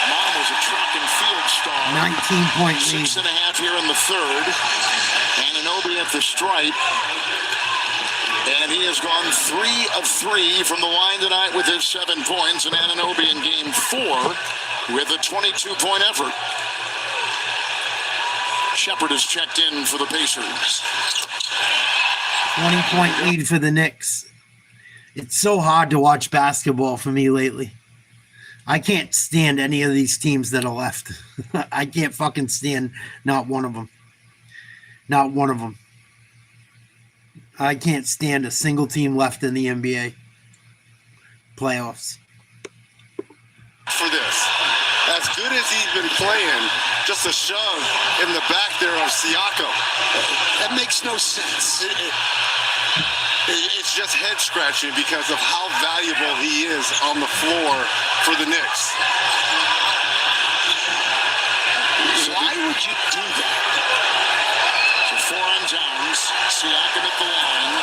Speaker 2: Mom was a track and field star.
Speaker 5: 19-point lead.
Speaker 2: 6.5 here in the third. Anunoby at the stripe. And he has gone 3 of 3 from the line tonight with his 7 points. And Anunoby in game 4 with a 22-point effort. Shepard has checked in for the Pacers.
Speaker 5: 20-point lead for the Knicks. It's so hard to watch basketball for me lately. I can't stand any of these teams that are left. I can't fucking stand not one of them. Not one of them. I can't stand a single team left in the NBA playoffs.
Speaker 4: For this, as good as he's been playing, just a shove in the back there of Siakam.
Speaker 1: That makes no sense.
Speaker 4: It's just head scratching because of how valuable he is on the floor for the Knicks.
Speaker 1: Why would you do that?
Speaker 2: So 4 on Jones. Siakam at the line.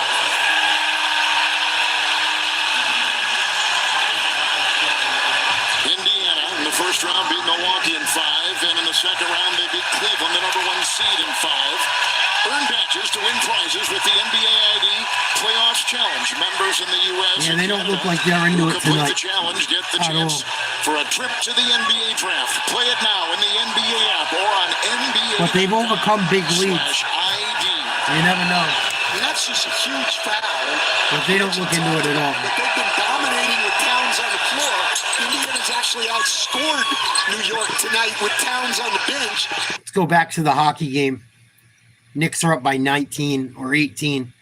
Speaker 2: Indiana in the first round beat Milwaukee in 5, and in the second round they beat Cleveland, the #1 seed, in 5. Earn badges to win prizes with the NBA ID Playoffs Challenge. Members in the U.S.
Speaker 5: Yeah,
Speaker 2: and
Speaker 5: they don't
Speaker 2: Canada
Speaker 5: look like they're into
Speaker 2: who
Speaker 5: it
Speaker 2: complete
Speaker 5: tonight.
Speaker 2: the challenge get the
Speaker 5: At
Speaker 2: chance
Speaker 5: all.
Speaker 2: for a trip to the NBA draft. Play it now in the NBA app or on NBA.
Speaker 5: But they've overcome big leads.
Speaker 2: /ID.
Speaker 5: You never know.
Speaker 1: And that's just a huge foul.
Speaker 5: But they don't look into it at all.
Speaker 1: But they've been dominating with Towns on the floor. Indiana's actually outscored New York tonight with Towns on the bench.
Speaker 5: Let's go back to the hockey game. Knicks are up by 19 or 18.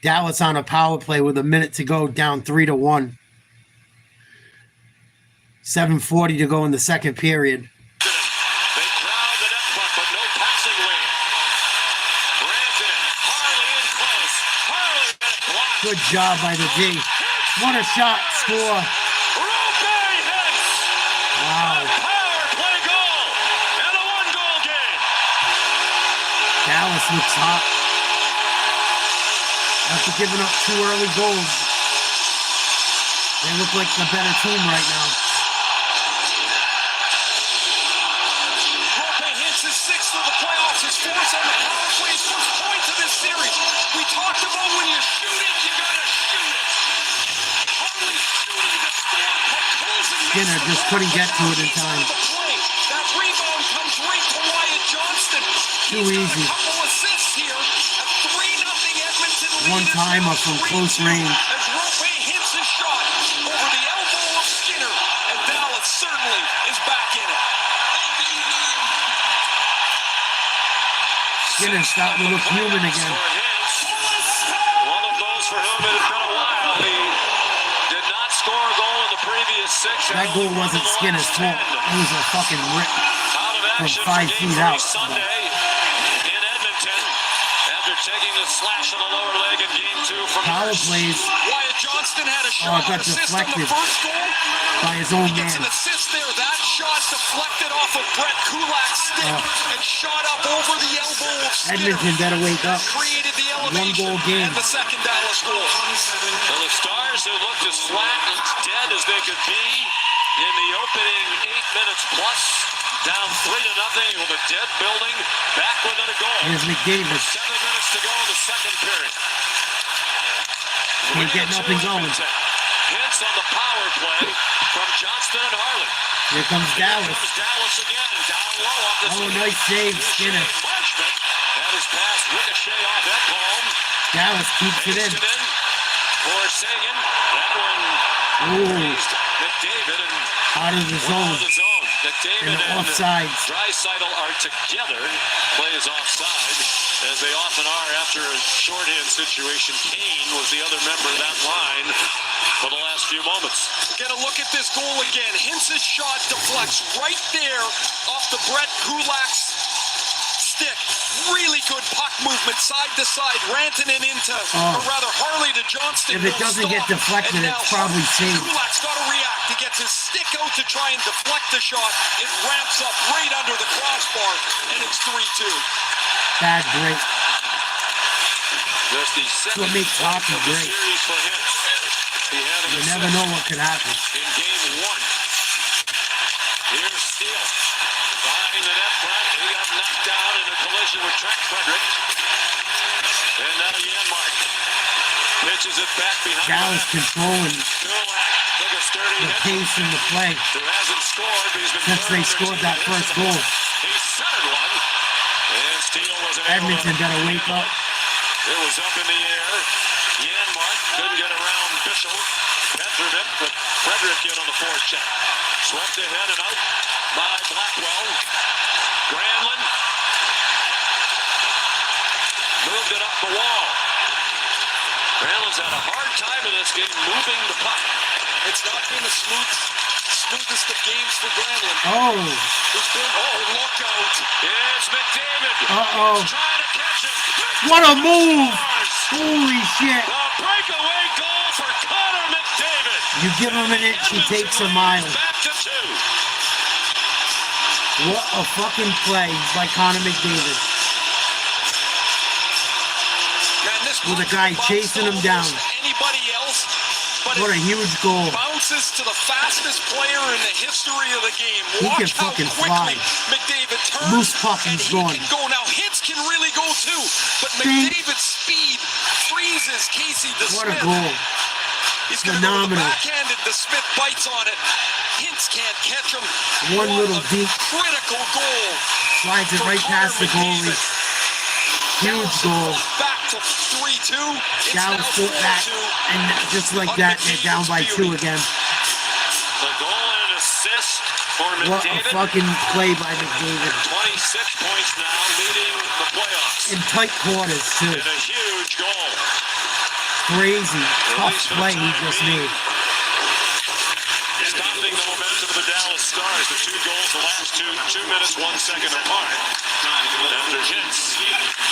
Speaker 5: Dallas on a power play with a minute to go, down 3-1. 7:40 to go in the second period.
Speaker 6: They crowd the net front, but no passing lane. Brandon, Harley in close. Harley blocked.
Speaker 5: Good job by the D. What a shot, score.
Speaker 6: Rupe hits.
Speaker 5: Wow.
Speaker 6: Power play goal. And a 1-goal game.
Speaker 5: Dallas looks hot. After giving up 2 early goals, they look like the better team right now.
Speaker 9: Rupe hits his 6th of the playoffs. His 4th on the power play. His first points of this series. We talked about when you shoot it, you gotta shoot it. Harley shooting to score.
Speaker 5: Skinner just couldn't get to it in time.
Speaker 9: That rebound comes right to Wyatt Johnston.
Speaker 5: Too easy.
Speaker 9: A couple assists here. A 3-0 Edmonton lead.
Speaker 5: One-timer from close range.
Speaker 9: As Rupe hits his shot over the elbow of Skinner, and Dallas certainly is back in it.
Speaker 5: Skinner's starting to look human again.
Speaker 6: One of those for whom it had been a while. He did not score a goal in the previous 6.
Speaker 5: That goal wasn't Skinner's fault. It was a fucking rip
Speaker 6: Out of
Speaker 5: from
Speaker 6: action
Speaker 5: 5
Speaker 6: for Game
Speaker 5: feet
Speaker 6: 3
Speaker 5: out.
Speaker 6: Sunday in Edmonton after taking the slash on the lower leg in Game 2 from
Speaker 5: Power
Speaker 6: Nurse.
Speaker 5: plays
Speaker 9: Wyatt Johnston had a
Speaker 5: Oh,
Speaker 9: shot
Speaker 5: it got
Speaker 9: assist on the
Speaker 5: deflected
Speaker 9: first goal.
Speaker 5: by his own
Speaker 9: He gets an
Speaker 5: man.
Speaker 9: assist there. That shot deflected off of Brett Kulak's stick and shot up over the elbow of Skinner.
Speaker 5: Edmonton better wake up.
Speaker 9: Created the elevation
Speaker 5: 1-goal game.
Speaker 9: and the second Dallas goal.
Speaker 6: Well, the Stars, who looked as flat and dead as they could be in the opening 8 minutes plus, down 3-0 with a dead building, back within a goal.
Speaker 5: Here's McDavid.
Speaker 6: 7 minutes to go in the second period.
Speaker 5: Can't get nothing going.
Speaker 6: Hits on the power play from Johnston and Harley.
Speaker 5: Here comes Dallas.
Speaker 6: Comes Dallas again, down low off the
Speaker 5: Oh, nice save, Skinner.
Speaker 6: Marshman had his pass ricochet off Ekholm.
Speaker 5: Dallas keeps it in.
Speaker 6: For Sagan. That one
Speaker 5: Ooh,
Speaker 6: raised McDavid and
Speaker 5: out of the
Speaker 6: out
Speaker 5: zone.
Speaker 6: of the zone. McDavid
Speaker 5: And
Speaker 6: and
Speaker 5: offsides.
Speaker 6: Draisaitl are together. Plays offside, as they often are after a shorthand situation. Kane was the other member of that line for the last few moments.
Speaker 9: Get a look at this goal again. Hintz's shot deflects right there off the Brett Kulak's stick. Really good puck movement side to side. Rantanen into, or rather Harley to Johnston.
Speaker 5: If it doesn't get deflected,
Speaker 9: And
Speaker 5: it's
Speaker 9: now
Speaker 5: probably safe.
Speaker 9: Kulak's got to react. He gets his stick out to try and deflect the shot. It ramps up right under the crossbar, and it's 3-2.
Speaker 5: Bad break.
Speaker 6: Just the second
Speaker 5: what makes
Speaker 6: point
Speaker 5: hockey
Speaker 6: of the
Speaker 5: great.
Speaker 6: series for Hintz. He had an
Speaker 5: You never
Speaker 6: assist
Speaker 5: know what could happen.
Speaker 6: in Game 1. Here's Steele. Behind the net front. He got knocked down in a collision with Trent Frederick. And now Janmark pitches it back behind
Speaker 5: Dallas
Speaker 6: the net.
Speaker 5: controlling
Speaker 6: Kulak took a sturdy
Speaker 5: the
Speaker 6: hit.
Speaker 5: pace in the play
Speaker 6: Who hasn't scored, but he's been
Speaker 5: since they
Speaker 6: turned
Speaker 5: scored
Speaker 6: over
Speaker 5: that
Speaker 6: two
Speaker 5: first
Speaker 6: hits.
Speaker 5: goal.
Speaker 6: He centered one. And Steele was able
Speaker 5: Edmonton
Speaker 6: to
Speaker 5: better wake
Speaker 6: handle
Speaker 5: up.
Speaker 6: it. It was up in the air. Janmark couldn't get around Bishop. Petrovic, but Frederick in on the forecheck. Swept ahead and out by Blackwell. Granlund moved it up the wall. Granlund's had a hard time in this game moving the puck.
Speaker 9: It's not been the smoothest of games for Granlund.
Speaker 5: Oh,
Speaker 9: It's been, look out.
Speaker 6: It's McDavid.
Speaker 5: Uh-oh.
Speaker 6: He's trying to catch it.
Speaker 5: What a move! Holy shit!
Speaker 6: The breakaway goal for Connor McDavid.
Speaker 5: You give him an inch, he takes a mile.
Speaker 6: Back to 2.
Speaker 5: What a fucking play by Connor McDavid.
Speaker 9: Man, this
Speaker 5: With a guy chasing him down.
Speaker 9: Anybody else? But
Speaker 5: What a huge goal.
Speaker 9: bounces to the fastest player in the history of the game.
Speaker 5: He
Speaker 9: Watch
Speaker 5: can
Speaker 9: how
Speaker 5: fucking
Speaker 9: quickly
Speaker 5: fly.
Speaker 9: McDavid turns.
Speaker 5: Loose puck,
Speaker 9: and
Speaker 5: he's
Speaker 9: he
Speaker 5: gone.
Speaker 9: can go. Now Hintz can really go too, but
Speaker 5: Bing.
Speaker 9: McDavid's speed freezes Casey
Speaker 5: What a
Speaker 9: DeSmith.
Speaker 5: goal.
Speaker 9: He's going to go to the
Speaker 5: Phenomenal.
Speaker 9: backhanded. DeSmith bites on it. Hintz can't catch him.
Speaker 5: One
Speaker 9: What
Speaker 5: little
Speaker 9: a
Speaker 5: deep.
Speaker 9: critical goal.
Speaker 5: Slides it
Speaker 9: for
Speaker 5: right past the
Speaker 9: Connor
Speaker 5: goalie.
Speaker 9: McDavid.
Speaker 5: Huge goal.
Speaker 9: Back to 3-2. It's
Speaker 5: Dallas
Speaker 9: now
Speaker 5: fought back,
Speaker 9: 4-2.
Speaker 5: and just like that, they're down by 2 again.
Speaker 6: The goal and assist for
Speaker 5: What a
Speaker 6: McDavid.
Speaker 5: fucking play by McDavid.
Speaker 6: 26 points now, leading the playoffs.
Speaker 5: In tight quarters, too.
Speaker 6: And a huge goal.
Speaker 5: Crazy. Tough play he just made.
Speaker 6: Stopping the momentum of the Dallas Stars. The 2 goals, the last 2 minutes, 1 second apart. After Hintz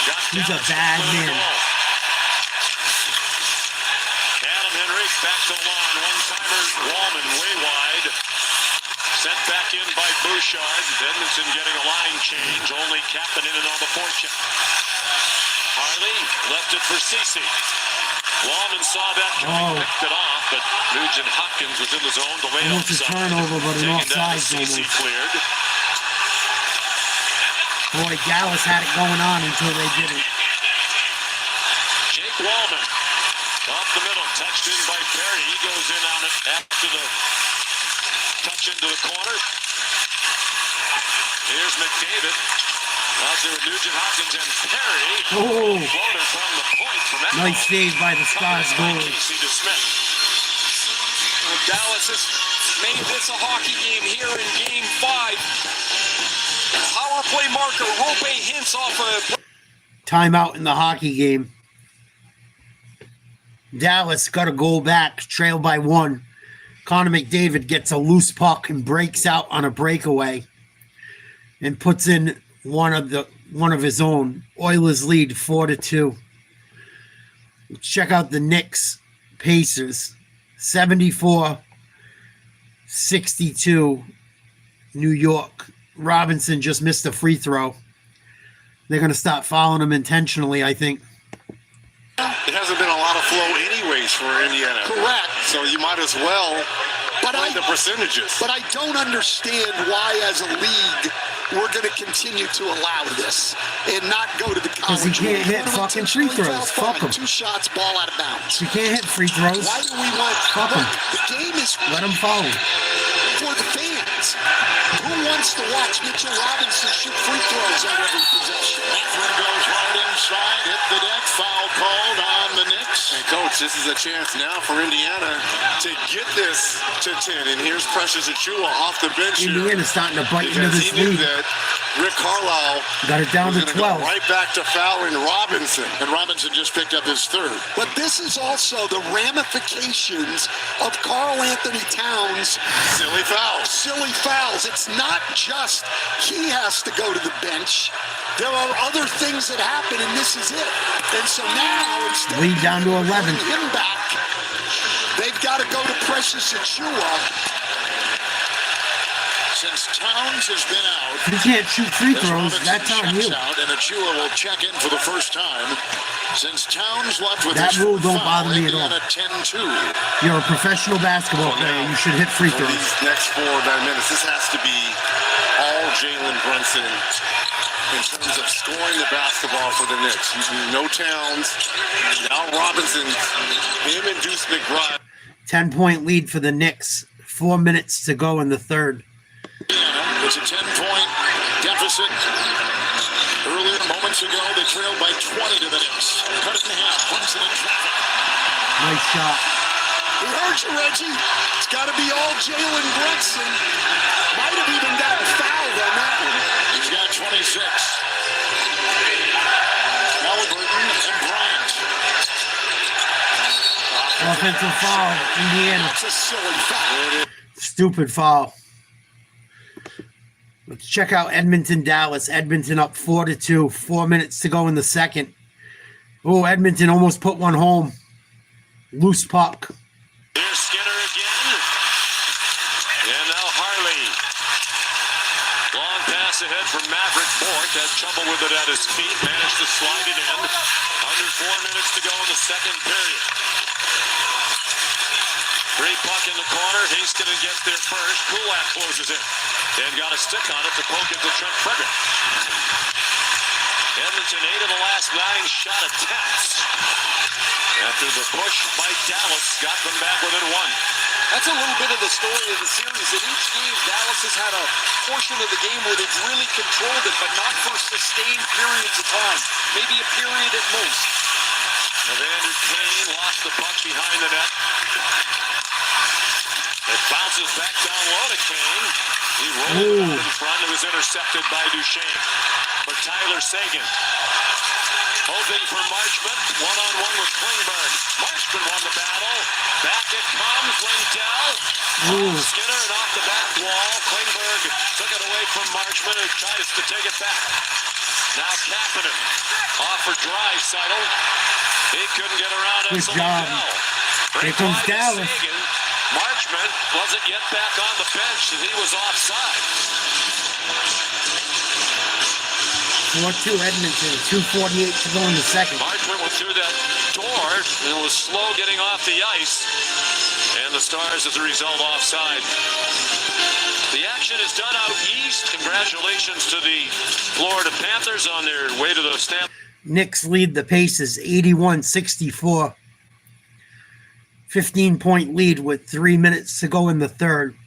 Speaker 6: got
Speaker 5: He's a
Speaker 6: Dallas
Speaker 5: bad
Speaker 6: to win a
Speaker 5: man.
Speaker 6: goal. Adam Henrique back to the line. One-timer, Wallman way wide. Sent back in by Bouchard. Edmonton getting a line change. Only Kapanen on the forecheck. Harley left it for Ceci. Wallman saw that coming, picked it off, but Nugent Hopkins was in the zone. The way
Speaker 5: Almost a turnover, but an
Speaker 6: taken down to
Speaker 5: offside
Speaker 6: Ceci,
Speaker 5: almost.
Speaker 6: cleared.
Speaker 5: Boy, Dallas had it going on until they didn't.
Speaker 6: Jake Wallman off the middle, touched in by Perry. He goes in on it after the touch into the corner. Here's McDavid. Out there with Nugent Hopkins and Perry.
Speaker 5: Oh.
Speaker 6: Floater from the point from Ekholm.
Speaker 5: Nice save by the Stars
Speaker 6: By
Speaker 5: goalie.
Speaker 6: Casey DeSmith.
Speaker 9: Dallas has made this a hockey game here in Game 5. Power play marker, Rope Hintz off a...
Speaker 5: Timeout in the hockey game. Dallas got a goal back, trailed by 1. Connor McDavid gets a loose puck and breaks out on a breakaway and puts in one of his own. Oilers lead 4-2. Check out the Knicks Pacers. 74-62 New York. Robinson just missed a free throw. They're going to stop fouling him intentionally, I think.
Speaker 4: It hasn't been a lot of flow anyways for Indiana.
Speaker 1: Correct.
Speaker 4: So you might as well
Speaker 1: But
Speaker 4: play the percentages.
Speaker 1: But I don't understand why, as a league, we're going to continue to allow this and not go to the college.
Speaker 5: Because he can't
Speaker 1: league.
Speaker 5: hit
Speaker 1: We're gonna
Speaker 5: fucking free
Speaker 1: intentionally
Speaker 5: throws.
Speaker 1: foul,
Speaker 5: Fuck
Speaker 1: fine.
Speaker 5: him.
Speaker 1: 2 shots, ball out of bounds.
Speaker 5: You can't hit free throws.
Speaker 1: Why do we want...
Speaker 5: Fuck him.
Speaker 1: The game is
Speaker 5: Let him foul.
Speaker 1: for the fans. Who wants to watch Mitchell Robinson shoot free throws on every possession?
Speaker 2: Efren goes right inside, hit the deck, foul called on the Knicks.
Speaker 4: And coach, this is a chance now for Indiana to get this to 10. And here's Precious Achua off the bench here.
Speaker 5: Indiana's starting to bite into
Speaker 4: Because
Speaker 5: this
Speaker 4: he knew
Speaker 5: league.
Speaker 4: that Rick Carlisle
Speaker 5: Got it down
Speaker 4: was
Speaker 5: to
Speaker 4: gonna
Speaker 5: 12.
Speaker 4: go right back to fouling Robinson.
Speaker 2: And Robinson just picked up his 3rd.
Speaker 1: But this is also the ramifications of Karl Anthony Towns'
Speaker 4: Silly fouls.
Speaker 1: silly fouls. It's not just he has to go to the bench. There are other things that happen, and this is it. And so now, instead
Speaker 5: Lead down to 11.
Speaker 1: bring him back, they've got to go to Precious Achua.
Speaker 2: Since Towns has been out,
Speaker 5: If you can't shoot free
Speaker 2: as
Speaker 5: throws,
Speaker 2: Robinson
Speaker 5: that's on
Speaker 2: checks
Speaker 5: you.
Speaker 2: out, and Achua will check in for the first time. Since Towns left with
Speaker 5: That
Speaker 2: his
Speaker 5: rule don't
Speaker 2: foul,
Speaker 5: bother me at all.
Speaker 2: Indiana 10-2.
Speaker 5: You're a professional basketball player. You should hit free
Speaker 4: For
Speaker 5: throws.
Speaker 4: these next 4 or 9 minutes, this has to be all Jalen Brunson in terms of scoring the basketball for the Knicks. No Towns. Now Robinson, him and Deuce McBride.
Speaker 5: 10-point lead for the Knicks. 4 minutes to go in the third.
Speaker 2: It's a 10-point deficit. Earlier, moments ago, they trailed by 20 to the Knicks. Cut it in half. Brunson in traffic.
Speaker 5: Nice shot.
Speaker 1: We heard you, Reggie. It's got to be all Jalen Brunson. Might have even gotten fouled on that one.
Speaker 2: He's got 26. Halliburton and Bryant.
Speaker 5: Offensive foul, Indiana.
Speaker 1: It's a silly foul.
Speaker 5: Stupid foul. Let's check out Edmonton, Dallas. Edmonton up 4-2. 4 minutes to go in the second. Oh, Edmonton almost put one home. Loose puck.
Speaker 6: Here's Skinner again. And now Harley. Long pass ahead from Maverick Bork. Had trouble with it at his feet. Managed to slide it in. Under 4 minutes to go in the second period. Free puck in the corner. Haston gets there first. Kulak closes in. And got a stick on it to poke it to Trent Frederick. Edmonton 8 of the last 9 shot attempts. After the push by Dallas got them back within 1.
Speaker 9: That's a little bit of the story of the series. In each game, Dallas has had a portion of the game where they've really controlled it, but not for sustained periods of time. Maybe a period at most.
Speaker 6: Evander Kane lost the puck behind the net. It bounces back down low to Kane. He rolled it in front. It was intercepted by Duchesne. For Tyler Seguin. Hoping for Marchment. One-on-one with Klingberg. Marchment won the battle. Back it comes. Lindell. Skinner and off the back wall. Klingberg took it away from Marchment and tries to take it back. Now Kapanen. Off for Draisaitl. He couldn't get around it.
Speaker 5: Good job. Here comes Dallas.
Speaker 6: Marchment wasn't yet back on the bench and he was offside.
Speaker 5: 4-2 Edmonton, 2:48 to go in the second.
Speaker 6: Marchment went through that door and was slow getting off the ice. And the Stars, as a result, offside. The action is done out east. Congratulations to the Florida Panthers on their way to the Stanley.
Speaker 5: Knicks lead the Pacers 81-64. 15-point lead with 3 minutes to go in the third.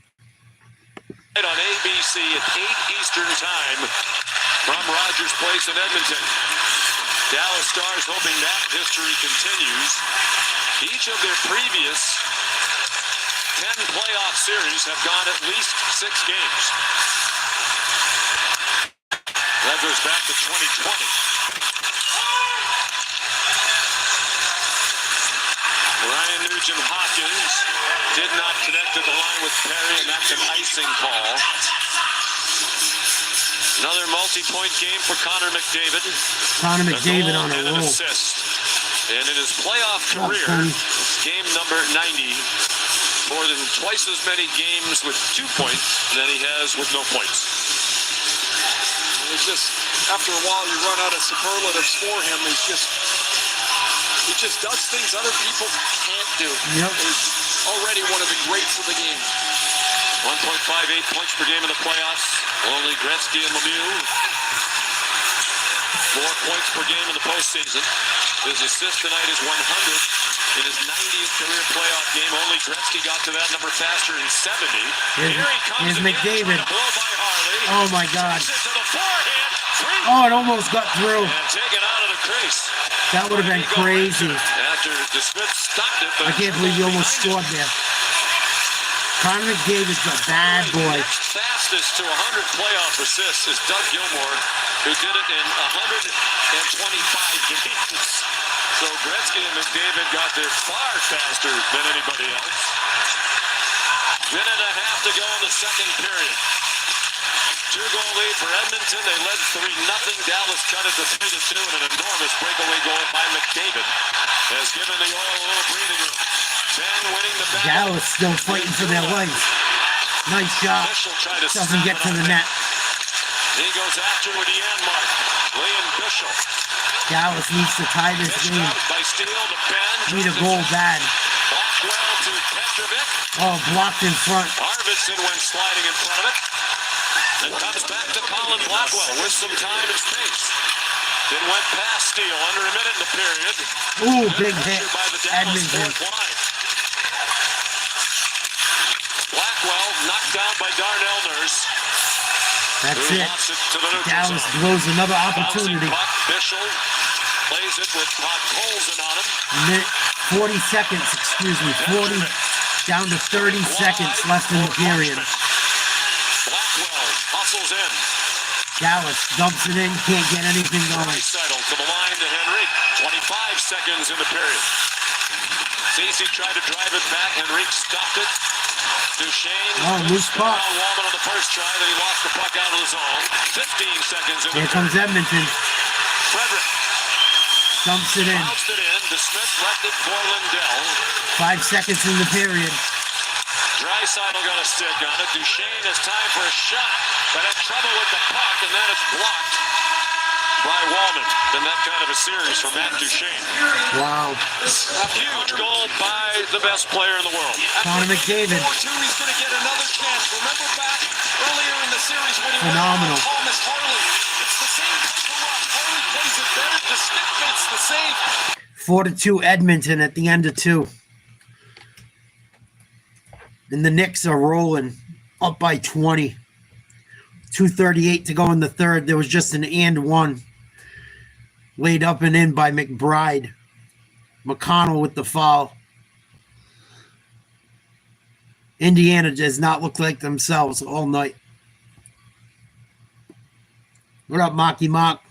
Speaker 6: On ABC at 8 Eastern Time from Rogers Place in Edmonton. Dallas Stars hoping that history continues. Each of their previous 10 playoff series have gone at least 6 games. That goes back to 2020. Ryan Nugent-Hopkins did not connect to the line with Perry, and that's an icing call. Another multi-point game for Connor McDavid.
Speaker 5: Connor McDavid on a roll.
Speaker 6: Assist. And in his playoff career, game number 90, more than twice as many games with 2 points than he has with no points.
Speaker 9: It's just, after a while, you run out of superlatives for him. He just does things other people can't do.
Speaker 5: Yep.
Speaker 9: He's already one of the greats of the game.
Speaker 6: 1.58 points per game in the playoffs. Only Gretzky and Lemieux. 4 points per game in the postseason. His assist tonight is 100 in his 90th career playoff game. Only Gretzky got to that number faster in 70. Here he comes.
Speaker 5: Here's McDavid.
Speaker 6: Blow by Harley.
Speaker 5: Oh my God.
Speaker 6: To the forehand.
Speaker 5: Oh, it almost got through.
Speaker 6: And taken out of the crease.
Speaker 5: That would have been crazy.
Speaker 6: After DeSmith stopped it.
Speaker 5: I can't believe you almost scored there. Connor McDavid's a bad boy.
Speaker 6: Next fastest to 100 playoff assists is Doug Gilmour, who did it in 125 games. So Gretzky and McDavid got there far faster than anybody else. Minute and a half to go in the second period. 2-goal lead for Edmonton. They led 3-0. Dallas cut it to 3-2, and an enormous breakaway goal by McDavid has given the Oil a little breathing room. Ben winning the battle.
Speaker 5: Dallas still fighting for their life. Nice shot. Doesn't get to the net.
Speaker 6: He goes after with the end mark. Liam Bishop.
Speaker 5: Dallas needs to tie this game.
Speaker 6: By Steele to Ben.
Speaker 5: Need a goal bad.
Speaker 6: Blackwell to Petrovic.
Speaker 5: Oh, blocked in front.
Speaker 6: Arvidsson went sliding in front of it. And comes back to Colin Blackwell with some time and space. Then went past Steele under a minute in the period.
Speaker 5: Ooh, big hit.
Speaker 6: By the Dallas
Speaker 5: Edmonton.
Speaker 6: fourth line. Blackwell knocked down by Darnell Nurse.
Speaker 5: That's
Speaker 6: who
Speaker 5: it.
Speaker 6: lost it to the neutral
Speaker 5: Dallas
Speaker 6: zone.
Speaker 5: blows another
Speaker 6: Bouncing
Speaker 5: opportunity.
Speaker 6: puck, Bishop plays it with Todd Colson on him.
Speaker 5: 40 seconds, excuse me. 40 down to 30 seconds left in the period.
Speaker 6: Blackwell hustles in.
Speaker 5: Dallas dumps it in, can't get anything going.
Speaker 6: Draisaitl to the line to Henrique. 25 seconds in the period. Ceci tried to drive it back. Henrique stopped it. Duchesne.
Speaker 5: Oh, loose puck.
Speaker 6: Wallman on the first try, then he lost the puck out of the zone. 15 seconds in the
Speaker 5: Here comes Edmonton.
Speaker 6: Frederick.
Speaker 5: Dumps it in.
Speaker 6: Bounced it in. DeSmith left it for Lindell.
Speaker 5: 5 seconds in the period.
Speaker 6: Draisaitl got a stick on it. Duchesne has time for a shot, but had trouble with the puck, and then it's blocked by Wallman. Then that kind of a series for Matt Duchesne.
Speaker 5: Wow.
Speaker 6: A huge goal by the best player in the world.
Speaker 5: Connor McDavid.
Speaker 9: 4-2, he's going to get another chance. Remember back earlier in the series when he
Speaker 5: Phenomenal.
Speaker 9: went on Thomas Harley. It's the same type of rush. Harley plays it better. DeSmith makes the save.
Speaker 5: 4-2 Edmonton at the end of 2. And the Knicks are rolling up by 20. 2:38 to go in the third. There was just an and one. Laid up and in by McBride. McConnell with the foul. Indiana does not look like themselves all night. What up, Mocky Mock?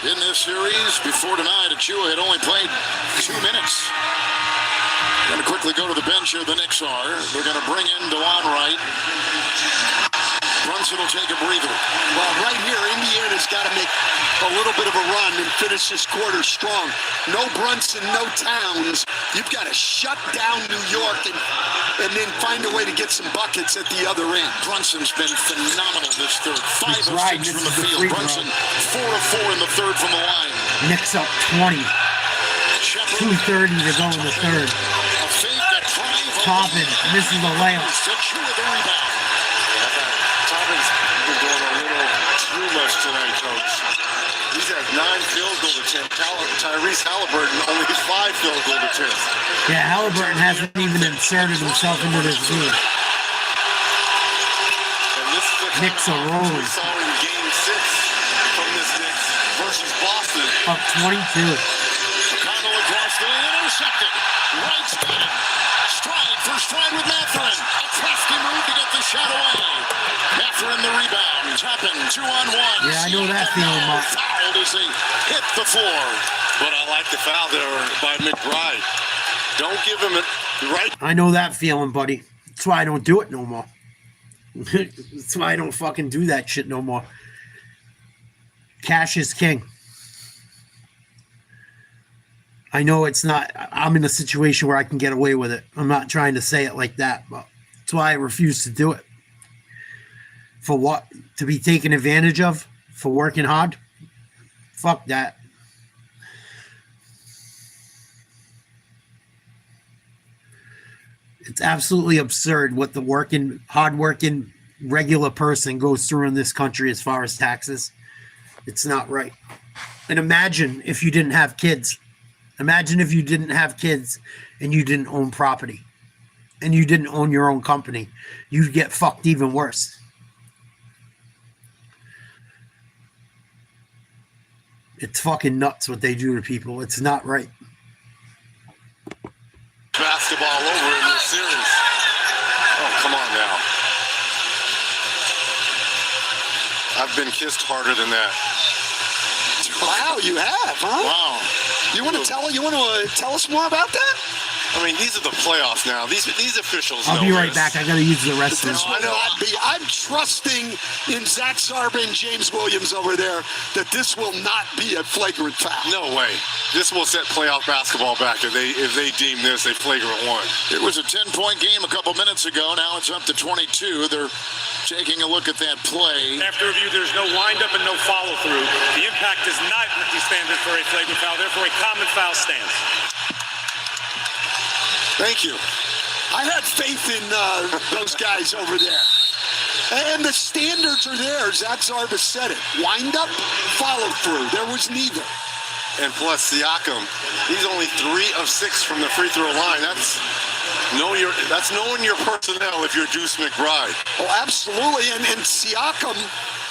Speaker 2: In this series, before tonight, Achua had only played 2 minutes. Going to quickly go to the bench here, the Knicks are. They're going to bring in DeJuan Wright. Brunson will take a breather.
Speaker 1: Well, right here, Indiana's got to make a little bit of a run and finish this quarter strong. No Brunson, no Towns. You've got to shut down New York and then find a way to get some buckets at the other end.
Speaker 2: Brunson's been phenomenal this third. 5 of
Speaker 5: right,
Speaker 2: 6
Speaker 5: this
Speaker 2: from the
Speaker 5: is the
Speaker 2: field.
Speaker 5: free throw.
Speaker 2: Brunson 4 of 4 in the third from the line.
Speaker 5: Knicks up 20. 2:30 to go in the third.
Speaker 2: A fake at drive.
Speaker 5: Toppin misses the layup.
Speaker 2: Achua the rebound.
Speaker 4: Toppin's been doing a little too much tonight, Coach. He's had 9 field goal attempts. Tyrese Halliburton only has 5 field goal attempts.
Speaker 5: Yeah, Halliburton hasn't even inserted himself into this game.
Speaker 4: And this is the kind
Speaker 5: Knicks
Speaker 4: of
Speaker 5: are
Speaker 4: offense
Speaker 5: rolling.
Speaker 4: we saw in Game 6 from this Knicks versus Boston.
Speaker 5: Up 22.
Speaker 2: McConnell across the lane, intercepted. Wright's got it. Stride for stride with Mathurin. A crafty move to get the shot away. Mathurin the rebound. Toppin 2-on-1.
Speaker 5: Yeah, I know that feeling, Mark.
Speaker 2: Fouled as he hit the floor.
Speaker 4: But I like the foul there by McBride. Don't give him it right.
Speaker 5: I know that feeling, buddy. That's why I don't do it no more. That's why I don't fucking do that shit no more. Cash is king. I know it's not, I'm in a situation where I can get away with it. I'm not trying to say it like that, but that's why I refuse to do it. For what? To be taken advantage of? For working hard? Fuck that. It's absolutely absurd what the hard-working, regular person goes through in this country as far as taxes. It's not right. And imagine if you didn't have kids. Imagine if you didn't have kids and you didn't own property and you didn't own your own company. You'd get fucked even worse. It's fucking nuts what they do to people. It's not right.
Speaker 4: Basketball over in this series. Oh, come on now. I've been kissed harder than that.
Speaker 1: Wow, you have, huh?
Speaker 4: Wow.
Speaker 1: You want to tell us more about that?
Speaker 4: I mean, these are the playoffs now. These officials
Speaker 5: I'll
Speaker 4: know
Speaker 5: be right
Speaker 4: this.
Speaker 5: back. I got to use the restroom.
Speaker 1: This will not be. I'm trusting in Zach Zarba and James Williams over there that this will not be a flagrant foul.
Speaker 4: No way. This will set playoff basketball back if they deem this a flagrant one.
Speaker 2: It was a 10-point game a couple minutes ago. Now it's up to 22. They're taking a look at that play.
Speaker 7: After review, there's no windup and no follow-through. The impact does not meet the standard for a flagrant foul. Therefore, a common foul stands.
Speaker 4: Thank you.
Speaker 1: I had faith in those guys over there. And the standards are there. Zach Zarba said it. Wind up, follow through. There was neither.
Speaker 4: And plus Siakam, he's only 3 of 6 from the free throw line. That's knowing your personnel if you're Deuce McBride.
Speaker 1: Oh, absolutely. And Siakam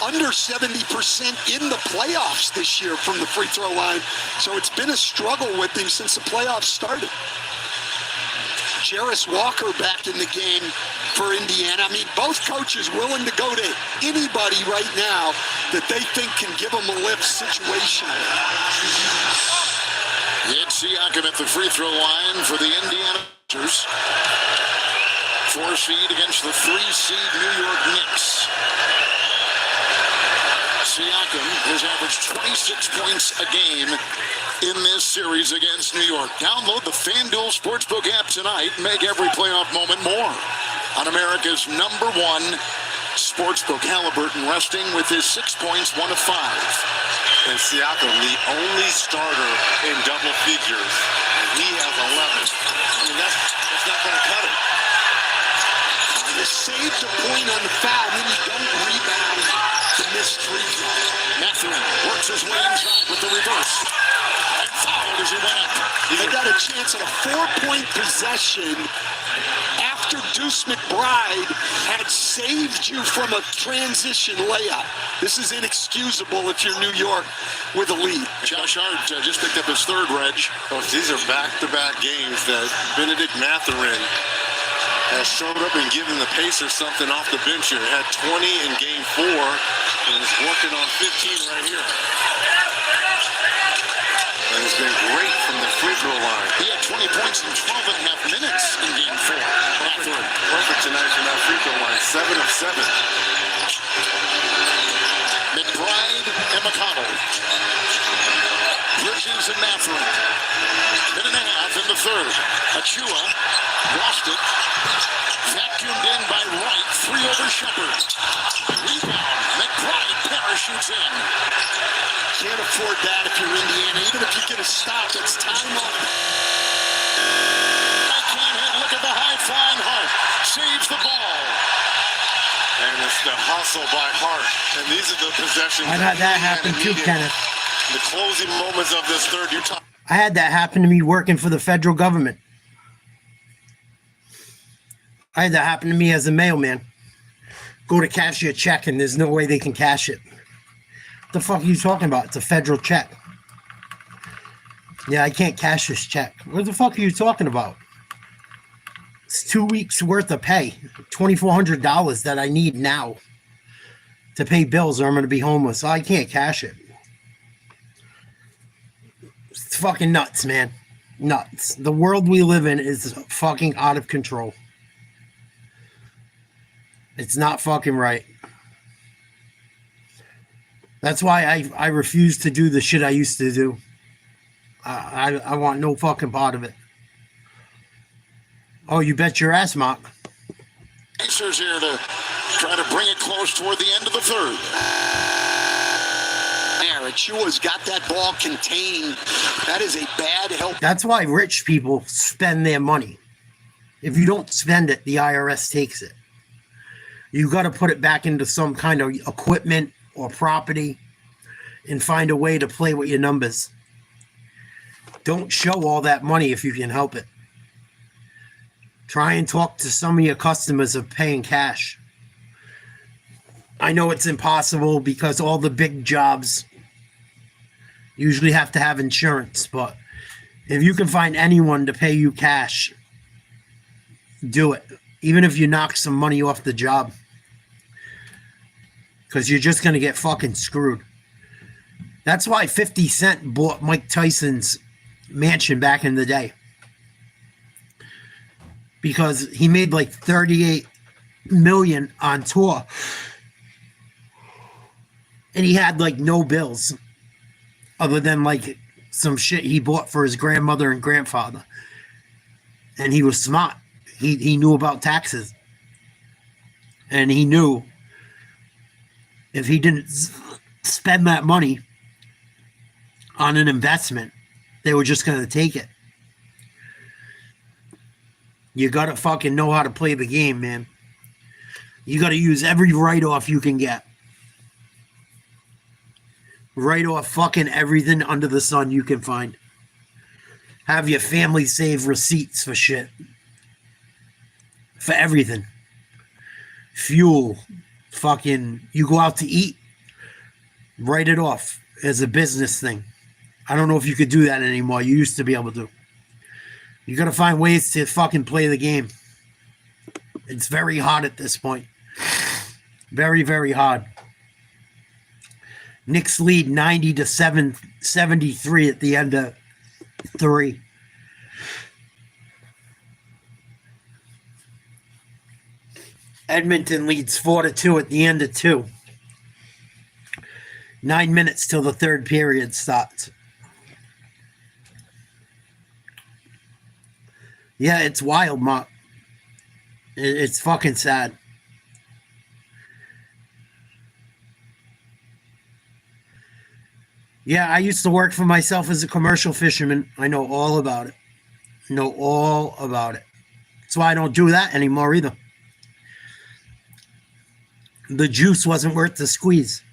Speaker 1: under 70% in the playoffs this year from the free throw line. So it's been a struggle with him since the playoffs started. Jarris Walker back in the game for Indiana. I mean, both coaches willing to go to anybody right now that they think can give them a lift situationally.
Speaker 2: It's Siakam at the free throw line for the Indiana Pacers. 4 seed against the 3 seed New York Knicks. Siakam has averaged 26 points a game in this series against New York. Download the FanDuel Sportsbook app tonight and make every playoff moment more. On America's #1 sportsbook, Halliburton resting with his 6 points, 1 of 5.
Speaker 4: And Siakam, the only starter in double figures, and he has 11. I mean, that's not going to cut it.
Speaker 1: You saved a point on the foul, then you don't rebound the missed free throw.
Speaker 2: Mathurin works his way inside with the reverse. And fouled as he went up.
Speaker 1: They got a chance at a 4-point possession after Deuce McBride had saved you from a transition layup. This is inexcusable if you're New York with a lead.
Speaker 2: Josh Hart just picked up his third, Reg.
Speaker 4: These are back-to-back games that Benedict Mathurin has showed up and given the Pacers something off the bench here. Had 20 in game 4 and is working on 15 right here. And it's been great from the free throw line.
Speaker 2: He had 20 points in 12 and a half minutes in game 4.
Speaker 4: Perfect tonight from that free throw line. 7 of 7.
Speaker 2: McBride and McConnell. Bridges and Mathurin. Minute and a half in the third. Achua lost it. Vacuumed in by Wright. 3 over Shepard. Rebound. McBride parachutes in.
Speaker 1: Can't afford that if you're Indiana. Even if you get a stop, it's time up.
Speaker 2: Backhand, look at the high-flying Hart. Saves the ball.
Speaker 4: And it's the hustle by Hart. And these are the possessions.
Speaker 5: I've had that happen too, Kenneth.
Speaker 4: The closing moments of this third, you're talking.
Speaker 5: I had that happen to me working for the federal government. I had that happen to me as a mailman. Go to cash your check and there's no way they can cash it. What the fuck are you talking about? It's a federal check. Yeah, I can't cash this check. What the fuck are you talking about? It's 2 weeks worth of pay. $2,400 that I need now to pay bills or I'm going to be homeless. So I can't cash it. It's fucking nuts, man. Nuts. The world we live in is fucking out of control. It's not fucking right. That's why I refuse to do the shit I used to do. I want no fucking part of it. Oh, you bet your ass, Mark.
Speaker 2: Pacers here to try to bring it close toward the end of the third.
Speaker 1: Achua's got that ball contained. That is a bad help.
Speaker 5: That's why rich people spend their money. If you don't spend it, the IRS takes it. You got to put it back into some kind of equipment or property and find a way to play with your numbers. Don't show all that money if you can help it. Try and talk to some of your customers of paying cash. I know it's impossible because all the big jobs usually have to have insurance, but if you can find anyone to pay you cash, do it. Even if you knock some money off the job. Because you're just going to get fucking screwed. That's why 50 Cent bought Mike Tyson's mansion back in the day. Because he made like $38 million on tour. And he had like no bills. Other than like some shit he bought for his grandmother and grandfather. And he was smart. He knew about taxes. And he knew if he didn't spend that money on an investment, they were just going to take it. You got to fucking know how to play the game, man. You got to use every write-off you can get. Write off fucking everything under the sun you can find. Have your family save receipts for shit. For everything. Fuel. Fucking, you go out to eat. Write it off as a business thing. I don't know if you could do that anymore. You used to be able to. You got to find ways to fucking play the game. It's very hard at this point. Very, very hard. Knicks lead 90-73 at the end of 3. Edmonton leads 4-2 at the end of 2. 9 minutes till the third period starts. Yeah, it's wild, Mark. It's fucking sad. Yeah, I used to work for myself as a commercial fisherman. I know all about it. Know all about it. That's why I don't do that anymore either. The juice wasn't worth the squeeze.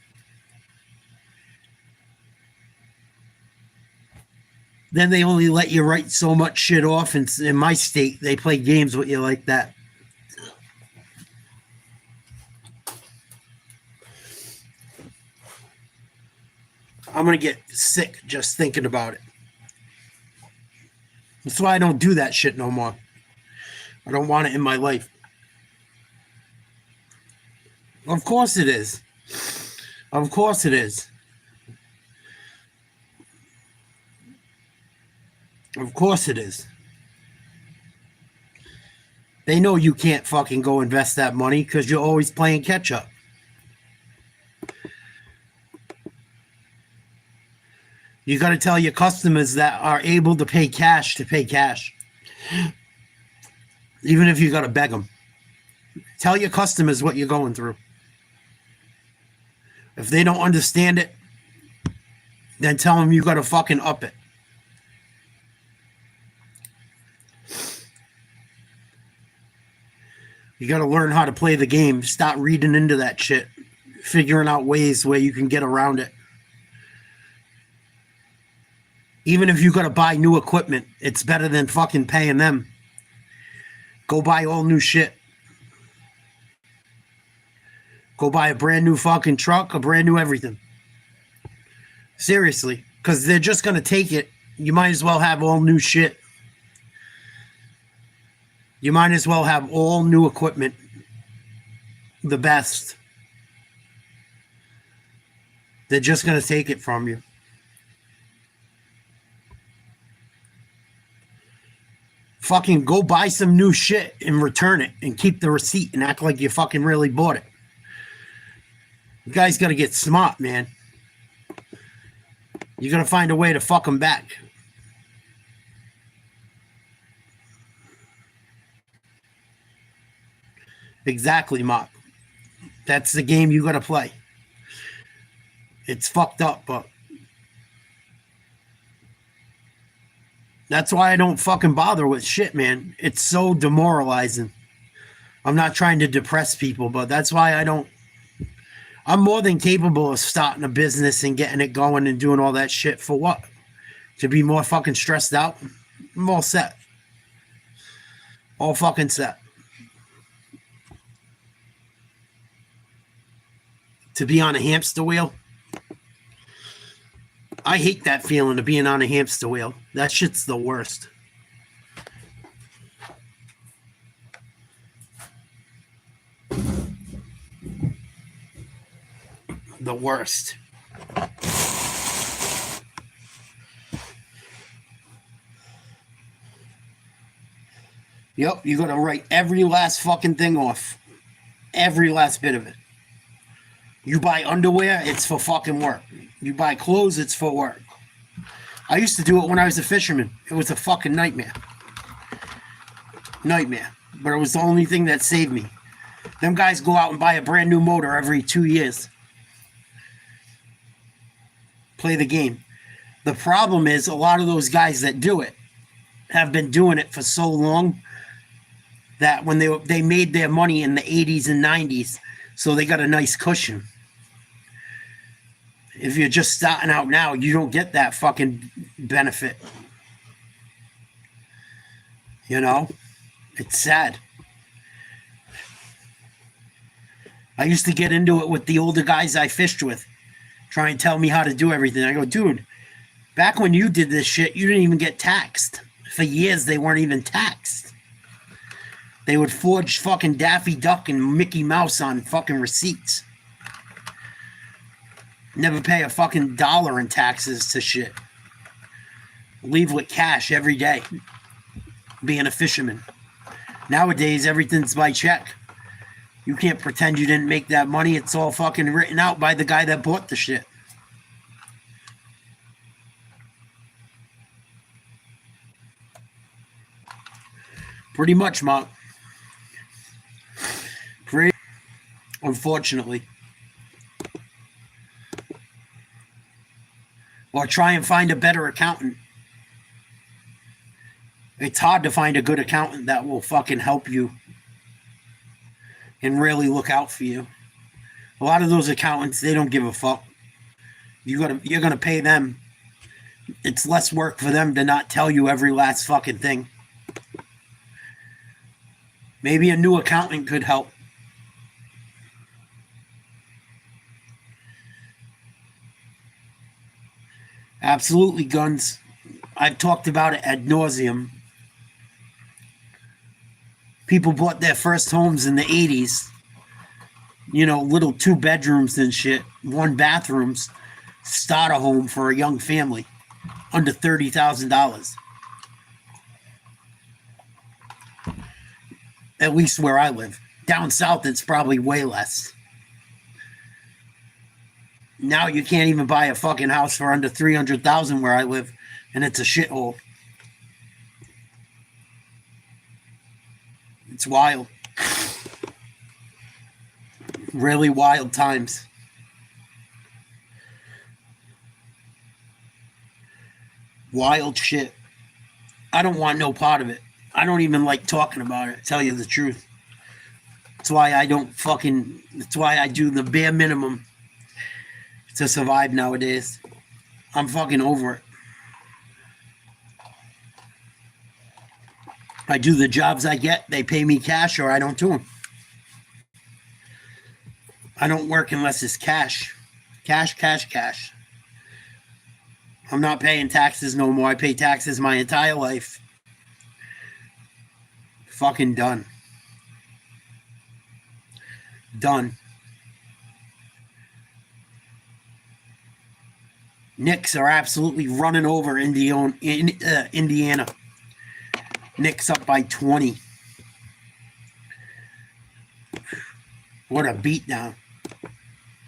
Speaker 5: Then they only let you write so much shit off. And in my state, they play games with you like that. I'm going to get sick just thinking about it. That's why I don't do that shit no more. I don't want it in my life. Of course it is. Of course it is. Of course it is. They know you can't fucking go invest that money because you're always playing catch up. You got to tell your customers that are able to pay cash to pay cash. Even if you got to beg them. Tell your customers what you're going through. If they don't understand it, then tell them you got to fucking up it. You got to learn how to play the game. Stop reading into that shit. Figuring out ways where you can get around it. Even if you got to buy new equipment, it's better than fucking paying them. Go buy all new shit. Go buy a brand new fucking truck, a brand new everything. Seriously, because they're just going to take it. You might as well have all new shit. You might as well have all new equipment. The best. They're just going to take it from you. Fucking go buy some new shit and return it and keep the receipt and act like you fucking really bought it. You guys got to get smart, man. You got to find a way to fuck them back. Exactly, Mark. That's the game you got to play. It's fucked up, but that's why I don't fucking bother with shit, man. It's so demoralizing. I'm not trying to depress people, but that's why I don't. I'm more than capable of starting a business and getting it going and doing all that shit for what? To be more fucking stressed out? I'm all set. All fucking set. To be on a hamster wheel? I hate that feeling of being on a hamster wheel. That shit's the worst. The worst. Yep, you gotta write every last fucking thing off. Every last bit of it. You buy underwear, it's for fucking work. You buy clothes, it's for work. I used to do it when I was a fisherman. It was a fucking nightmare. Nightmare. But it was the only thing that saved me. Them guys go out and buy a brand new motor every 2 years. Play the game. The problem is a lot of those guys that do it have been doing it for so long that when they made their money in the 80s and 90s, so they got a nice cushion. If you're just starting out now, you don't get that fucking benefit. You know? It's sad. I used to get into it with the older guys I fished with. Try and tell me how to do everything. I go, dude, back when you did this shit, you didn't even get taxed. For years, they weren't even taxed. They would forge fucking Daffy Duck and Mickey Mouse on fucking receipts. Never pay a fucking dollar in taxes to shit. Leave with cash every day. Being a fisherman. Nowadays, everything's by check. You can't pretend you didn't make that money. It's all fucking written out by the guy that bought the shit. Pretty much, Mark. Unfortunately. Or try and find a better accountant. It's hard to find a good accountant that will fucking help you and really look out for you. A lot of those accountants, they don't give a fuck. You're gonna pay them. It's less work for them to not tell you every last fucking thing. Maybe a new accountant could help. Absolutely, Guns. I've talked about it ad nauseum. People bought their first homes in the 80s. You know, little 2 bedrooms and shit, 1 bathrooms. Starter home for a young family. Under $30,000. At least where I live. Down south, it's probably way less. Now you can't even buy a fucking house for under $300,000 where I live, and it's a shithole. It's wild. Really wild times. Wild shit. I don't want no part of it. I don't even like talking about it, tell you the truth. That's why I do the bare minimum to survive nowadays. I'm fucking over it. I do the jobs I get, they pay me cash, or I don't do them. I don't work unless it's cash. Cash, cash, cash. I'm not paying taxes no more. I pay taxes my entire life. Fucking done. Done. Knicks are absolutely running over Indiana. Knicks up by 20. What a beatdown.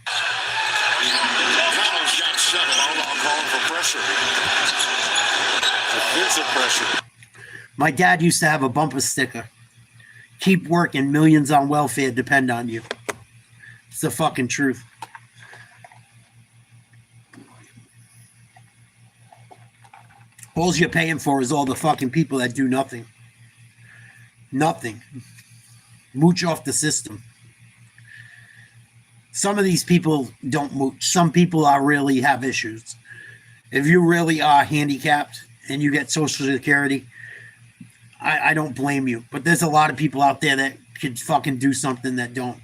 Speaker 2: Collins got 7. I'll call him for pressure. Defensive pressure.
Speaker 5: My dad used to have a bumper sticker. Keep working, millions on welfare depend on you. It's the fucking truth. All you're paying for is all the fucking people that do nothing. Nothing. Mooch off the system. Some of these people don't mooch. Some people really have issues. If you really are handicapped and you get Social Security, I don't blame you. But there's a lot of people out there that could fucking do something that don't.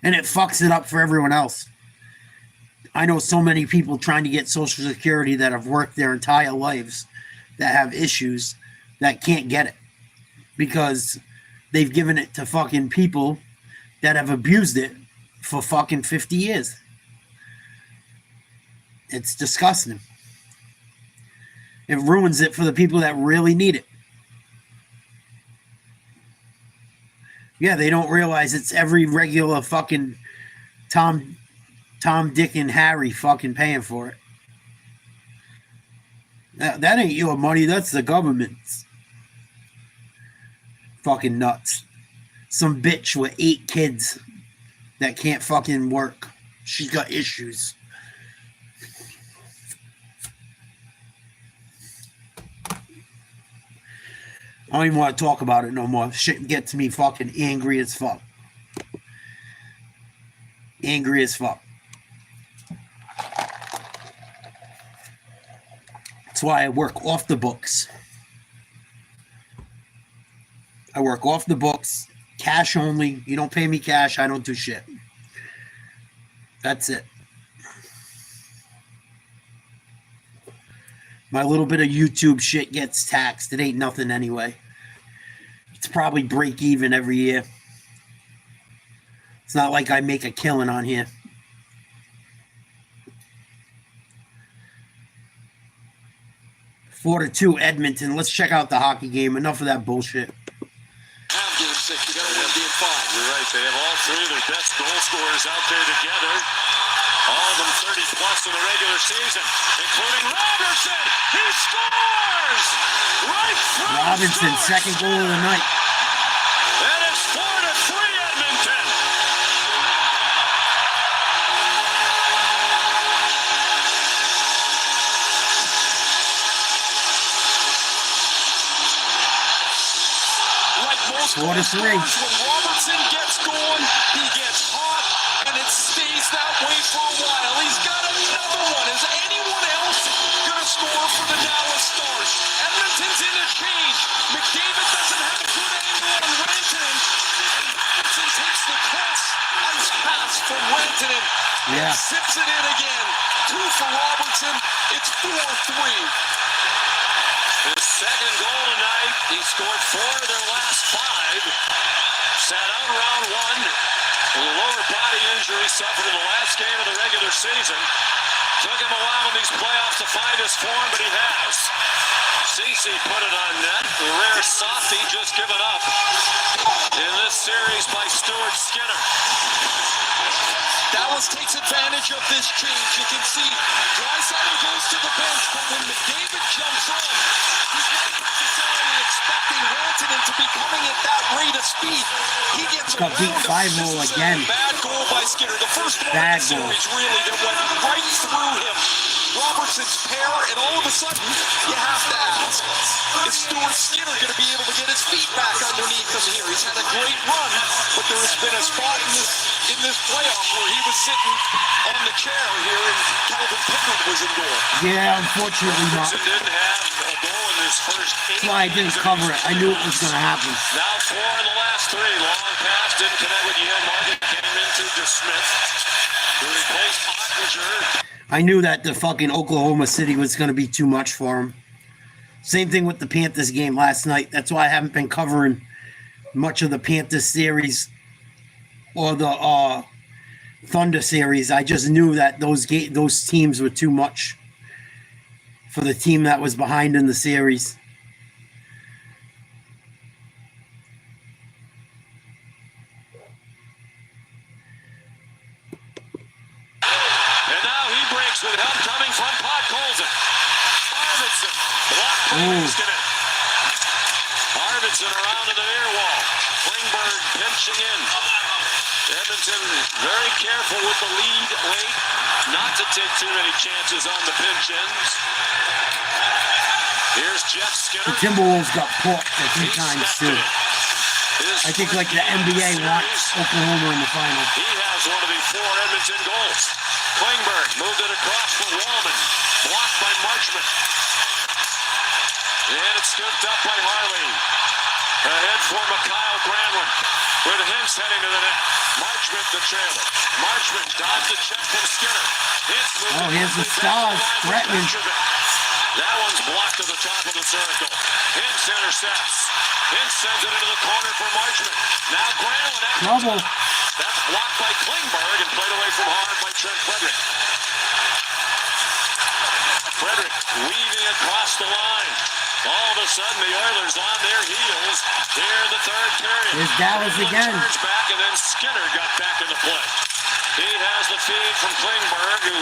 Speaker 5: And it fucks it up for everyone else. I know so many people trying to get Social Security that have worked their entire lives that have issues that can't get it because they've given it to fucking people that have abused it for fucking 50 years. It's disgusting. It ruins it for the people that really need it. Yeah, they don't realize it's every regular fucking Tom, Dick, and Harry fucking paying for it. That ain't your money. That's the government's. Fucking nuts. Some bitch with 8 kids that can't fucking work. She's got issues. I don't even want to talk about it no more. Shit gets me fucking angry as fuck. Angry as fuck. That's why I work off the books. I work off the books. Cash only. You don't pay me cash, I don't do shit. That's it. My little bit of YouTube shit gets taxed. It ain't nothing anyway. It's probably break even every year. It's not like I make a killing on here. 4-2 Edmonton. Let's check out the hockey game. Enough of that bullshit.
Speaker 9: Have game 6. You got to win game 5.
Speaker 6: You're right. They have all 3 of their best goal scorers out there together. All of them 30 plus in the regular season, including Robertson. He scores right from
Speaker 5: Robinson, second goal of the night.
Speaker 6: And it's 4-3 Edmonton.
Speaker 9: Like most
Speaker 5: 4-3.
Speaker 9: goal scorers, when Robertson gets going, he gets hot, and it stays that way for a while. He's got another one. Is anyone else going to score for the Dallas Stars? Edmonton's in a change. McDavid doesn't have a good angle on Rantanen. And Robertson takes the cross ice pass from Rantanen.
Speaker 5: Yeah.
Speaker 9: And zips it in again. 2 for Robertson. It's 4-3.
Speaker 6: His second goal tonight. He scored 4 of their last 5. Sat out round 1 with a lower body injury suffered in the last game of the regular season. Took him a while in these playoffs to find his form, but he has. Ceci put it on net. The rare softie just given up in this series by Stuart Skinner.
Speaker 9: Dallas takes advantage of this change. You can see Draisaitl goes to the bench, but when McDavid jumps on, he's not necessarily expecting Rantanen to be coming at that rate of speed. He gets
Speaker 5: Got beat 5-0 again.
Speaker 9: Bad goal by Skinner. The first one
Speaker 5: Bad
Speaker 9: in the
Speaker 5: goal.
Speaker 9: series, really, that went right through him. Robertson's pair, and all of a sudden, you have to ask, is Stuart Skinner going to be able to get his feet back underneath him here? He's had a great run, but there has been a spot in this playoff where he was sitting on the chair here, and Calvin Pickard was in goal.
Speaker 5: Yeah, unfortunately not.
Speaker 6: Robertson didn't have a goal in his first 8.
Speaker 5: That's why I didn't cover it. I knew it was going to happen.
Speaker 6: Now 4 in the last 3. Long pass didn't connect with Yale. Morgan came into DeSmith to replace Ottinger.
Speaker 5: I knew that the fucking Oklahoma City was going to be too much for him. Same thing with the Panthers game last night. That's why I haven't been covering much of the Panthers series or the Thunder series. I just knew that those teams were too much for the team that was behind in the series.
Speaker 6: With help coming from Podkolzin. Arvidsson blocked by Heiskanen. Arvidsson around to the near wall. Klingberg pinching in. Edmonton very careful with the lead late, not to take too many chances on the pinch ins. Here's Jeff Skinner.
Speaker 5: The Timberwolves got porked a few times too. I think like the NBA wants Oklahoma in the final.
Speaker 6: He has one of the 4 Edmonton goals. Klingberg moved it across for Wallman. Blocked by Marchment. And it's scooped up by Harley. Ahead for Mikhail Granlund. With Hinks heading to the net. Marchment the trailer. Marchment dodged the check from Skinner.
Speaker 5: Oh, here's the Stars threatening.
Speaker 6: That one's blocked to the top of the circle. Hinks intercepts. Hinks sends it into the corner for Marchment. Now Granlund.
Speaker 5: Trouble.
Speaker 6: That's blocked by Klingberg and played away from hard by Trent Frederick. Frederick weaving across the line. All of a sudden, the Oilers on their heels here in the third period.
Speaker 5: Here's Dallas again.
Speaker 6: Turns back, and then Skinner got back into play. He has the feed from Klingberg, who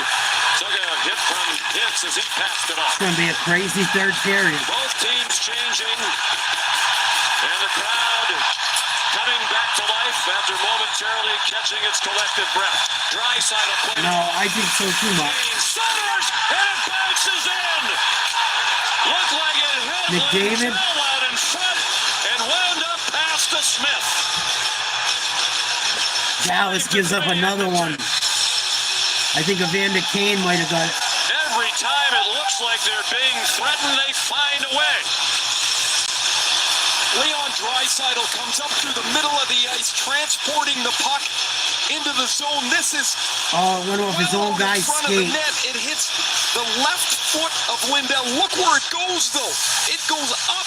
Speaker 6: took a hit from Hintz as he passed it off.
Speaker 5: It's going to be a crazy third period.
Speaker 6: Both teams changing, and the crowd coming back to life after momentarily catching its collective breath. Draisaitl.
Speaker 5: No, I think so too much.
Speaker 6: Centers, and it bounces in. Looked like it hit
Speaker 5: McDavid
Speaker 6: out in front and wound up past the Smith.
Speaker 5: Dallas gives up another one. I think Evander Kane might have got it.
Speaker 6: Every time it looks like they're being threatened, they find a way.
Speaker 9: Leon Draisaitl comes up through the middle of the ice, transporting the puck into the zone. This is
Speaker 5: went off his own guy's skate.
Speaker 9: It hits the left foot of Lindell. Look where it goes, though. It goes up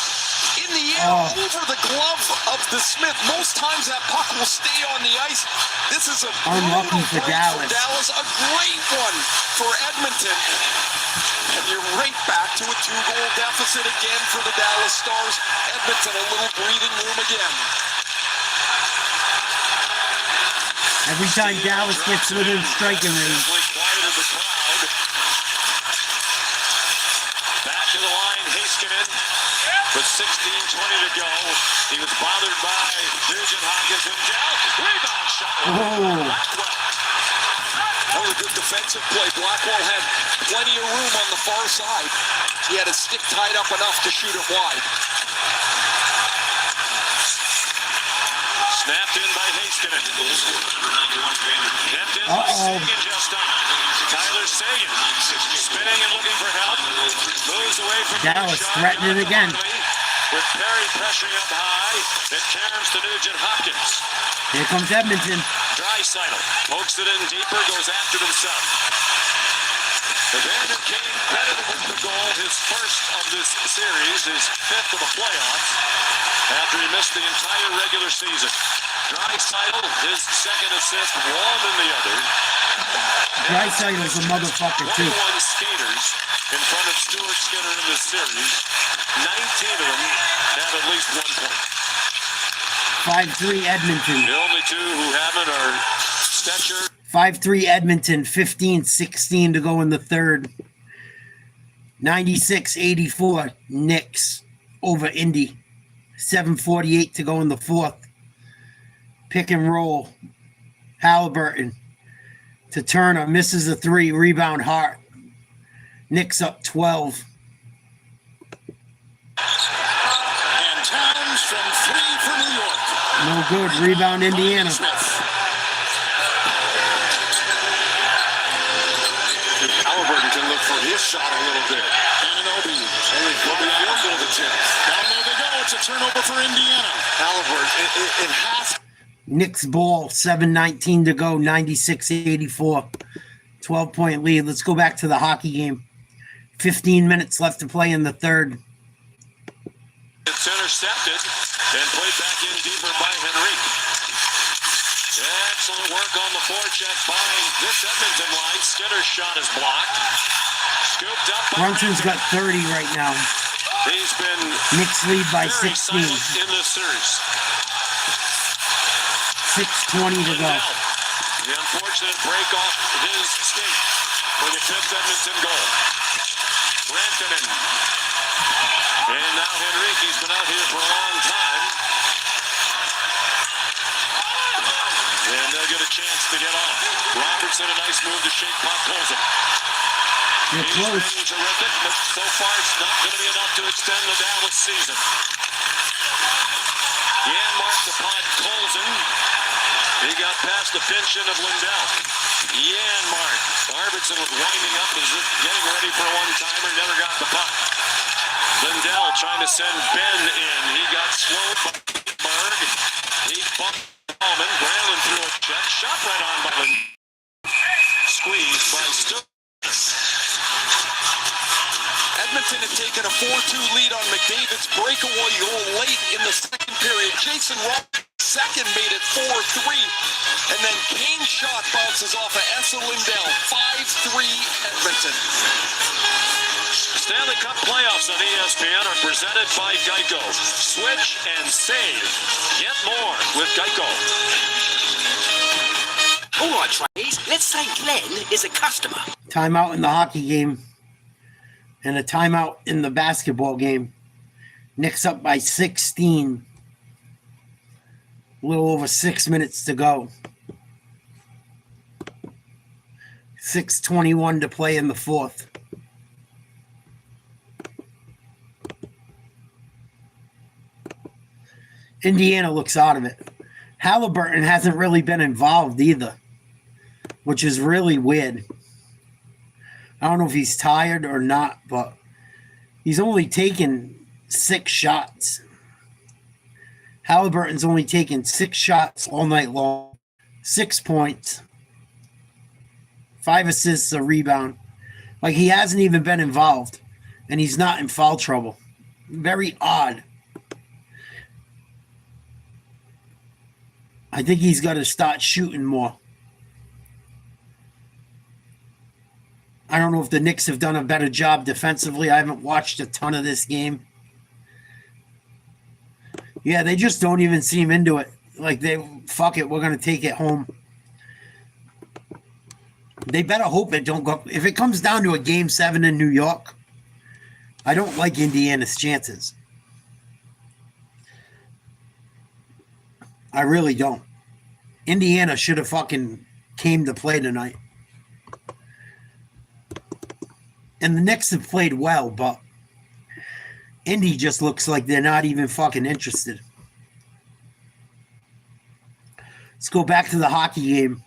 Speaker 9: in the air over the glove of the Smith. Most times that puck will stay on the ice. This is a
Speaker 5: unlucky for Dallas.
Speaker 9: A great one for Edmonton. And you're right back to a 2-goal deficit again for the Dallas Stars. Edmonton, a little breathing room again.
Speaker 5: Every time Dallas gets within striking range.
Speaker 6: Back to the line, Heiskanen. With 16:20 to go, he was bothered by Nugent Hopkins and Dell. Rebound shot. Blackwell.
Speaker 9: That was a good defensive play. Blackwell had plenty of room on the far side. He had his stick tied up enough to shoot it wide.
Speaker 6: Snapped in by Haskinen. Kept in by Sagan just up. Tyler Sagan spinning and looking for help. Moves away from
Speaker 5: Dallas threatening again.
Speaker 6: With Perry pressuring up high. It turns to Nugent Hopkins.
Speaker 5: Here comes Edmonton.
Speaker 6: Draisaitl pokes it in deeper, goes after it himself. Evander Kane credited with the goal, his first of this series, his fifth of the playoffs, after he missed the entire regular season. Draisaitl, his second assist, Wallman the other.
Speaker 5: Draisaitl's a motherfucker too.
Speaker 6: 21 skaters in front of Stuart Skinner in this series. 19 of them have at least 1 point.
Speaker 5: 5-3 Edmonton.
Speaker 6: The only two who haven't are Stetcher.
Speaker 5: 5-3 Edmonton, 15-16 to go in the third. 96-84 Knicks over Indy. 7:48 to go in the fourth. Pick and roll. Halliburton to Turner. Misses a three. Rebound Hart. Knicks up 12.
Speaker 2: And Towns from 3 for New York.
Speaker 5: No good. Rebound Indiana.
Speaker 4: Halliburton can look for his shot a little bit.
Speaker 2: Anunoby. Will be field goal attempt. Down there they go. It's a turnover for Indiana.
Speaker 4: Halliburton, it has.
Speaker 5: Knicks ball, 7:19 to go, 96-84. 12-point lead. Let's go back to the hockey game. 15 minutes left to play in the third.
Speaker 6: It's intercepted and played back in deeper by Henrique. Excellent work on the forecheck by this Edmonton line. Skinner's shot is blocked. Scooped up by
Speaker 5: Brunson's got 30 right now.
Speaker 6: He's been
Speaker 5: Knicks lead by
Speaker 6: very
Speaker 5: 16.
Speaker 6: silent in this series.
Speaker 5: 6:20 to go.
Speaker 6: The unfortunate break off his skate for the fifth Edmonton goal. Rantanen. And now Henrique's been out here for a long time. And they'll get a chance to get off. Robertson, a nice move to shake puck, pulls it.
Speaker 5: They're
Speaker 6: He's
Speaker 5: close.
Speaker 6: been terrific, but so far it's not going to be enough to extend the Dallas season. Janmark to punt, Colson. He got past the pinch in of Lindell. Janmark. Arvidsson was winding up as if getting ready for a one-timer, never got the puck. Lindell trying to send Ben in. He got slowed by Berg. He bumped Ballman. Brandon threw a check. Shot right on by Lindell. Squeezed by Stewart.
Speaker 9: Edmonton had taken a 4-2 lead on McDavid's breakaway goal late in the second period. Jason Roberts second made it 4-3. And then Kane's shot bounces off of Essa Lindell. 5-3 Edmonton.
Speaker 6: Stanley Cup playoffs on ESPN are presented by Geico. Switch and save. Get more with Geico.
Speaker 10: All right, Trace. Let's say Glenn is a customer.
Speaker 5: Timeout in the hockey game. And a timeout in the basketball game. Knicks up by 16. A little over 6 minutes to go. 6:21 to play in the fourth. Indiana looks out of it. Halliburton hasn't really been involved either, which is really weird. I don't know if he's tired or not, but he's only taken 6 shots. Halliburton's only taken 6 shots all night long. 6 points. 5 assists, a rebound. Like, he hasn't even been involved, and he's not in foul trouble. Very odd. I think he's got to start shooting more. I don't know if the Knicks have done a better job defensively. I haven't watched a ton of this game. Yeah, they just don't even seem into it. Like, fuck it, we're going to take it home. They better hope it don't go. If it comes down to a Game 7 in New York, I don't like Indiana's chances. I really don't. Indiana should have fucking came to play tonight. And the Knicks have played well, but Indy just looks like they're not even fucking interested. Let's go back to the hockey game.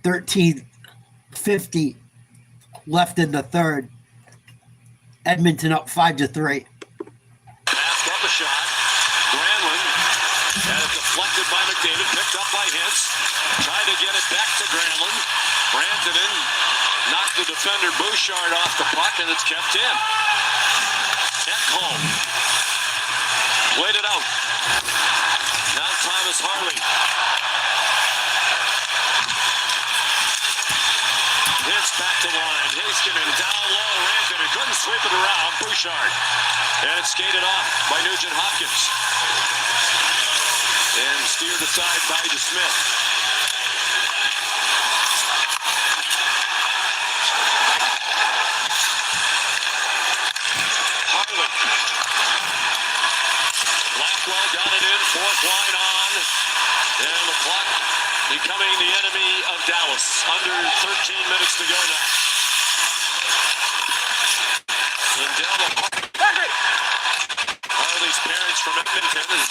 Speaker 5: 13:50 left in the third. Edmonton up 5-3.
Speaker 6: Passed up a shot. Granlund had it deflected by McDavid, picked up by Hintz. Tried to get it back to Granlund. Rantanen knocked the defender Bouchard off the puck, and it's kept in. Ekholm played it out. Now Thomas Harley. Hits back to line. Heiskanen down low. Rantanen couldn't sweep it around. Bouchard. And it's skated off by Nugent Hopkins. And steered aside by DeSmith. Harley. Blackwell got it in. Fourth line on. And the clock becoming the enemy of Dallas. Under 13 minutes to go now. Lindell, Harley's parents from Edmonton. His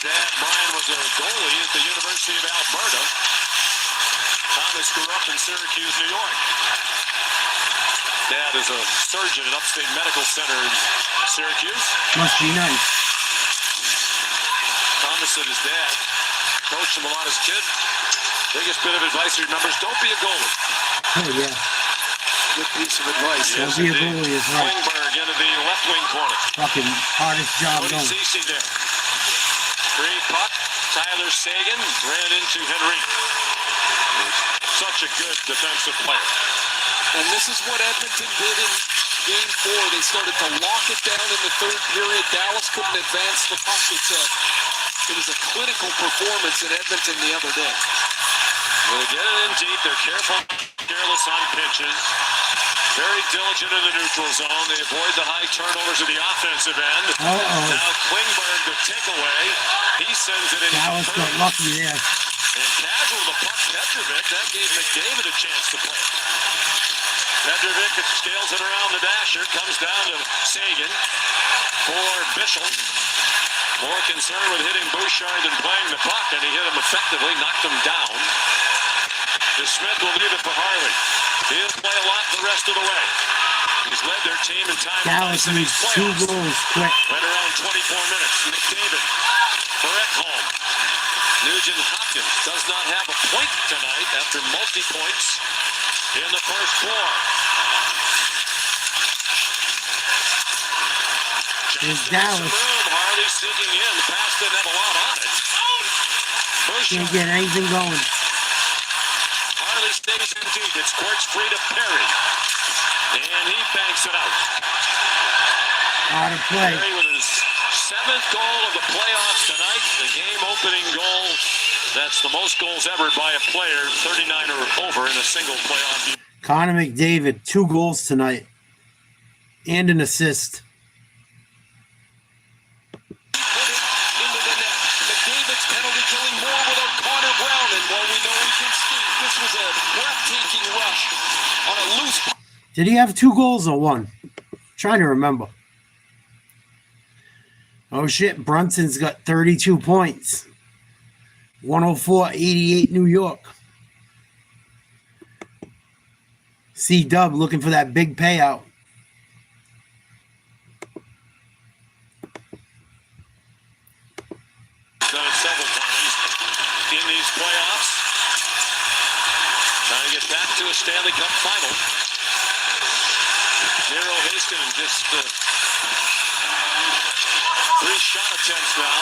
Speaker 6: dad, Brian, was a goalie at the University of Alberta. Thomas grew up in Syracuse, New York. Dad is a surgeon at Upstate Medical Center in Syracuse.
Speaker 5: Must be nice.
Speaker 6: Thomas and his dad coached him a lot as a kid. Biggest bit of advice he remembers, don't be a goalie.
Speaker 5: Oh, yeah.
Speaker 1: Good piece of advice.
Speaker 5: Don't be a goalie is right.
Speaker 6: Klingberg into the left wing corner.
Speaker 5: Fucking hardest job
Speaker 6: Cody
Speaker 5: going.
Speaker 6: Ceci there. Free puck. Tyler Sagan ran into Henry. Such a good defensive player.
Speaker 9: And this is what Edmonton did in Game 4. They started to lock it down in the third period. Dallas couldn't advance the puck. It was a clinical performance in Edmonton the other day.
Speaker 6: Well, they get it in deep. They're careful, careless on pitches. Very diligent in the neutral zone. They avoid the high turnovers at the offensive end. Now Klingberg, the takeaway. He sends it in.
Speaker 5: Dallas got lucky there.
Speaker 6: And casual the puck, Petrovic. That gave McDavid a chance to play. Petrovic scales it around the dasher. Comes down to Sagan for Bischel. More concerned with hitting Bouchard than playing the puck, and he hit him effectively, knocked him down. DeSmith will leave it for Harley. He didn't play a lot the rest of the way. He's led their team in time.
Speaker 5: Dallas needs 2 goals quick.
Speaker 6: Right around 24 minutes. McDavid for Ekholm. Nugent Hopkins does not have a point tonight after multi-points in the first 4.
Speaker 5: There's Dallas.
Speaker 6: Harley seeking in. The pass didn't have a lot on it.
Speaker 5: Can't get anything going.
Speaker 6: Harley stays in deep. It's courts free to Perry. And he banks it out.
Speaker 5: Out of play.
Speaker 6: Perry with his 7th goal of the playoffs tonight. The game-opening goal. That's the most goals ever by a player. 39 or over in a single playoff game.
Speaker 5: Connor McDavid, 2 goals tonight. And an assist.
Speaker 9: Penalty killing more without Connor Brown, and while we know he can skate, this was a breathtaking rush on a loose.
Speaker 5: Did he have 2 goals or 1? Trying to remember. Oh shit, Brunson's got 32 points. 104-88 New York. C-Dub looking for that big payout.
Speaker 6: Done it several times in these playoffs. Trying to get back to a Stanley Cup final. Miro Heiskanen just 3 shot attempts now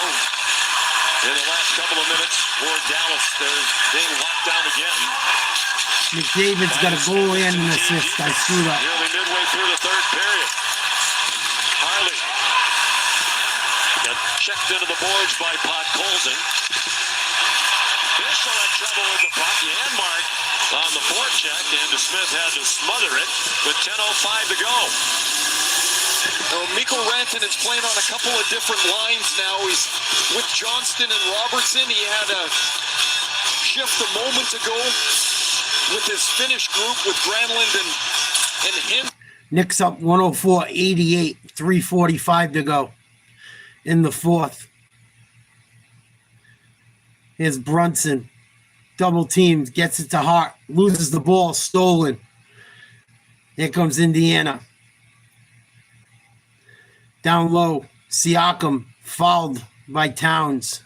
Speaker 6: in the last couple of minutes for Dallas. They're being locked down again.
Speaker 5: McDavid's got a goal and an assist. I screwed up.
Speaker 6: Nearly midway through the third period. Harley got checked into the boards by Podkolzin. Bischel had trouble with the puck. Janmark on the forecheck, and DeSmith had to smother it with 10:05 to go.
Speaker 9: Mikko Rantanen's playing on a couple of different lines now. He's with Johnston and Robertson. He had a shift a moment ago with his Finnish group with Granlund and him.
Speaker 5: Knicks up 104-88, 3:45 to go in the fourth. Here's Brunson. Double teams, gets it to Hart, loses the ball, stolen. Here comes Indiana. Down low, Siakam fouled by Towns.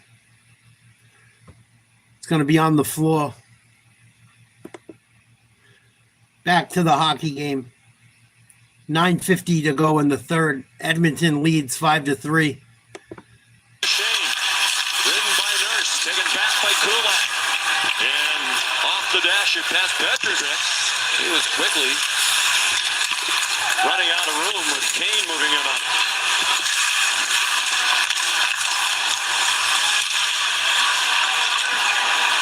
Speaker 5: It's going to be on the floor. Back to the hockey game. 9:50 to go in the third. Edmonton leads 5-3.
Speaker 6: Shane, ridden by Nurse, taken back by Kulak. And off the dasher past Petrovic. He was quickly running out of room with Kane moving in on.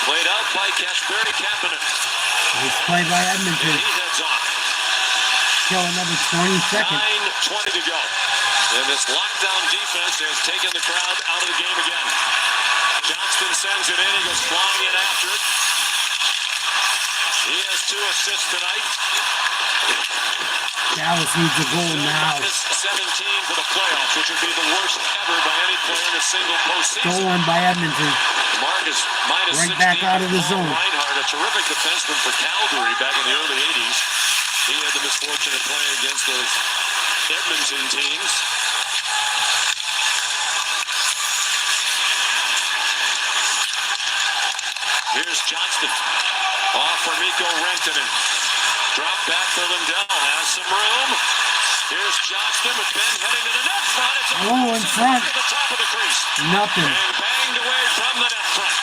Speaker 6: Played out by Kasperi Kapanen.
Speaker 5: Nice play by Edmonton.
Speaker 6: And he heads off.
Speaker 5: Kill another 20 seconds.
Speaker 6: 9:20 to go. And this lockdown defense has taken the crowd out of the game again. Johnston sends it in. He goes flying in after it. He has 2 assists tonight.
Speaker 5: Dallas needs a goal now.
Speaker 6: Minus 17 for the playoffs, which would be the worst ever by any player in a single postseason.
Speaker 5: Stolen by Edmonton.
Speaker 6: Mark is minus
Speaker 5: Right
Speaker 6: 16.
Speaker 5: back out of the
Speaker 6: Paul
Speaker 5: zone.
Speaker 6: Reinhart, a terrific defenseman for Calgary back in the early 80s. He had the misfortune of playing against those Edmonton teams. Here's Johnston. Off for Mikko Rantanen. Drop back for Lindell. Has some room. Here's Johnston with Ben heading to the net front. It's
Speaker 5: in front.
Speaker 6: to the top of the crease.
Speaker 5: Nothing.
Speaker 6: And banged away from the net front.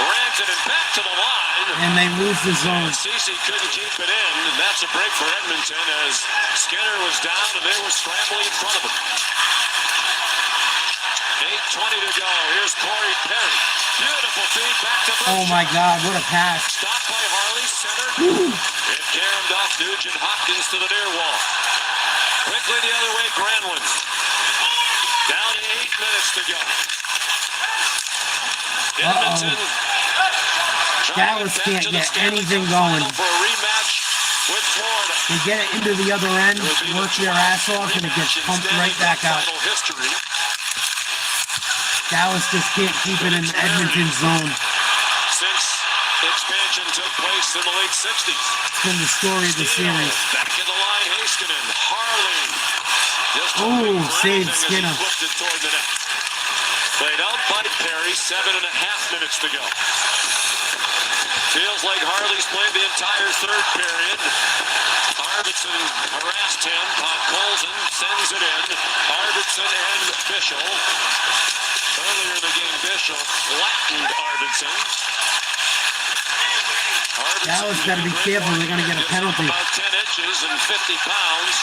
Speaker 6: Rantanen back to the line.
Speaker 5: And they lose the zone.
Speaker 6: Ceci couldn't keep it in, and that's a break for Edmonton as Skinner was down and they were scrambling in front of him. 8:20 to go. Here's Corey Perry. Beautiful feed back to Bergeron.
Speaker 5: Oh my God, what a pass.
Speaker 6: Stopped by Harley, centered. It caromed off Nugent Hopkins to the near wall. Quickly the other way, Granlund. Down to 8 minutes to go. Edmonton.
Speaker 5: Dallas can't get anything going.
Speaker 6: For a rematch with Florida.
Speaker 5: They get it into the other end, work their ass off, and it gets pumped right back out.
Speaker 6: History.
Speaker 5: Dallas just can't keep it in Edmonton zone.
Speaker 6: Since expansion took place in the late 60s.
Speaker 5: It's been the story of the series.
Speaker 6: Back in the line, Heiskanen, Harley.
Speaker 5: Ooh, saved Skinner.
Speaker 6: Flipped it toward the net. Played out by Perry, 7.5 minutes to go. Feels like Harley's played the entire third period. Arvidsson harassed him. Colson sends it in. Arvidsson and Bischel. Earlier in the game, Bischel flattened Arvidsson.
Speaker 5: Dallas got to be careful. They're going to get a penalty.
Speaker 6: About 10 inches and 50 pounds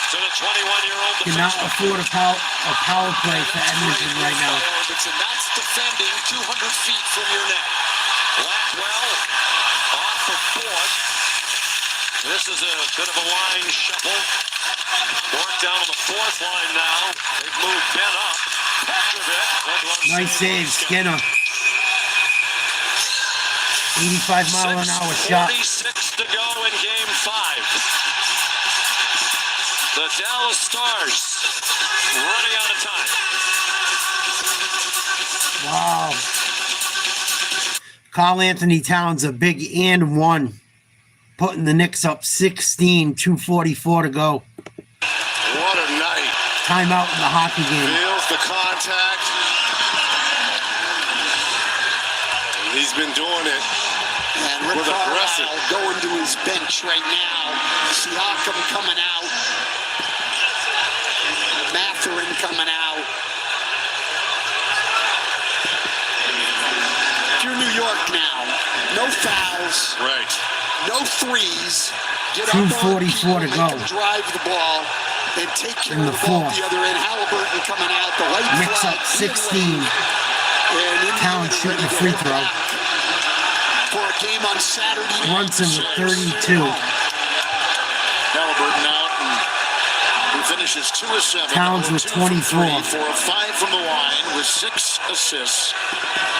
Speaker 6: to the 21-year-old
Speaker 5: Cannot
Speaker 6: defenseman.
Speaker 5: afford a power play for Edmonton right now.
Speaker 9: That's defending 200 feet from your net.
Speaker 6: Blackwell off for fourth. This is a bit of a line shuffle. Work down on the fourth line now. They've moved Ben up. Petrovic.
Speaker 5: Nice save, Skinner. 85-mile-an-hour shot.
Speaker 6: 46 to go in Game 5. The Dallas Stars running out of time.
Speaker 5: Wow. Karl Anthony Towns, a big and one, putting the Knicks up 16, 2:44 to go.
Speaker 2: What a night.
Speaker 5: Timeout in the hockey game.
Speaker 2: Feels the contact. He's been doing it.
Speaker 1: And Rick
Speaker 2: With aggressive.
Speaker 1: Carlisle going to his bench right now. Siakam coming out. Mathurin coming out. If you're New York now, no fouls.
Speaker 2: Right.
Speaker 1: No threes. Get up
Speaker 5: 2:44 to go.
Speaker 1: Drive the ball and take care
Speaker 5: In
Speaker 1: of
Speaker 5: the
Speaker 1: the ball
Speaker 5: fourth.
Speaker 1: at the other end. Halliburton coming out. The white
Speaker 5: Knicks
Speaker 1: flag,
Speaker 5: up 16.
Speaker 1: And
Speaker 5: Towns shooting a free throw.
Speaker 1: For a game on Saturday night.
Speaker 5: Brunson with 32.
Speaker 2: Halliburton out. And we finishes 2 of 7.
Speaker 5: Towns with
Speaker 2: 2 from
Speaker 5: 24.
Speaker 2: 3 for a 5 from the line with 6 assists.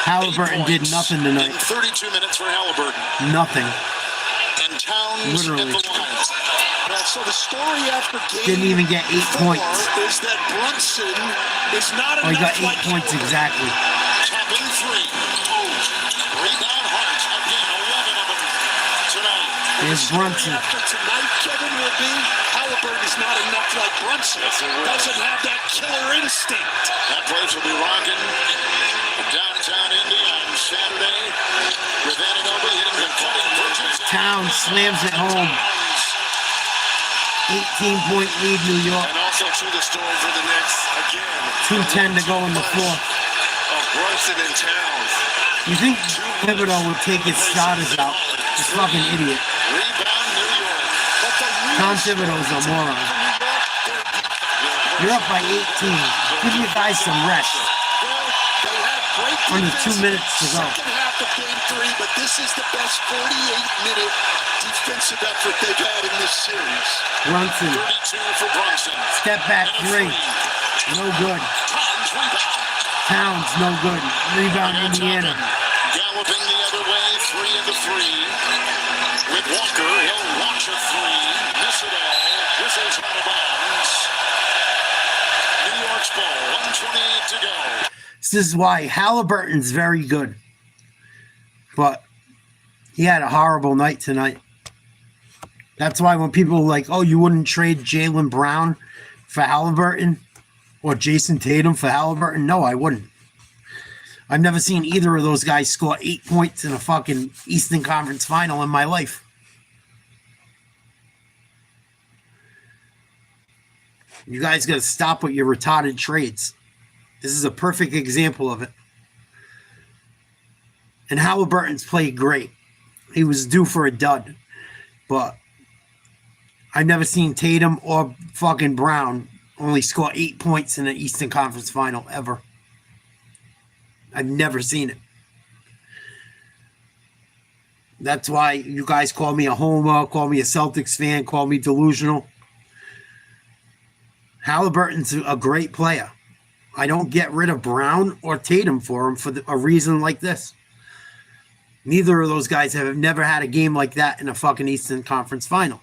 Speaker 5: Halliburton did nothing
Speaker 2: In
Speaker 5: tonight.
Speaker 2: 32 minutes for Halliburton.
Speaker 5: Nothing.
Speaker 2: And Towns
Speaker 5: Literally.
Speaker 2: at the line.
Speaker 1: So the story after game
Speaker 5: Didn't even get 8
Speaker 1: 4
Speaker 5: points.
Speaker 1: is that Brunson is not
Speaker 5: Oh, he got
Speaker 1: enough
Speaker 5: 8 points exactly.
Speaker 2: Toppin 3. Rebound Hart. Again, 11 of them tonight.
Speaker 5: There's Brunson.
Speaker 1: After tonight, Kevin, will be Halliburton is not enough like Brunson. Doesn't have that killer instinct.
Speaker 2: That place will be rocking downtown Indy on Saturday with Ananobi hitting the cutting bridges.
Speaker 5: Towns slams it home. 18-point lead, New York.
Speaker 4: And also to the story for the Knicks, again.
Speaker 5: 2:10 to go in the fourth.
Speaker 4: Of Brunson and Towns.
Speaker 5: You think Thibodeau would take his starters out? This fucking idiot.
Speaker 2: Rebound New York.
Speaker 5: Tom Thibodeau's a moron. You're up by 18. Give you guys some rest. Under 2 minutes to go.
Speaker 1: Second half of game 3, but this is the best 48-minute defensive effort they've had in this series.
Speaker 5: Brunson.
Speaker 2: 32 for Brunson.
Speaker 5: Step back 3. No good.
Speaker 2: Towns rebound.
Speaker 5: Towns, no good. Rebound Indiana.
Speaker 2: Galloping the other way, 3 into 3. With Walker, he'll launch a 3. Miss it all. Whistles out of bounds. New York's ball, 1:28 to go.
Speaker 5: This is why Halliburton's very good. But he had a horrible night tonight. That's why when people are like, oh, you wouldn't trade Jaylen Brown for Halliburton or Jason Tatum for Halliburton? No, I wouldn't. I've never seen either of those guys score 8 points in a fucking Eastern Conference final in my life. You guys got to stop with your retarded trades. This is a perfect example of it. And Halliburton's played great. He was due for a dud. But I've never seen Tatum or fucking Brown only score 8 points in an Eastern Conference final ever. I've never seen it. That's why you guys call me a homer, call me a Celtics fan, call me delusional. Halliburton's a great player. I don't get rid of Brown or Tatum for him for a reason like this. Neither of those guys have never had a game like that in a fucking Eastern Conference final.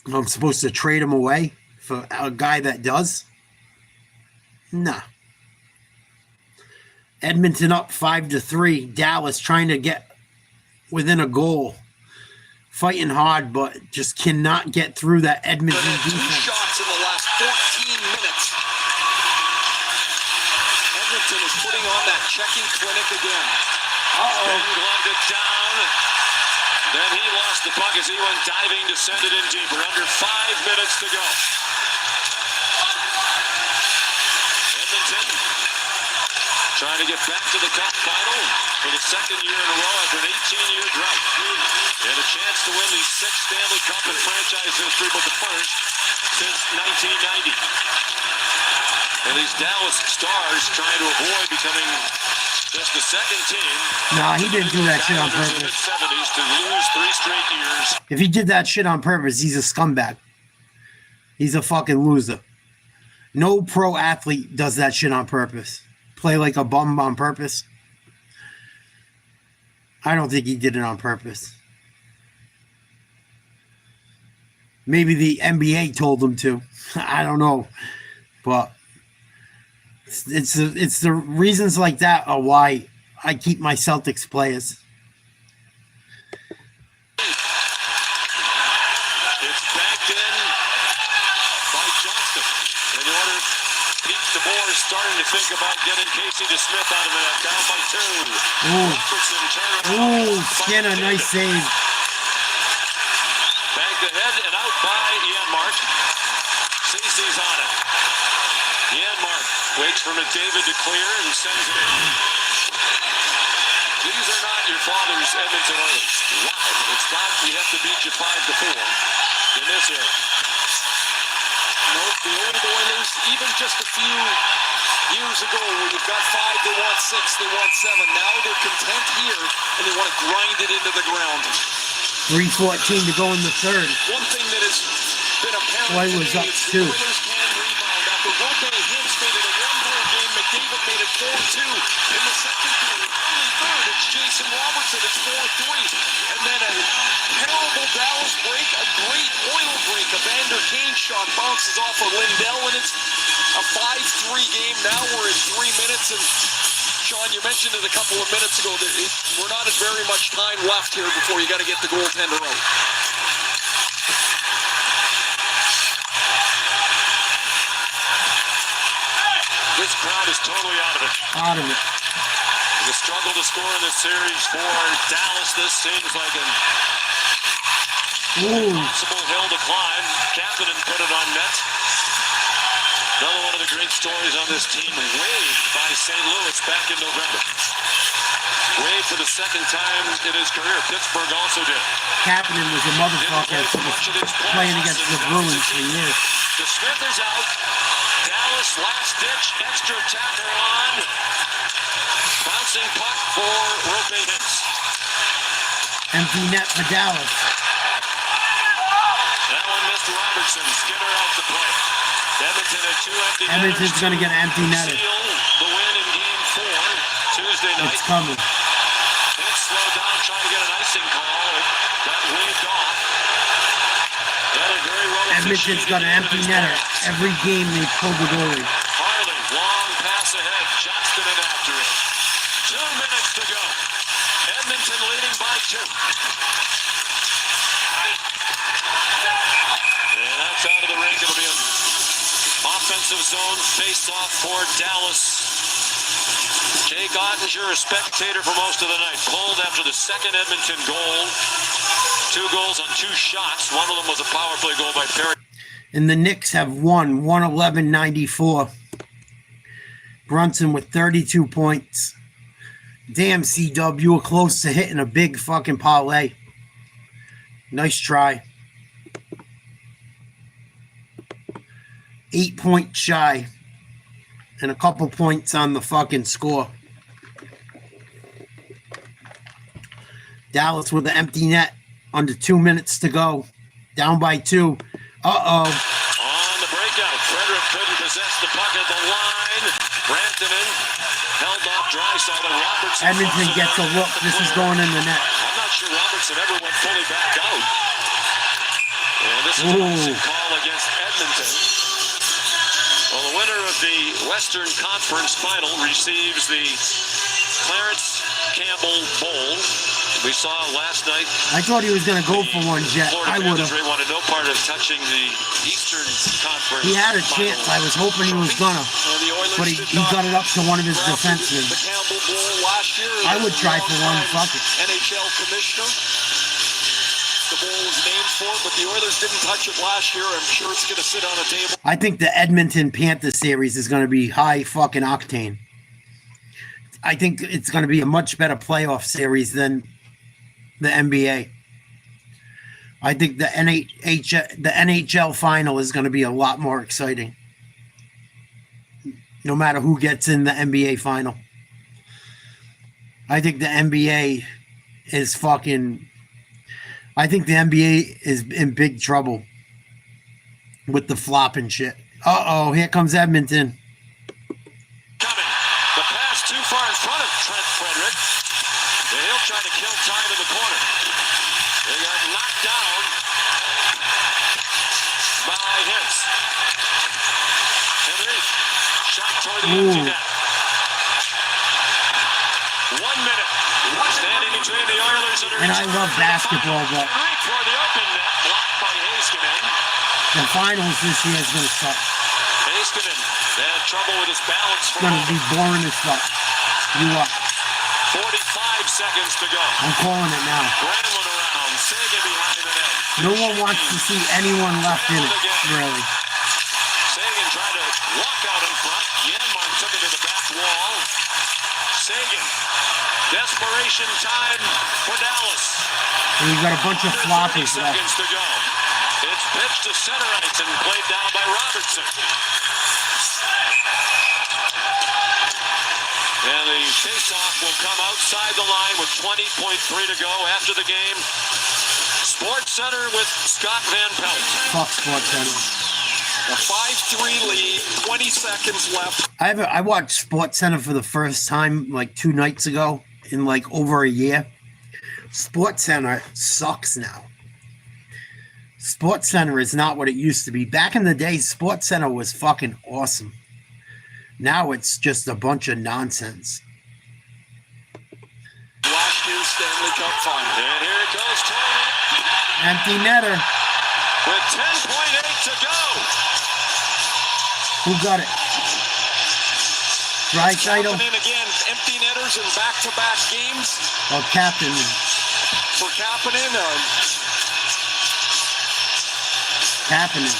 Speaker 5: I'm supposed to trade him away for a guy that does? Nah. Edmonton up 5-3. Dallas trying to get within a goal. Fighting hard, but just cannot get through that Edmonton defense.
Speaker 9: 2 shots in the last 14 minutes. Edmonton is putting on that checking clinic again.
Speaker 6: Gloved it down. Then he lost the puck as he went diving to send it in deeper. Under 5 minutes to go. Edmonton trying to get back to the cup final for the second year in a row after an 18-year drought. And a chance to win the 6th Stanley Cup in franchise history, but the first since 1990. And these Dallas Stars trying to avoid becoming just the second team.
Speaker 5: Nah, he didn't do that shit on
Speaker 6: In the
Speaker 5: purpose.
Speaker 6: 70s to lose 3 straight years.
Speaker 5: If he did that shit on purpose, he's a scumbag. He's a fucking loser. No pro athlete does that shit on purpose. Play like a bum on purpose. I don't think he did it on purpose. Maybe the NBA told him to. I don't know. But it's the reasons like that are why I keep my Celtics players.
Speaker 6: It's backed in by Johnston. In order, Pete DeBoer is starting to think about getting Casey DeSmith out of that. Down by 2.
Speaker 5: Ooh.
Speaker 6: Robertson turning
Speaker 5: Ooh,
Speaker 6: around.
Speaker 5: Skinner, nice save.
Speaker 6: Banked ahead and out by Janmark. Cece's on it. Janmark waits for McDavid to clear and sends it in. These are not your father's Edmonton Oilers. Wow, it's not. We have to beat you 5-4 in this era.
Speaker 9: Nope, the old Oilers, even just a few years ago where you've got 5, they want 6, they want 7. Now they're content here, and they want to grind it into the ground.
Speaker 5: 3:14 to go in the third.
Speaker 9: One thing that has been apparent
Speaker 5: Boy was
Speaker 9: today
Speaker 5: up
Speaker 9: is
Speaker 5: two.
Speaker 9: the Oilers can rebound. After Rope Hintz made it a 1-goal game, McDavid made it 4-2. In the second period, early third, it's Jason Robertson, it's 4-3. And then a terrible Dallas break, a great Oiler break. A Vander Kane shot bounces off of Lindell, and it's a 5-3 game. Now we're at 3 minutes, and Sean, you mentioned it a couple of minutes ago that we're not at very much time left here before you got to get the goaltender out.
Speaker 6: This crowd is totally out of it.
Speaker 5: Out of it.
Speaker 6: The struggle to score in this series for Dallas. This seems like an impossible hill to climb. Kapanen put it on net. Another one of the great stories on this team, waived by St. Louis back in November. Waived for the second time in his career. Pittsburgh also did.
Speaker 5: Kapanen was a motherfucker playing against the Bruins for years.
Speaker 6: The Smith is out. Dallas last ditch, extra tackle on. Bouncing puck for Rope Hintz.
Speaker 5: Empty net for Dallas.
Speaker 6: That one missed Robertson. Skinner out to play. Edmonton had 2 empty netters.
Speaker 5: Edmonton's going to get an empty netter.
Speaker 6: Seal the win in Game 4 Tuesday night.
Speaker 5: It's coming.
Speaker 6: Hintz slowed down trying to get an icing call. It got waved off. Very well
Speaker 5: Edmonton's got an empty netter. Every game they pull the goalie.
Speaker 6: Harley, long pass ahead. Johnston in after it. 2 minutes to go. Edmonton leading by 2. And that's out of the ring. It'll be an offensive zone face-off for Dallas. Jake Ottinger, a spectator for most of the night. Pulled after the second Edmonton goal. 2 goals on 2 shots. One of them was a power play goal by Perry.
Speaker 5: And the Knicks have won 111-94. Brunson with 32 points. Damn, C-Dub, you were close to hitting a big fucking parlay. Nice try. 8 points shy. And a couple points on the fucking score. Dallas with an empty net. Under 2 minutes to go. Down by 2. Uh-oh.
Speaker 6: On the breakout, Frederick couldn't possess the puck at the line. Rantanen held off Draisaitl and Robertson.
Speaker 5: Edmonton gets a look. This is going in the net.
Speaker 6: I'm not sure Robertson ever went fully back out. And this is an icing call against Edmonton. Well, the winner of the Western Conference Final receives the Clarence Campbell Bowl. We saw last night.
Speaker 5: I thought he was going to go for one, Jet. I would have.
Speaker 6: They wanted no part of touching the Eastern Conference.
Speaker 5: He had a chance. I was hoping he was going to. But he got it up to one of his defensemen.
Speaker 9: The Campbell Bowl last year.
Speaker 5: I would try for one. Fuck it.
Speaker 9: NHL commissioner. The bowl was named for it, but the Oilers didn't touch it last year. I'm sure it's going to sit on a table.
Speaker 5: I think the Edmonton Panthers series is going to be high fucking octane. I think it's going to be a much better playoff series than the NBA. I think the NHL final is going to be a lot more exciting. No matter who gets in the NBA final. I think the NBA is fucking... I think the NBA is in big trouble with the flop and shit. Uh-oh, here comes Edmonton.
Speaker 6: Coming. The pass too far in front of Trent Frederick. He'll try to kill time in the corner. They got knocked down by Hintz. Henry, shot toward the empty net. 1 minute. Standing between the Oilers
Speaker 5: and I love basketball, but
Speaker 6: right for the open net, blocked by Heiskanen.
Speaker 5: The finals this year is going to suck.
Speaker 6: Heiskanen had trouble with his balance.
Speaker 5: It's going to be boring as fuck. You up.
Speaker 6: 45 seconds to go.
Speaker 5: I'm calling it now.
Speaker 6: Grambling around, Sagan behind the net.
Speaker 5: No one wants to see anyone left in it, really.
Speaker 6: Sagan tried to walk out in front. Janmark took it to the back wall. Sagan. Desperation time for Dallas.
Speaker 5: And you got a bunch of floppers left.
Speaker 6: Seconds to go. It's pitched to center ice and played down by Robertson. And the face-off will come outside the line with 20.3 to go after the game. Sports Center with Scott Van Pelt.
Speaker 5: Fuck Sports Center.
Speaker 9: A 5-3 lead, 20 seconds left.
Speaker 5: I watched Sports Center for the first time like 2 nights ago in like over a year. Sports Center sucks now. Sports Center is not what it used to be. Back in the day, Sports Center was fucking awesome. Now it's just a bunch of nonsense.
Speaker 9: Last year's Stanley Cup final.
Speaker 6: And here it goes, Tony.
Speaker 5: Empty netter.
Speaker 6: With 10.8 to go.
Speaker 5: Who got it? Draisaitl
Speaker 9: In again, empty netters in back-to-back games
Speaker 5: or Captain?
Speaker 9: for Kapanen.
Speaker 5: Kapanen.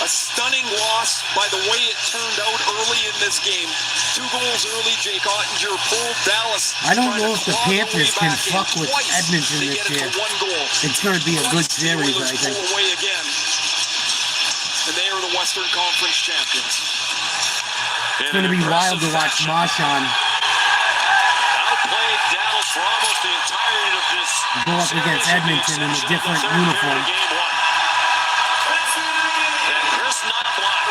Speaker 9: A stunning loss by the way it turned out early in this game. 2 goals early. Jake Ottinger pulled Dallas.
Speaker 5: I don't know
Speaker 9: trying
Speaker 5: if
Speaker 9: to
Speaker 5: the
Speaker 9: claw their
Speaker 5: Panthers
Speaker 9: way
Speaker 5: can
Speaker 9: back in.
Speaker 5: fuck with
Speaker 9: Twice
Speaker 5: Edmonton
Speaker 9: they
Speaker 5: this
Speaker 9: get it
Speaker 5: year.
Speaker 9: to 1 goal.
Speaker 5: It's going to be a good
Speaker 9: Twice the
Speaker 5: series,
Speaker 9: Oilers
Speaker 5: I think.
Speaker 9: pull away again. And they are the Western Conference champions.
Speaker 5: It's going to be wild to watch Marchand
Speaker 6: Outplayed Dallas for almost the entirety of this
Speaker 5: go up against
Speaker 6: series,
Speaker 5: Edmonton in a
Speaker 6: with the
Speaker 5: different
Speaker 6: exception of the third
Speaker 5: uniform.
Speaker 6: period of Game 1. And Chris Knoblauch.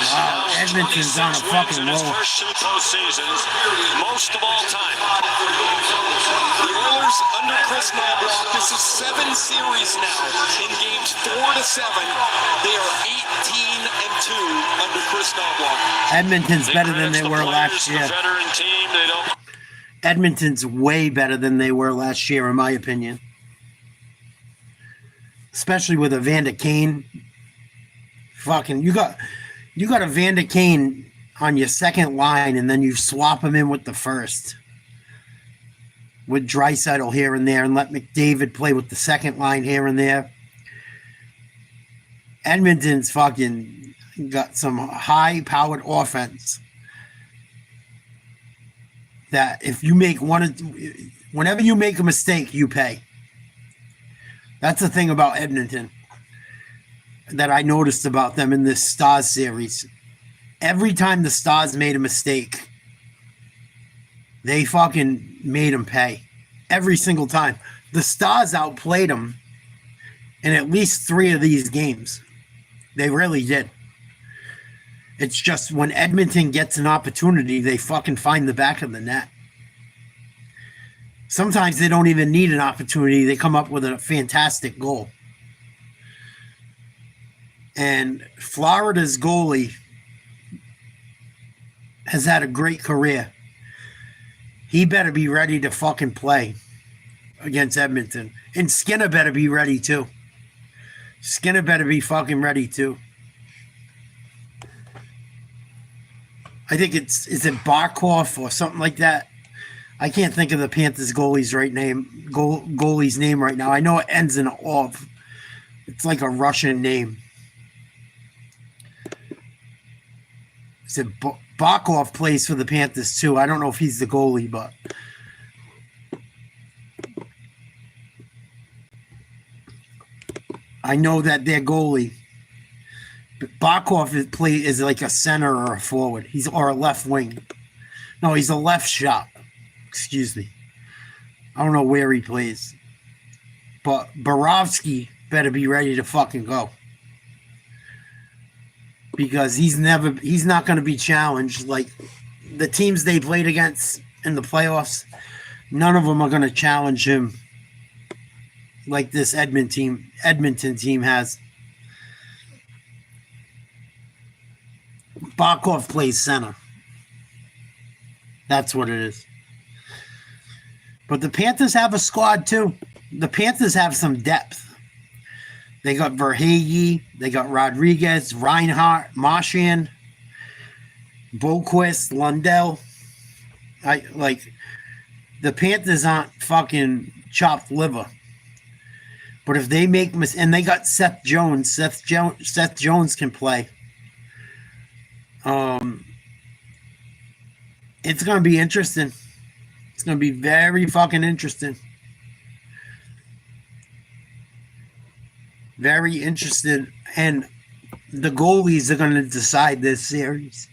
Speaker 5: Wow, Edmonton's on a fucking
Speaker 6: In his
Speaker 5: roll.
Speaker 6: first 2 postseasons, most of all time.
Speaker 9: The Oilers under Chris Knoblauch, this is 7 series now. In games 4 to 7, they are 18-2 under Chris Knoblauch.
Speaker 5: Edmonton's better than they were last year.
Speaker 6: The veteran team, they don't.
Speaker 5: Edmonton's way better than they were last year, in my opinion. Especially with Evander Kane. Fucking, you got Evander Kane on your second line, and then you swap him in with the first. With Draisaitl here and there, and let McDavid play with the second line here and there. Edmonton's fucking got some high-powered offense. That if you make whenever you make a mistake, you pay. That's the thing about Edmonton that I noticed about them in this Stars series. Every time the Stars made a mistake, they fucking made them pay. Every single time. The Stars outplayed them in at least 3 of these games. They really did. It's just when Edmonton gets an opportunity, they fucking find the back of the net. Sometimes they don't even need an opportunity. They come up with a fantastic goal. And Florida's goalie has had a great career. He better be ready to fucking play against Edmonton. And Skinner better be ready too. Skinner better be fucking ready too. I think is it Barkov or something like that? I can't think of the Panthers goalie's goalie's name right now. I know it ends in ov. It's like a Russian name. Is it Barkov plays for the Panthers too? I don't know if he's the goalie, but I know that their goalie. Barkov is like a center or a forward. Or a left wing. No, he's a left shot. Excuse me. I don't know where he plays. But Borowski better be ready to fucking go. Because he's not going to be challenged. Like the teams they played against in the playoffs, none of them are going to challenge him like this Edmonton team has. Barkov plays center. That's what it is. But the Panthers have a squad too. The Panthers have some depth. They got Verhage, they got Rodriguez, Reinhart, Marchand, Boquist, Lundell. The Panthers aren't fucking chopped liver. But if they make and they got Seth Jones. Seth Jones can play. It's going to be interesting. It's going to be very fucking interesting. Very interested. And the goalies are going to decide this series.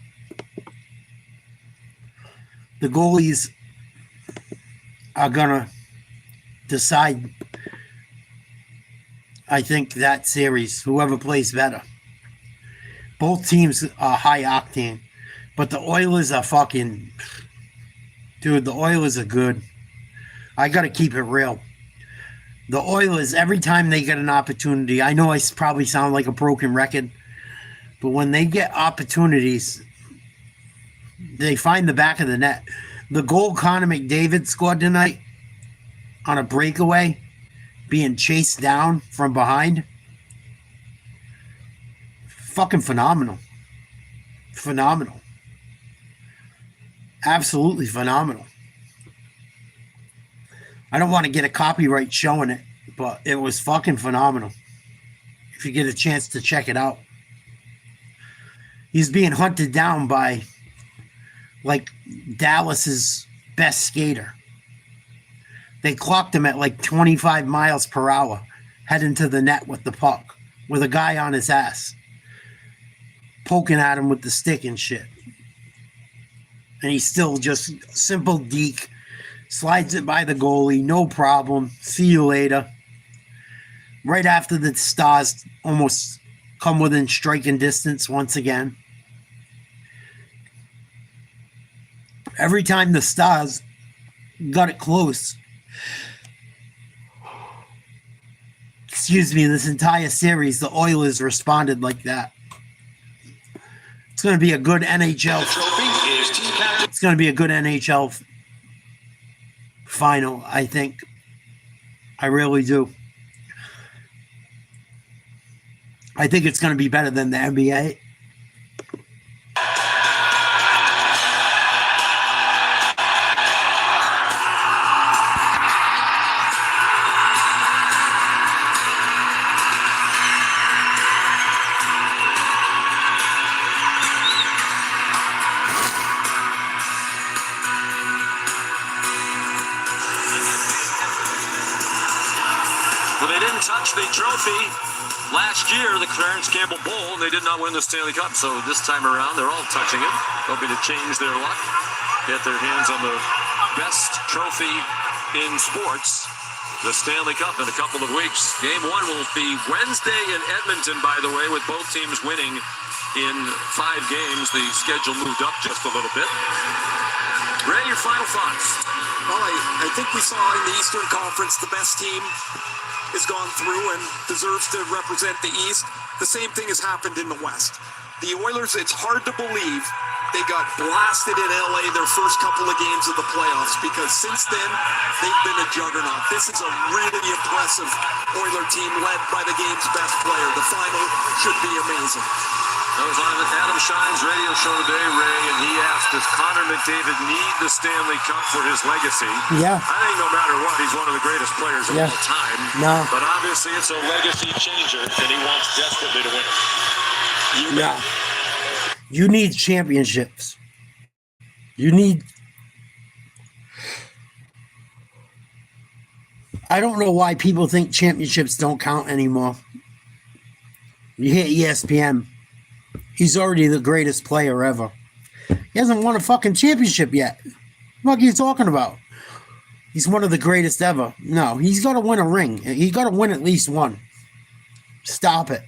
Speaker 5: The goalies are going to decide, I think, that series, whoever plays better. Both teams are high octane, but the Oilers are fucking... Dude, the Oilers are good. I got to keep it real. The Oilers, every time they get an opportunity, I know I probably sound like a broken record, but when they get opportunities, they find the back of the net. The goal Connor McDavid scored tonight on a breakaway, being chased down from behind, fucking phenomenal. Phenomenal. Absolutely phenomenal. I don't want to get a copyright showing it, but it was fucking phenomenal. If you get a chance to check it out. He's being hunted down by, like, Dallas's best skater. They clocked him at like 25 miles per hour, heading to the net with the puck, with a guy on his ass, poking at him with the stick and shit. And he's still just simple deke, slides it by the goalie, no problem. See you later. Right after the Stars almost come within striking distance once again. Every time the Stars got it close, this entire series, the Oilers responded like that. It's going to be a good NHL. It's going to be a good NHL final, I think. I really do. I think it's going to be better than the NBA.
Speaker 11: The trophy last year, the Clarence Campbell Bowl, they did not win the Stanley Cup. So this time around, they're all touching it, hoping to change their luck, get their hands on the best trophy in sports, the Stanley Cup, in a couple of weeks. Game 1 will be Wednesday in Edmonton, by the way, with both teams winning in 5 games. The schedule moved up just a little bit. Ray, your final thoughts?
Speaker 9: Well, I think we saw in the Eastern Conference the best team has gone through and deserves to represent the East. The same thing has happened in the West. The Oilers, it's hard to believe they got blasted in LA their first couple of games of the playoffs, because since then, they've been a juggernaut. This is a really impressive Oiler team led by the game's best player. The final should be amazing.
Speaker 11: I was on Adam Schein's radio show today, Ray, and he asked, does Connor McDavid need the Stanley Cup for his legacy?
Speaker 5: Yeah.
Speaker 11: I think no matter what, he's one of the greatest players of all time.
Speaker 5: No.
Speaker 11: But obviously it's a legacy changer, and he wants desperately to win it.
Speaker 5: Yeah. You need championships. You need... I don't know why people think championships don't count anymore. You hit ESPN. He's already the greatest player ever. He hasn't won a fucking championship yet. What are you talking about? He's one of the greatest ever. No, he's got to win a ring. He's got to win at least one. Stop it.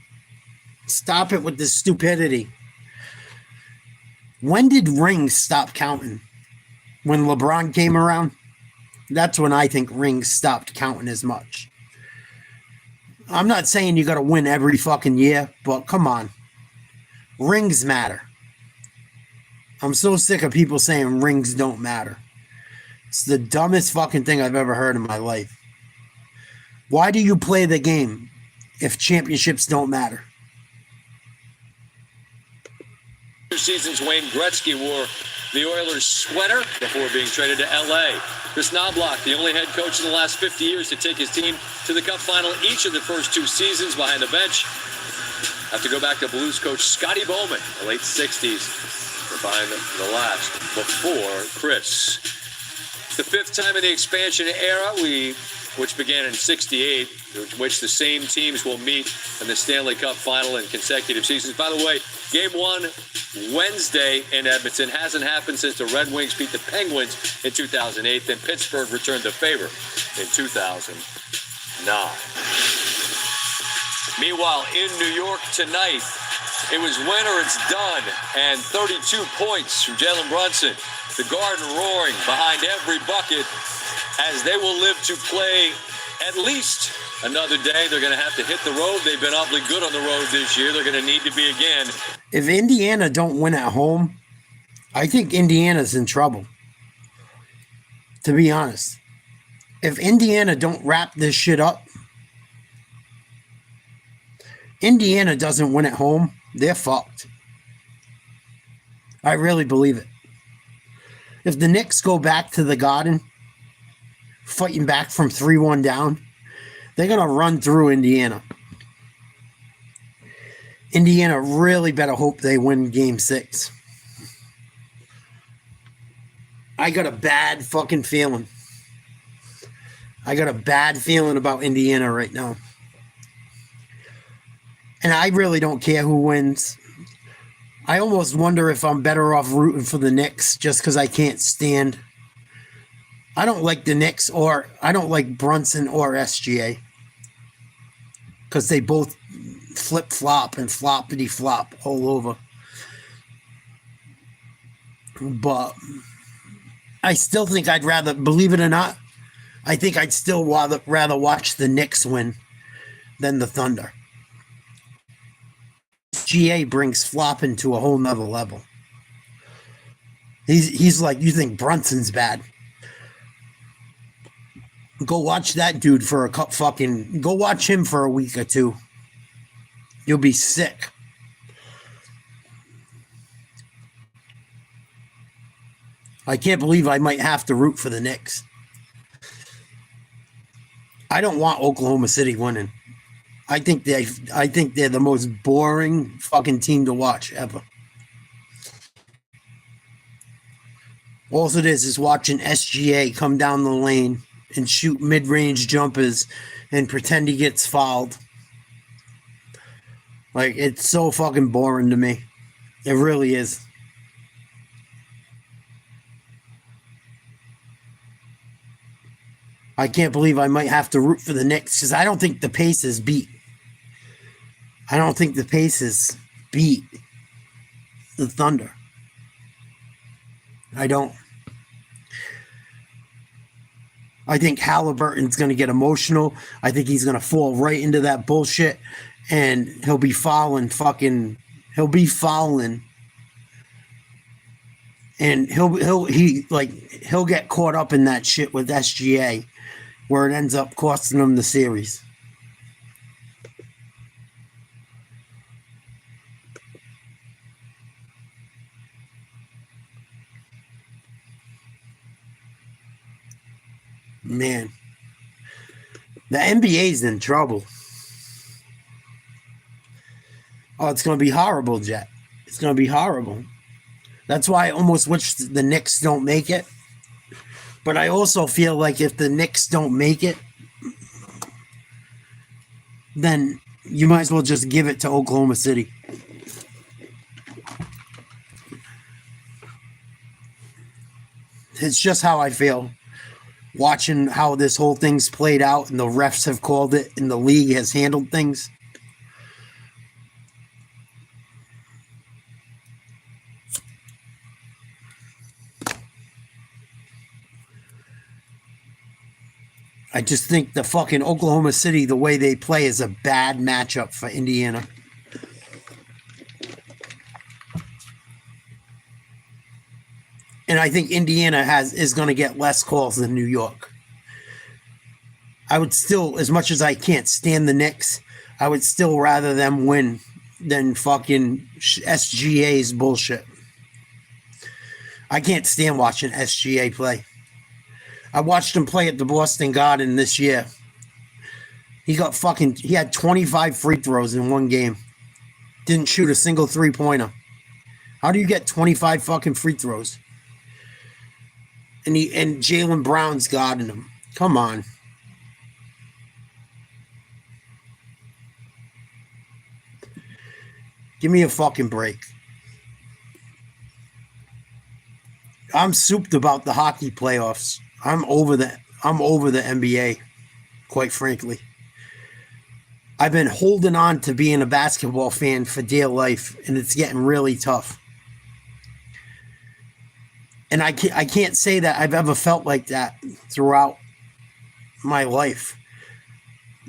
Speaker 5: Stop it with this stupidity. When did rings stop counting? When LeBron came around? That's when I think rings stopped counting as much. I'm not saying you got to win every fucking year, but come on. Rings matter. I'm so sick of people saying rings don't matter. It's the dumbest fucking thing I've ever heard in my life. Why do you play the game if championships don't matter?
Speaker 12: Two seasons, Wayne Gretzky wore the Oilers sweater before being traded to L.A. Chris Knobloch, the only head coach in the last 50 years to take his team to the Cup final each of the first 2 seasons behind the bench. Have to go back to Blues coach Scotty Bowman, the late 60s, behind the last before Chris. It's the 5th time in the expansion era, which began in '68. which the same teams will meet in the Stanley Cup final in consecutive seasons. By the way, Game 1 Wednesday in Edmonton hasn't happened since the Red Wings beat the Penguins in 2008. Then Pittsburgh returned the favor in 2009. Meanwhile, in New York tonight, it was win or it's done, and 32 points from Jalen Brunson. The Garden roaring behind every bucket as they will live to play at least another day. They're going to have to hit the road. They've been awfully good on the road this year. They're going to need to be again.
Speaker 5: If Indiana don't win at home, I think Indiana's in trouble. To be honest. If Indiana don't wrap this shit up, Indiana doesn't win at home, they're fucked. I really believe it. If the Knicks go back to the Garden, fighting back from 3-1 down, they're going to run through Indiana. Indiana really better hope they win Game 6. I got a bad fucking feeling. I got a bad feeling about Indiana right now. And I really don't care who wins. I almost wonder if I'm better off rooting for the Knicks just because I can't stand. I don't like the Knicks, or I don't like Brunson or SGA. Because they both flip-flop and floppity-flop all over. But I still think I'd rather, believe it or not, I think I'd still rather watch the Knicks win than the Thunder. GA brings flopping to a whole nother level. He's like, you think Brunson's bad? Go watch that dude for a go watch him for a week or two. You'll be sick. I can't believe I might have to root for the Knicks. I don't want Oklahoma City winning. I think they're the most boring fucking team to watch ever. All it is watching SGA come down the lane and shoot mid-range jumpers and pretend he gets fouled. Like, it's so fucking boring to me. It really is. I can't believe I might have to root for the Knicks because I don't think the Pacers beat. I don't think the Pacers beat the Thunder. I don't. I think Halliburton's going to get emotional. I think he's going to fall right into that bullshit, and he'll be fouling. And he'll get caught up in that shit with SGA, where it ends up costing him the series. Man, the NBA's in trouble. Oh, it's going to be horrible, Jet. It's going to be horrible. That's why I almost wish the Knicks don't make it. But I also feel like if the Knicks don't make it, then you might as well just give it to Oklahoma City. It's just how I feel. Watching how this whole thing's played out and the refs have called it and the league has handled things. I just think the fucking Oklahoma City, the way they play, is a bad matchup for Indiana. And I think Indiana is going to get less calls than New York. I would still, as much as I can't stand the Knicks, I would still rather them win than fucking SGA's bullshit. I can't stand watching SGA play. I watched him play at the Boston Garden this year. He had 25 free throws in one game. Didn't shoot a single three-pointer. How do you get 25 fucking free throws? And Jaylen Brown's guarding him. Come on. Give me a fucking break. I'm souped about the hockey playoffs. I'm over the NBA, quite frankly. I've been holding on to being a basketball fan for dear life, and it's getting really tough. And I can't say that I've ever felt like that throughout my life.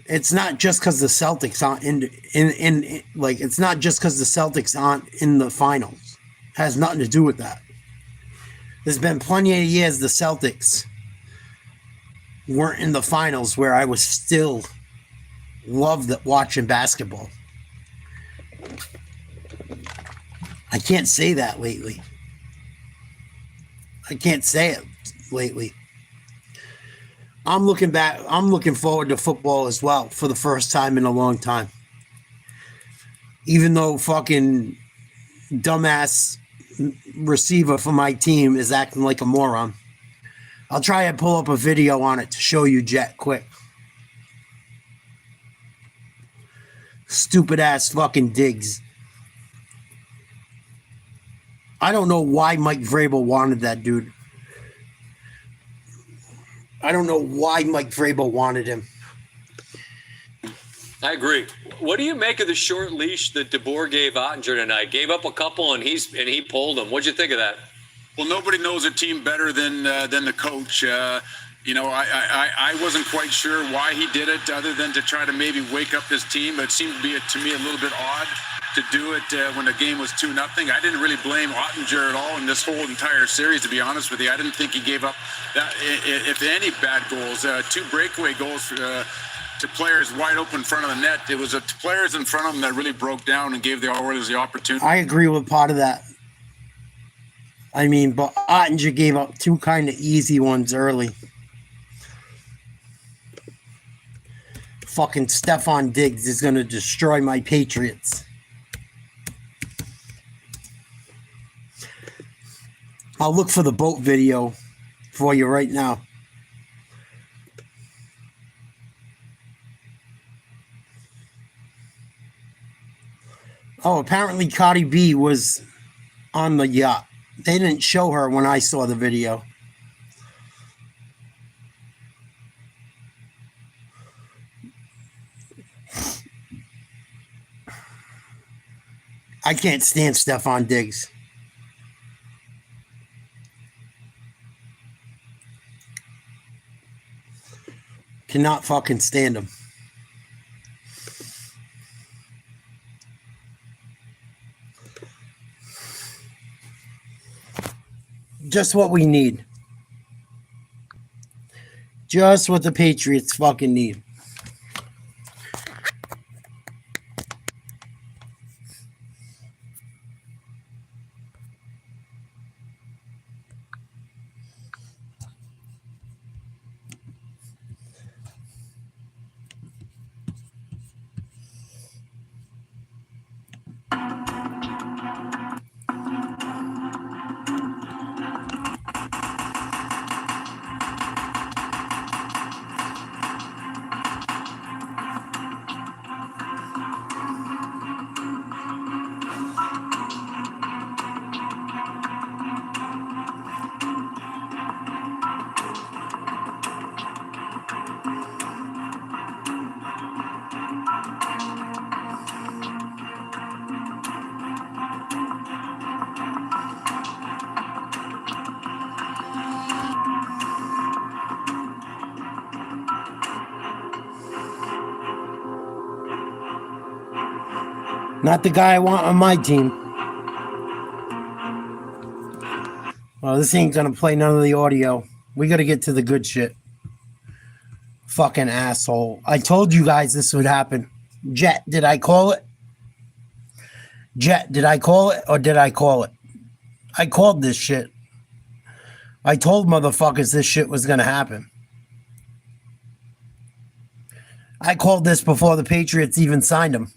Speaker 5: It's not just because the Celtics aren't it's not just because the Celtics aren't in the finals. It has nothing to do with that. There's been plenty of years the Celtics weren't in the finals where I was still loved watching basketball. I can't say that lately. I can't say it lately. I'm looking forward to football as well for the first time in a long time. Even though fucking dumbass receiver for my team is acting like a moron. I'll try and pull up a video on it to show you Jet quick. Stupid ass fucking Diggs. I don't know why Mike Vrabel wanted that dude. I don't know why Mike Vrabel wanted him.
Speaker 12: I agree. What do you make of the short leash that DeBoer gave Ottinger tonight? Gave up a couple and he pulled them. What'd you think of that?
Speaker 13: Well, nobody knows a team better than the coach. I wasn't quite sure why he did it, other than to try to maybe wake up his team. It seemed to be to me a little bit odd to do it when the game was 2-0. I didn't really blame Ottinger at all in this whole entire series, to be honest with you. I didn't think he gave up that, if any, bad goals. 2 breakaway goals to players wide open in front of the net. It was the players in front of them that really broke down and gave the Oilers the opportunity.
Speaker 5: I agree with part of that. I mean, but Ottinger gave up 2 kind of easy ones early. Fucking Stephon Diggs is going to destroy my Patriots. I'll look for the boat video for you right now. Oh, apparently Cardi B was on the yacht. They didn't show her when I saw the video. I can't stand Stephon Diggs. Cannot fucking stand him. Just what we need. Just what the Patriots fucking need. Not the guy I want on my team. Well, this ain't gonna play none of the audio. We gotta get to the good shit. Fucking asshole. I told you guys this would happen. Jet, did I call it? Jet, did I call it or did I call it? I called this shit. I told motherfuckers this shit was gonna happen. I called this before the Patriots even signed him.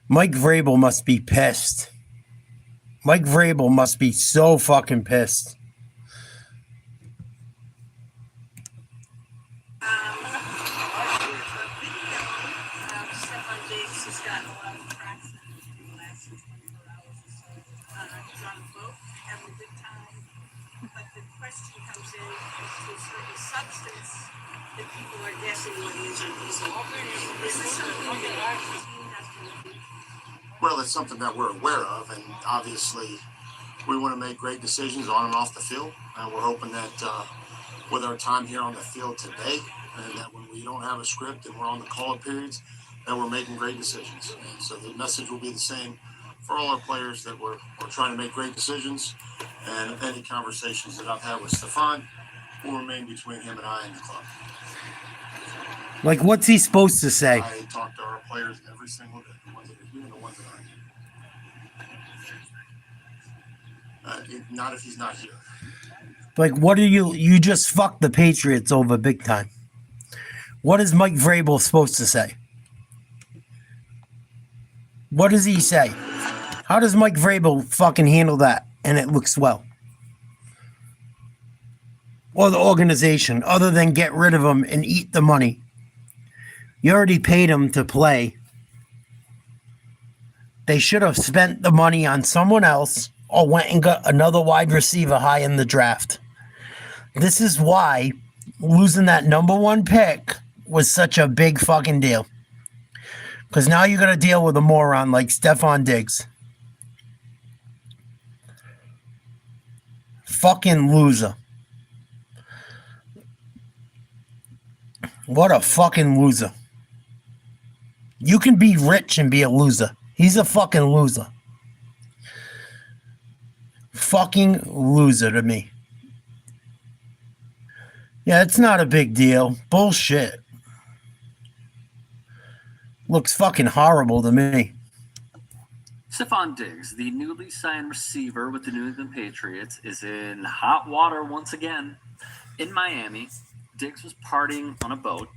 Speaker 5: Mike Vrabel must be pissed. Mike Vrabel must be so fucking pissed.
Speaker 14: gotten a lot of traction in the last 24 hours or so. He's on the boat, having a good time. But the question comes in to a certain substance that people are guessing what is or isn't. Is this something that our team has to look into?
Speaker 15: Well, it's something that we're aware of, and obviously we want to make great decisions on and off the field. And we're hoping that with our time here on the field today, and that when we don't have a script and we're on the call periods, that we're making great decisions. And so the message will be the same for all our players, that we're trying to make great decisions. And any conversations that I've had with Stefan will remain between him and I and the club.
Speaker 5: Like, what's he supposed to say?
Speaker 15: I talk to our players every single day, the ones that are here and the ones that aren't here. Not if he's not here.
Speaker 5: Like, what are you just fucked the Patriots over big time. What is Mike Vrabel supposed to say? What does he say? How does Mike Vrabel fucking handle that and it looks well? Or the organization, other than get rid of him and eat the money. You already paid him to play. They should have spent the money on someone else or went and got another wide receiver high in the draft. This is why losing that number 1 pick was such a big fucking deal. Because now you're going to deal with a moron like Stefon Diggs. Fucking loser. What a fucking loser. You can be rich and be a loser. He's a fucking loser. Fucking loser to me. Yeah, it's not a big deal. Bullshit. Looks fucking horrible to me.
Speaker 16: Stefon Diggs, the newly signed receiver with the New England Patriots, is in hot water once again. In Miami, Diggs was partying on a boat.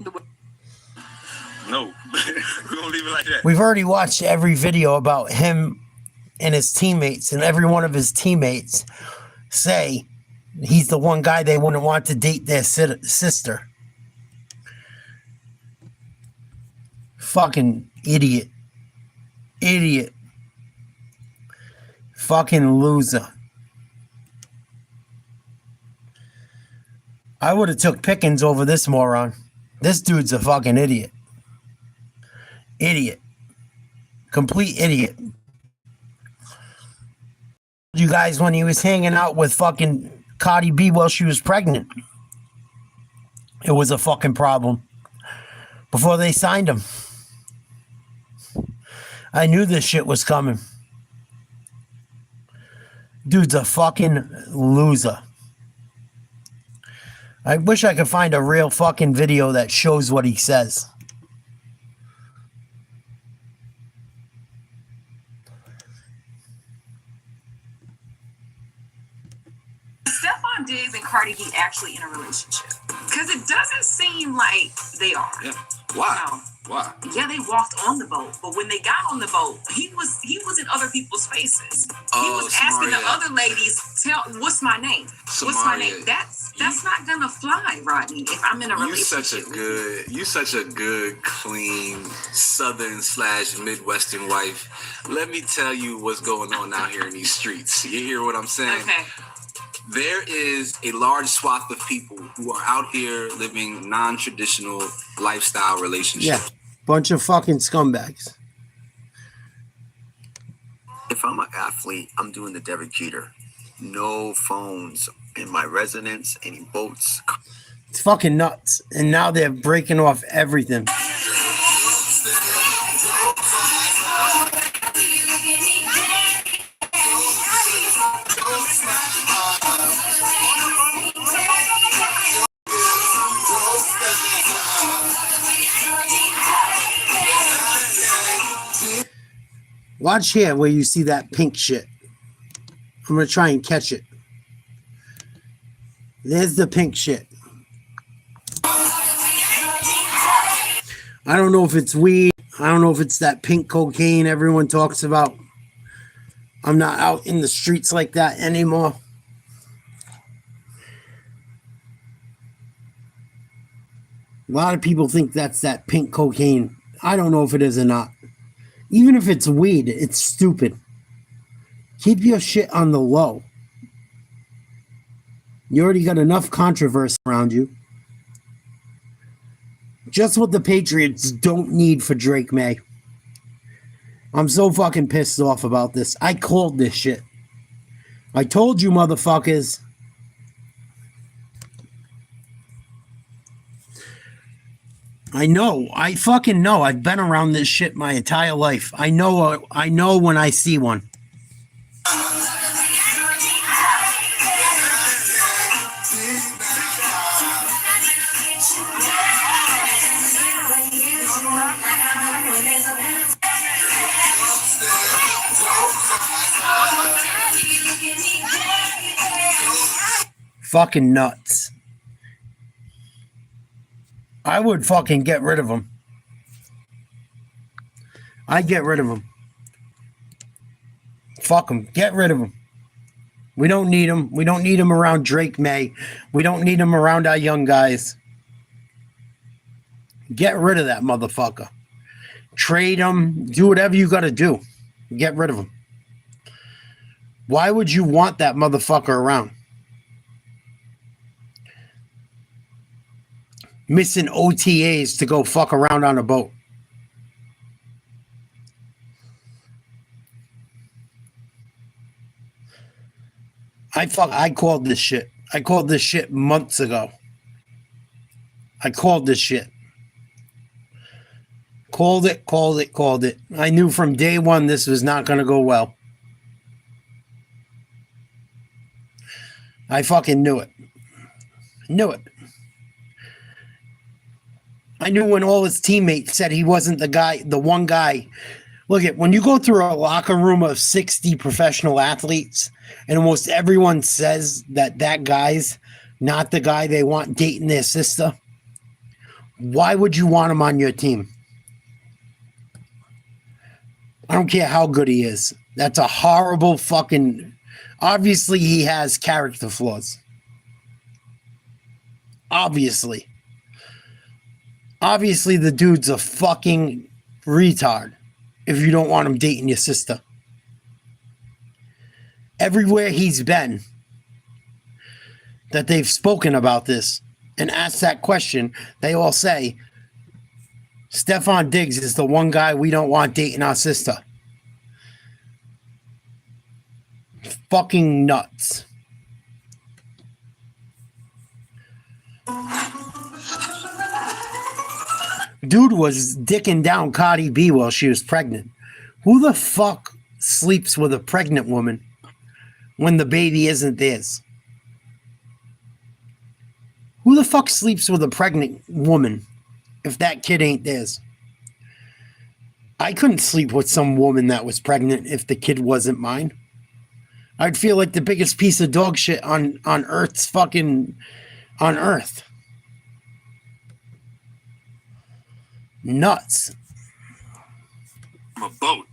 Speaker 17: No, we're gonna leave it like that.
Speaker 5: We've already watched every video about him and his teammates, and every one of his teammates say he's the one guy they wouldn't want to date their sister. Fucking idiot. Idiot. Fucking loser. I would have took Pickens over this moron. This dude's a fucking idiot. Idiot. Complete idiot. You guys, when he was hanging out with fucking Cardi B while she was pregnant, it was a fucking problem. Before they signed him. I knew this shit was coming. Dude's a fucking loser. I wish I could find a real fucking video that shows what he says.
Speaker 18: Stefon Diggs and Cardi B actually in a relationship? Because it doesn't seem like they are.
Speaker 17: Yeah. Why?
Speaker 18: No.
Speaker 17: Why?
Speaker 18: Yeah, they walked on the boat, but when they got on the boat, he was in other people's faces. He was asking the other ladies, "What's my name? What's my name?" That's not gonna fly, Rodney. If I'm in a relationship,
Speaker 17: You such a good, clean Southern / Midwestern wife. Let me tell you what's going on out here in these streets. You hear what I'm saying?
Speaker 18: Okay.
Speaker 17: There is a large swath of people who are out here living non-traditional lifestyle relationships.
Speaker 5: Yeah, bunch of fucking scumbags.
Speaker 19: If I'm an athlete, I'm doing the Derek Jeter. No phones in my residence, any boats.
Speaker 5: It's fucking nuts. And now they're breaking off everything. Watch here where you see that pink shit. I'm going to try and catch it. There's the pink shit. I don't know if it's weed. I don't know if it's that pink cocaine everyone talks about. I'm not out in the streets like that anymore. A lot of people think that's that pink cocaine. I don't know if it is or not. Even if it's weed, it's stupid. Keep your shit on the low. You already got enough controversy around you. Just what the Patriots don't need for Drake May. I'm so fucking pissed off about this. I called this shit. I told you, motherfuckers. I know. I fucking know. I've been around this shit my entire life. I know when I see one. Fucking nuts. I would fucking get rid of him. I'd get rid of him. Fuck him. Get rid of him. We don't need him. We don't need him around Drake May. We don't need him around our young guys. Get rid of that motherfucker. Trade him. Do whatever you got to do. Get rid of him. Why would you want that motherfucker around? Missing OTAs to go fuck around on a boat. I called this shit. I called this shit months ago. I called this shit. Called it. I knew from day one this was not going to go well. I fucking knew it. Knew it. I knew when all his teammates said he wasn't the one guy. Look at when you go through a locker room of 60 professional athletes and almost everyone says that guy's not the guy they want dating their sister. Why would you want him on your team? I don't care how good he is. That's a horrible fucking... Obviously, he has character flaws. Obviously, the dude's a fucking retard if you don't want him dating your sister. Everywhere he's been that they've spoken about this and asked that question, they all say, Stephon Diggs is the one guy we don't want dating our sister. Fucking nuts. Dude was dicking down Cardi B while she was pregnant. Who the fuck sleeps with a pregnant woman when the baby isn't theirs? Who the fuck sleeps with a pregnant woman if that kid ain't theirs? I couldn't sleep with some woman that was pregnant if the kid wasn't mine. I'd feel like the biggest piece of dog shit on Earth's fucking... on Earth. Nuts.
Speaker 20: From a boat.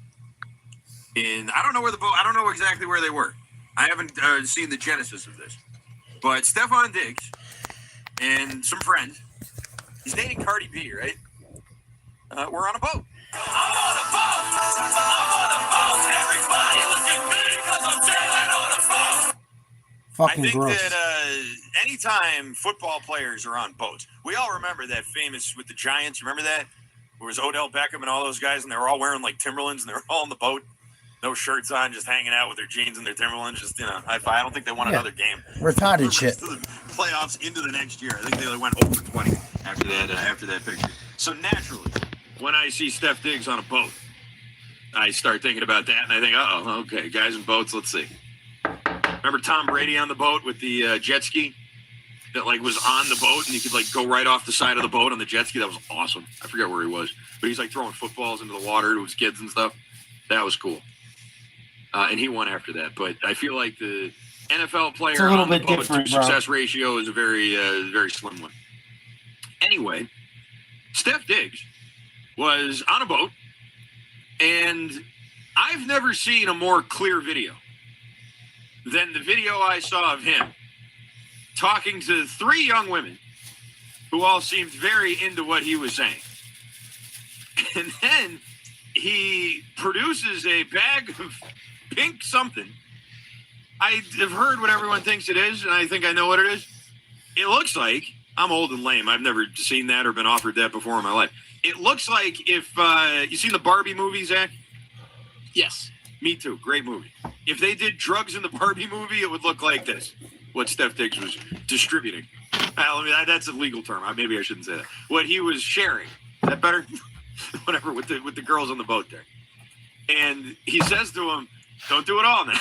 Speaker 20: I don't know exactly where they were. I haven't seen the genesis of this. But Stephon Diggs and some friends, he's dating Cardi B, right? We're on a boat. I'm on a boat. Everybody look at me because I'm sailing on a boat.
Speaker 5: Fucking
Speaker 20: I think
Speaker 5: gross.
Speaker 20: that anytime football players are on boats, we all remember that famous with the Giants. Remember that? Where it was Odell Beckham and all those guys, and they were all wearing like Timberlands, and they were all on the boat, no shirts on, just hanging out with their jeans and their Timberlands, just high five. I don't think they won another game.
Speaker 5: Retarded shit.
Speaker 20: To the playoffs into the next year. I think they went over 20 after that picture. So naturally, when I see Steph Diggs on a boat, I start thinking about that, and I think, okay, guys in boats. Let's see. Remember Tom Brady on the boat with the jet ski that was on the boat, and he could go right off the side of the boat on the jet ski? That was awesome. I forget where he was, but he's throwing footballs into the water to his kids and stuff. That was cool. And he won after that. But I feel like the NFL player on the boat success ratio is a very, very slim one. Anyway, Steph Diggs was on a boat, and I've never seen a more clear video than the video I saw of him talking to 3 young women who all seemed very into what he was saying. And then he produces a bag of pink something. I have heard what everyone thinks it is, and I think I know what it is. It looks like, I'm old and lame. I've never seen that or been offered that before in my life. It looks like if you seen the Barbie movie, Zach?
Speaker 9: Yes.
Speaker 20: Me too. Great movie. If they did drugs in the Barbie movie, it would look like this, what Steph Diggs was distributing. That's a legal term. Maybe I shouldn't say that. What he was sharing. Is that better? Whatever, with the girls on the boat there. And he says to him, don't do it all now.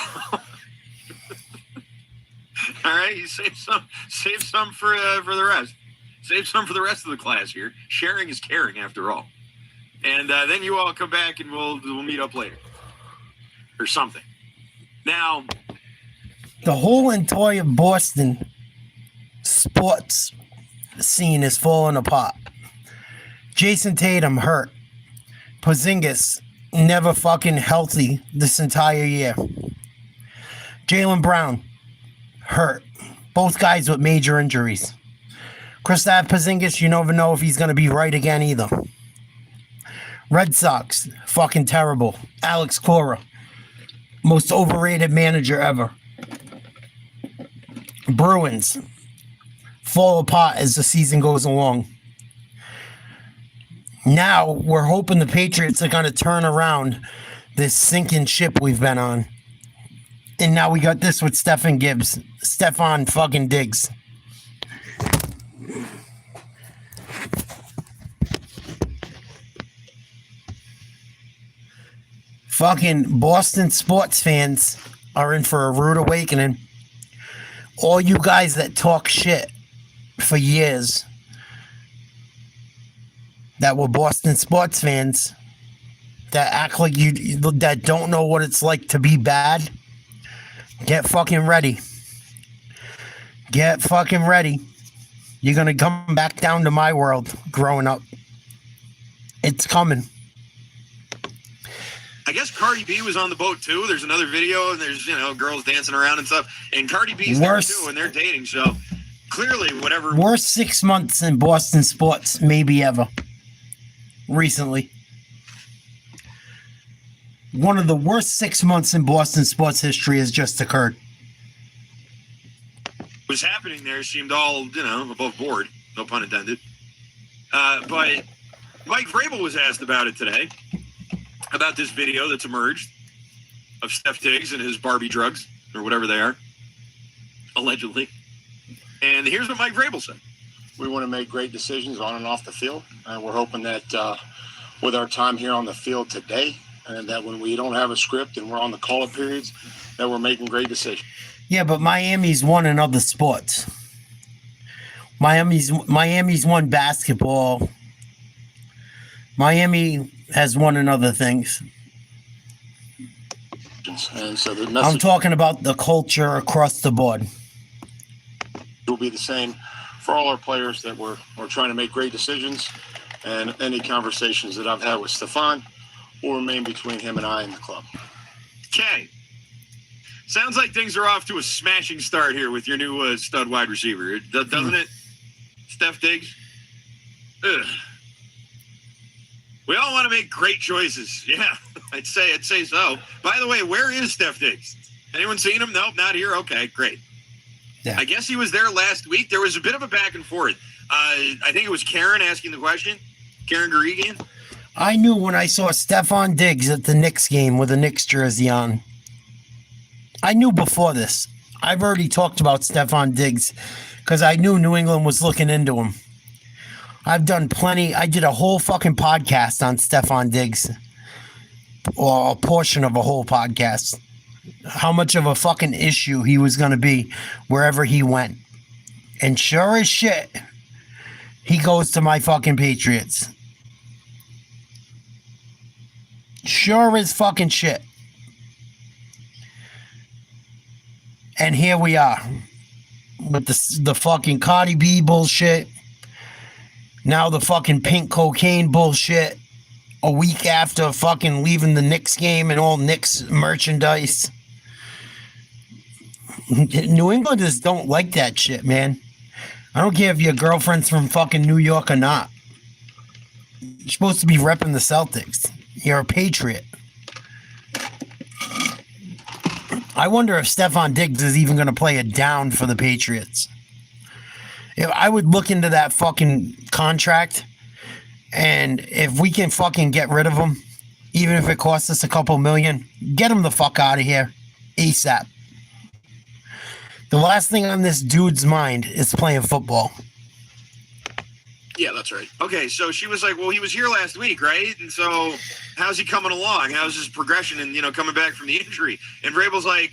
Speaker 20: All right, you save some for the rest. Save some for the rest of the class here. Sharing is caring, after all. And then you all come back and we'll meet up later, or something. Now,
Speaker 5: the whole entire Boston sports scene is falling apart. Jason Tatum hurt. Porzingis never fucking healthy this entire year. Jaylen Brown hurt. Both guys with major injuries. Kristaps Porzingis, you never know if he's going to be right again either. Red Sox, fucking terrible. Alex Cora, most overrated manager ever. Bruins fall apart as the season goes along. Now we're hoping the Patriots are going to turn around this sinking ship we've been on. And now we got this with Stefan fucking Diggs. Fucking Boston sports fans are in for a rude awakening. All you guys that talk shit for years that were Boston sports fans that act like that don't know what it's like to be bad, get fucking ready. Get fucking ready. You're going to come back down to my world growing up. It's coming.
Speaker 20: I guess Cardi B was on the boat too. There's another video, and there's girls dancing around and stuff. And Cardi B's there too, and they're dating. So clearly, whatever.
Speaker 5: Worst 6 months in Boston sports, maybe ever. Recently, one of the worst 6 months in Boston sports history has just occurred.
Speaker 20: What was happening there seemed all above board. No pun intended. But Mike Vrabel was asked about it today. About this video that's emerged of Steph Diggs and his Barbie drugs, or whatever they are, allegedly. And here's what Mike Vrabel said.
Speaker 15: We want to make great decisions on and off the field. And we're hoping that with our time here on the field today, and that when we don't have a script and we're on the call-up periods, that we're making great decisions.
Speaker 5: Yeah, but Miami's won in other sports. Miami's won basketball. Miami has won in other things.
Speaker 15: And so the
Speaker 5: I'm
Speaker 15: message
Speaker 5: talking about the culture across the board.
Speaker 15: will be the same for all our players, that we're trying to make great decisions, and any conversations that I've had with Stefan will remain between him and I and the club.
Speaker 20: Okay. Sounds like things are off to a smashing start here with your new stud wide receiver, doesn't it, Steph Diggs? Ugh. We all want to make great choices. Yeah, I'd say so. By the way, where is Steph Diggs? Anyone seen him? Nope, not here. Okay, great. Yeah. I guess he was there last week. There was a bit of a back and forth. I think it was Karen asking the question. Karen Garigian.
Speaker 5: I knew when I saw Stefan Diggs at the Knicks game with a Knicks jersey on. I knew before this. I've already talked about Stefan Diggs because I knew New England was looking into him. I've done plenty. I did a whole fucking podcast on Stefan Diggs, or a portion of a whole podcast. How much of a fucking issue he was going to be wherever he went. And sure as shit, he goes to my fucking Patriots. Sure as fucking shit. And here we are with the fucking Cardi B bullshit. Now the fucking pink cocaine bullshit. A week after fucking leaving the Knicks game and all Knicks merchandise. New Englanders don't like that shit, man. I don't care if your girlfriend's from fucking New York or not. You're supposed to be repping the Celtics. You're a Patriot. I wonder if Stephon Diggs is even going to play it down for the Patriots. If I would look into that fucking contract, and if we can fucking get rid of him, even if it costs us a couple million, get him the fuck out of here ASAP. The last thing on this dude's mind is playing football.
Speaker 20: Yeah, that's right. Okay, so she was like, well, he was here last week, right? And so how's he coming along? How's his progression and, coming back from the injury? And Vrabel's like,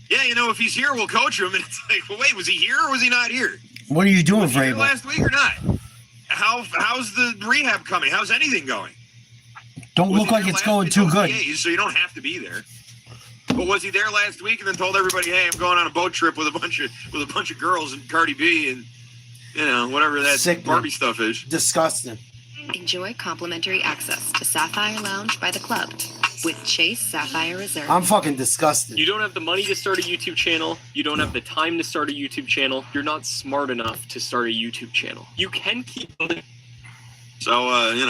Speaker 20: yeah, if he's here, we'll coach him. And it's like, well, wait, was he here or was he not here?
Speaker 5: What are you doing,
Speaker 20: was he here
Speaker 5: Vrabel?
Speaker 20: last week or not? How's the rehab coming? How's anything going?
Speaker 5: Don't look like it's going too good.
Speaker 20: So you don't have to be there. But was he there last week and then told everybody, hey, I'm going on a boat trip with a bunch of girls and Cardi B and whatever that
Speaker 5: Sick,
Speaker 20: Barbie stuff is.
Speaker 5: Disgusting.
Speaker 21: Enjoy complimentary access to Sapphire Lounge by the Club with Chase Sapphire Reserve.
Speaker 5: I'm fucking disgusted.
Speaker 22: You don't have the money to start a YouTube channel. You don't have the time to start a YouTube channel. You're not smart enough to start a YouTube channel. You can keep building.
Speaker 20: So,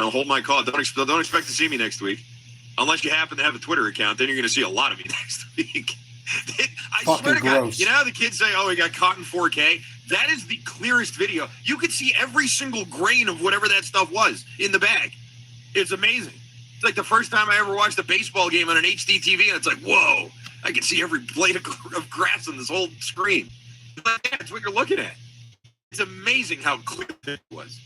Speaker 20: hold my call. Don't expect to see me next week. Unless you happen to have a Twitter account, then you're going to see a lot of me next week. I swear to God,
Speaker 5: gross.
Speaker 20: you know how the kids say, oh, he got caught in 4K? That is the clearest video. You could see every single grain of whatever that stuff was in the bag. It's amazing. It's like the first time I ever watched a baseball game on an HD TV, and it's like, whoa, I can see every blade of grass on this whole screen. That's what you're looking at. It's amazing how clear it was.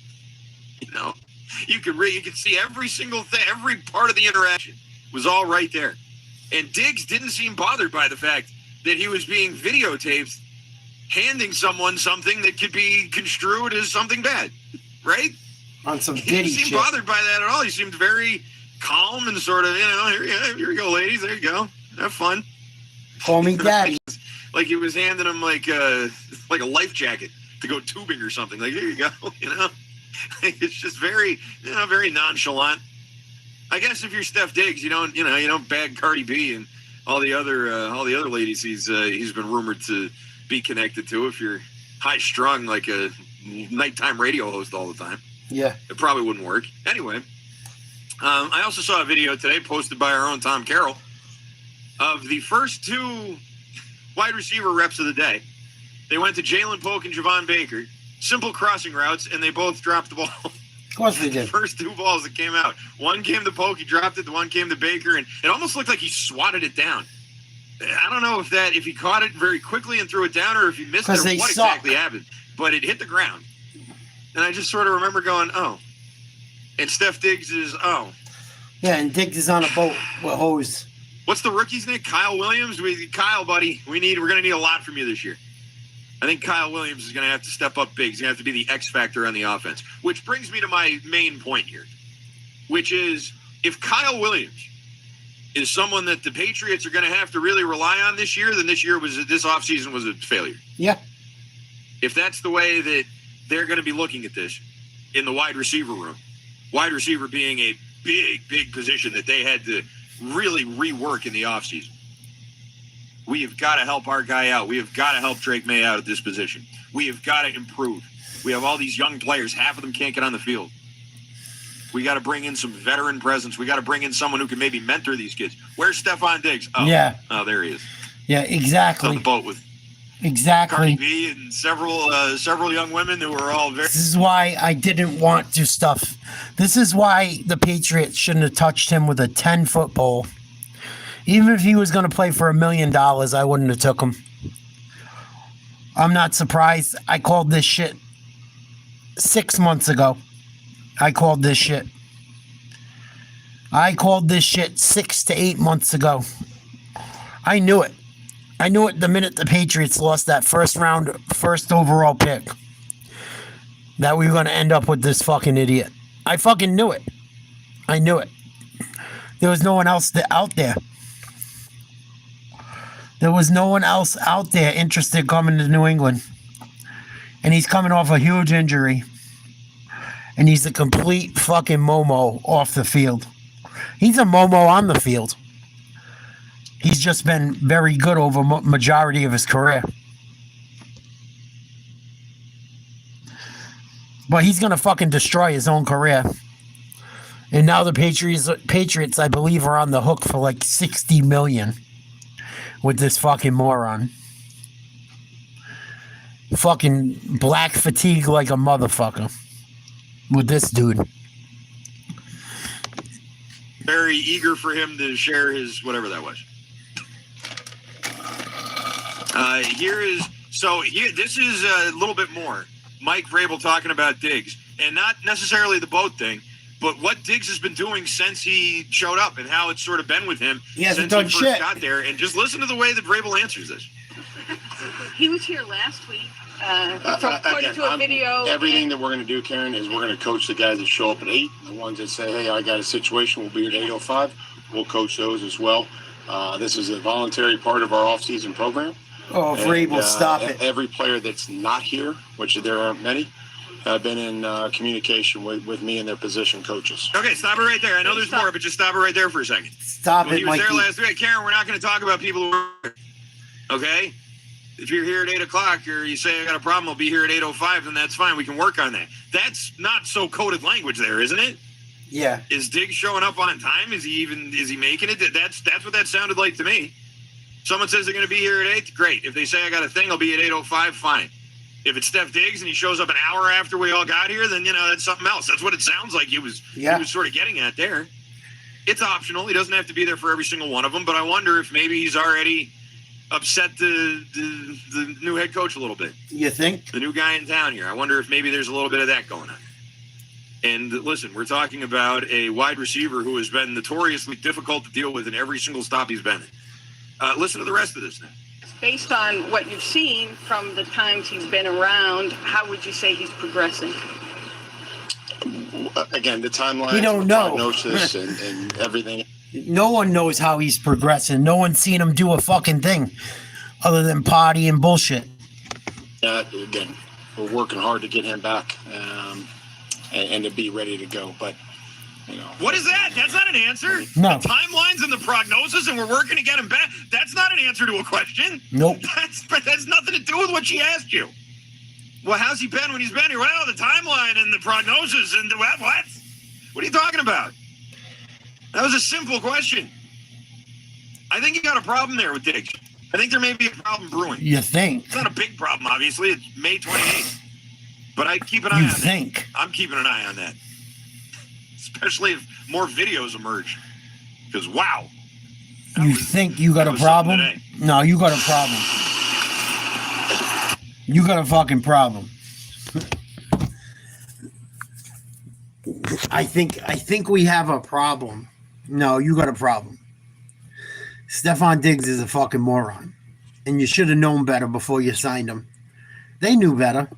Speaker 20: You could see every single thing, every part of the interaction was all right there. And Diggs didn't seem bothered by the fact that he was being videotaped handing someone something that could be construed as something bad, right?
Speaker 5: On some
Speaker 20: He
Speaker 5: ditty
Speaker 20: didn't seem
Speaker 5: shit.
Speaker 20: bothered by that at all. He seemed very calm and sort of, here you go, ladies. There you go. Have fun.
Speaker 5: Call me daddy.
Speaker 20: Like he was handing him like a life jacket to go tubing or something. Like, here you go, It's just very, very nonchalant. I guess if you're Steph Diggs, you don't bag Cardi B and all the other ladies he's been rumored to be connected to. If you're high strung like a nighttime radio host all the time,
Speaker 5: Yeah.
Speaker 20: it probably wouldn't work. Anyway, I also saw a video today posted by our own Tom Carroll of the first two wide receiver reps of the day. They went to Jalen Polk and Javon Baker. Simple crossing routes, and they both dropped the ball.
Speaker 5: Of course they did.
Speaker 20: First two balls that came out. One came to Polk, he dropped it. The one came to Baker, and it almost looked like he swatted it down. I don't know if he caught it very quickly and threw it down, or if he missed it, or what exactly happened. But it hit the ground. And I just sort of remember going, oh. And Steph Diggs is, oh.
Speaker 5: Yeah, and Diggs is on a boat with hose.
Speaker 20: What's the rookie's name? Kyle Williams? Kyle, buddy, we're going to need a lot from you this year. I think Kyle Williams is going to have to step up big. He's going to have to be the X factor on the offense. Which brings me to my main point here, which is if Kyle Williams is someone that the Patriots are going to have to really rely on this year, then this offseason was a failure.
Speaker 5: Yeah.
Speaker 20: If that's the way that they're going to be looking at this in the wide receiver room, wide receiver being a big, big position that they had to really rework in the offseason. We have got to help our guy out. We have got to help Drake May out at this position. We have got to improve. We have all these young players. Half of them can't get on the field. We got to bring in some veteran presence. We got to bring in someone who can maybe mentor these kids. Where's Stephon Diggs? Oh,
Speaker 5: yeah.
Speaker 20: Oh, there he is.
Speaker 5: Yeah, exactly.
Speaker 20: On the boat with
Speaker 5: Exactly.
Speaker 20: Cardi B and several young women who were all very.
Speaker 5: This is why I didn't want to stuff. This is why the Patriots shouldn't have touched him with a 10-foot pole. Even if he was going to play for $1 million, I wouldn't have took him. I'm not surprised. I called this shit 6 months ago. I called this shit 6 to 8 months ago. I knew it. I knew it the minute the Patriots lost that first overall pick. That we were going to end up with this fucking idiot. I fucking knew it. I knew it. There was no one else out there. There was no one else out there interested coming to New England. And he's coming off a huge injury. And he's a complete fucking Momo off the field. He's a Momo on the field. He's just been very good over majority of his career. But he's going to fucking destroy his own career And now the Patriots, I believe, are on the hook for like $60 million with this fucking moron. Fucking black fatigue like a motherfucker with this dude.
Speaker 20: Very eager for him to share his whatever that was. This is a little bit more. Mike Vrabel talking about Diggs, and not necessarily the boat thing, but what Diggs has been doing since he showed up and how it's sort of been with him since he first got there. And just listen to the way that Vrabel answers this.
Speaker 14: He was here last week. According to a video.
Speaker 15: Everything that we're going to do, Karen, is we're going to coach the guys that show up at 8. The ones that say, hey, I got a situation, we'll be at 8:05. We'll coach those as well. This is a voluntary part of our off-season program.
Speaker 5: Oh, Vrabel, stop it.
Speaker 15: Every player that's not here, which there aren't many, have been in communication with me and their position coaches.
Speaker 20: Okay, stop it right there. I know there's more, but just stop it right there for a second.
Speaker 5: Stop
Speaker 20: when
Speaker 5: it,
Speaker 20: he was
Speaker 5: Mikey.
Speaker 20: there last week. Karen, we're not going to talk about people who are okay? If you're here at 8 o'clock or you say I got a problem, I'll be here at 8:05, then that's fine. We can work on that. That's not so coded language there, isn't it?
Speaker 5: Yeah.
Speaker 20: Is Diggs showing up on time? Is he making it? That's what that sounded like to me. Someone says they're going to be here at 8, great. If they say I got a thing, I'll be at 8:05, fine. If it's Steph Diggs and he shows up an hour after we all got here, then that's something else. That's what it sounds like he was sort of getting at there. It's optional. He doesn't have to be there for every single one of them, but I wonder if maybe he's already upset the new head coach a little bit.
Speaker 5: You think?
Speaker 20: The new guy in town here. I wonder if maybe there's a little bit of that going on. And listen, we're talking about a wide receiver who has been notoriously difficult to deal with in every single stop he's been in. Listen to the rest of this now.
Speaker 14: Based on what you've seen from the times he's been around, how would you say he's progressing?
Speaker 15: Again, the timeline,
Speaker 5: We don't know.
Speaker 15: prognosis, and everything.
Speaker 5: No one knows how he's progressing. No one's seen him do a fucking thing other than party and bullshit.
Speaker 15: Again, we're working hard to get him back and to be ready to go. But,
Speaker 20: What is that? That's not an answer.
Speaker 5: No.
Speaker 20: The timelines and the prognosis, and we're working to get him back. That's not an answer to a question.
Speaker 5: Nope.
Speaker 20: That's nothing to do with what she asked you. Well, how's he been when he's been here? Well, the timeline and the prognosis and the what? What are you talking about? That was a simple question. I think you got a problem there with Diggs. I think there may be a problem brewing.
Speaker 5: You think?
Speaker 20: It's not a big problem, obviously. It's May 28th. But I keep an eye on that.
Speaker 5: You think?
Speaker 20: I'm keeping an eye on that. Especially if more videos emerge. Because, wow.
Speaker 5: You think you got a problem? No, you got a problem. You got a fucking problem. I think we have a problem. No, you got a problem. Stephon Diggs is a fucking moron. And you should have known better before you signed him. They knew better.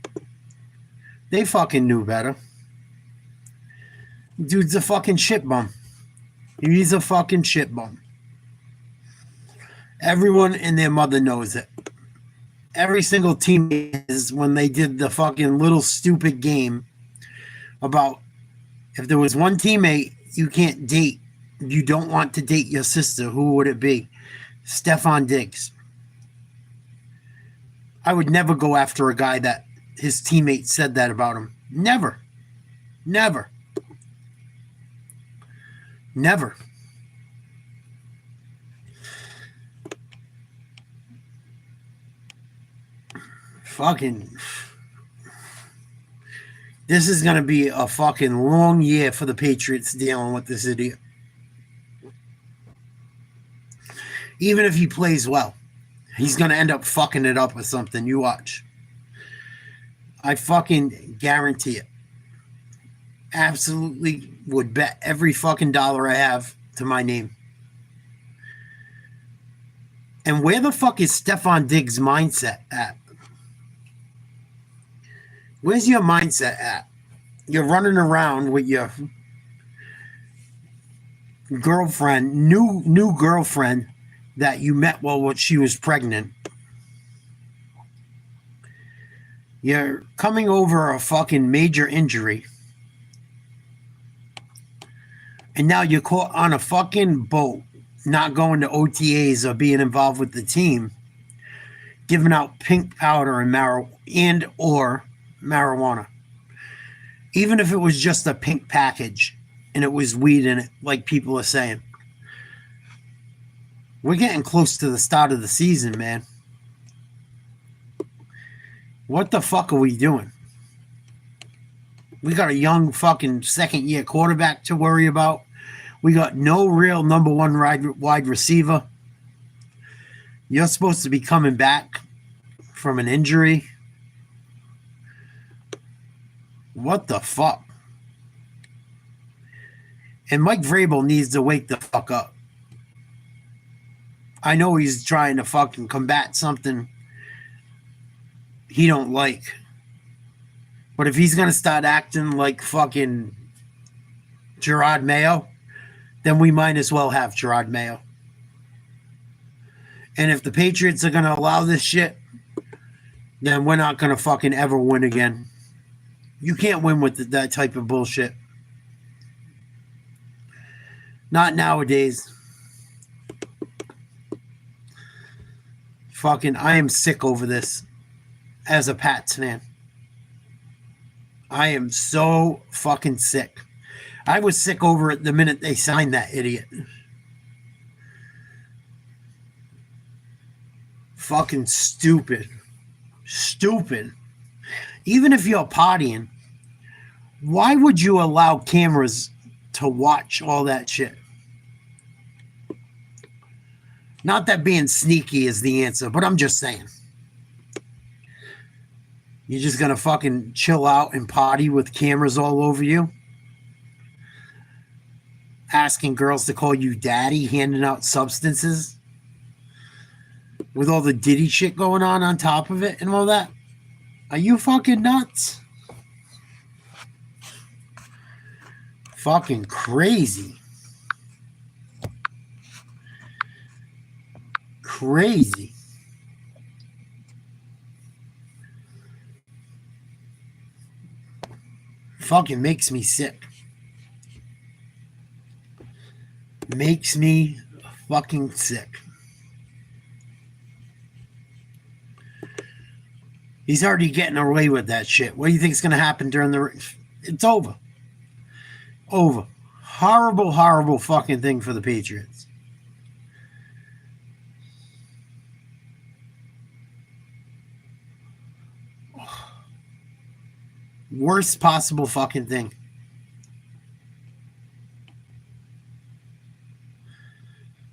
Speaker 5: They fucking knew better. Dude's a fucking shit bum. He's a fucking shit bum. Everyone and their mother knows it. Every single team is when they did the fucking little stupid game about if there was one teammate you can't date, you don't want to date your sister, who would it be? Stephon Diggs. I would never go after a guy that his teammate said that about him. Never. Never. Never. Fucking. This is going to be a fucking long year for the Patriots dealing with this idiot. Even if he plays well, he's going to end up fucking it up or something. You watch. I fucking guarantee it. Absolutely would bet every fucking dollar I have to my name. And where the fuck is Stephon Diggs' mindset at? Where's your mindset at? You're running around with your girlfriend, new girlfriend that you met while she was pregnant. You're coming over a fucking major injury. And now you're caught on a fucking boat, not going to OTAs or being involved with the team, giving out pink powder and or marijuana. Even if it was just a pink package, and it was weed in it, like people are saying. We're getting close to the start of the season, man. What the fuck are we doing? We got a young fucking second-year quarterback to worry about. We got no real number one wide receiver. You're supposed to be coming back from an injury. What the fuck? And Mike Vrabel needs to wake the fuck up. I know he's trying to fucking combat something he don't like. But if he's going to start acting like fucking Gerard Mayo, then we might as well have Gerard Mayo. And if the Patriots are going to allow this shit, then we're not going to fucking ever win again. You can't win with that type of bullshit. Not nowadays. Fucking, I am sick over this as a Pats fan. I am so fucking sick. I was sick over it the minute they signed that idiot. Fucking stupid. Stupid. Even if you're partying, why would you allow cameras to watch all that shit? Not that being sneaky is the answer, but I'm just saying. You're just going to fucking chill out and party with cameras all over you? Asking girls to call you daddy, handing out substances? With all the Diddy shit going on top of it and all that? Are you fucking nuts? Fucking crazy. Crazy. Fucking makes me sick. Makes me fucking sick. He's already getting away with that shit. What do you think is going to happen during the... It's over. Over. Horrible, horrible fucking thing for the Patriots. Worst possible fucking thing.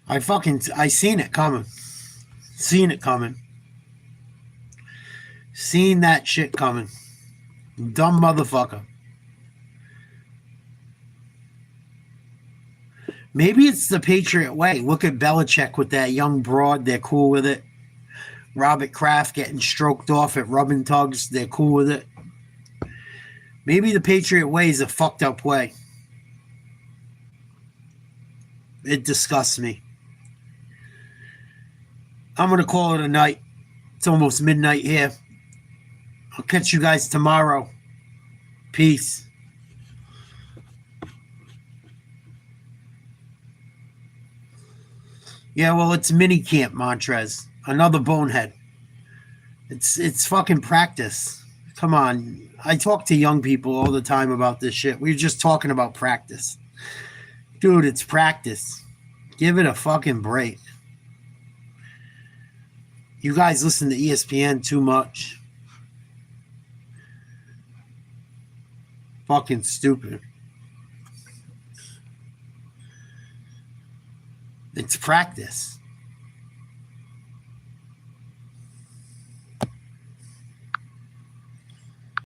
Speaker 5: I seen it coming. Seen it coming. Seen that shit coming. Dumb motherfucker. Maybe it's the Patriot way. Look at Belichick with that young broad. They're cool with it. Robert Kraft getting stroked off at rubbing tugs. They're cool with it. Maybe the Patriot way is a fucked up way. It disgusts me. I'm going to call it a night. It's almost midnight here. I'll catch you guys tomorrow. Peace. Yeah, well, it's mini camp, Montrez. Another bonehead. It's fucking practice. Come on. I talk to young people all the time about this shit. We're just talking about practice. Dude, it's practice. Give it a fucking break. You guys listen to ESPN too much. Fucking stupid. It's practice.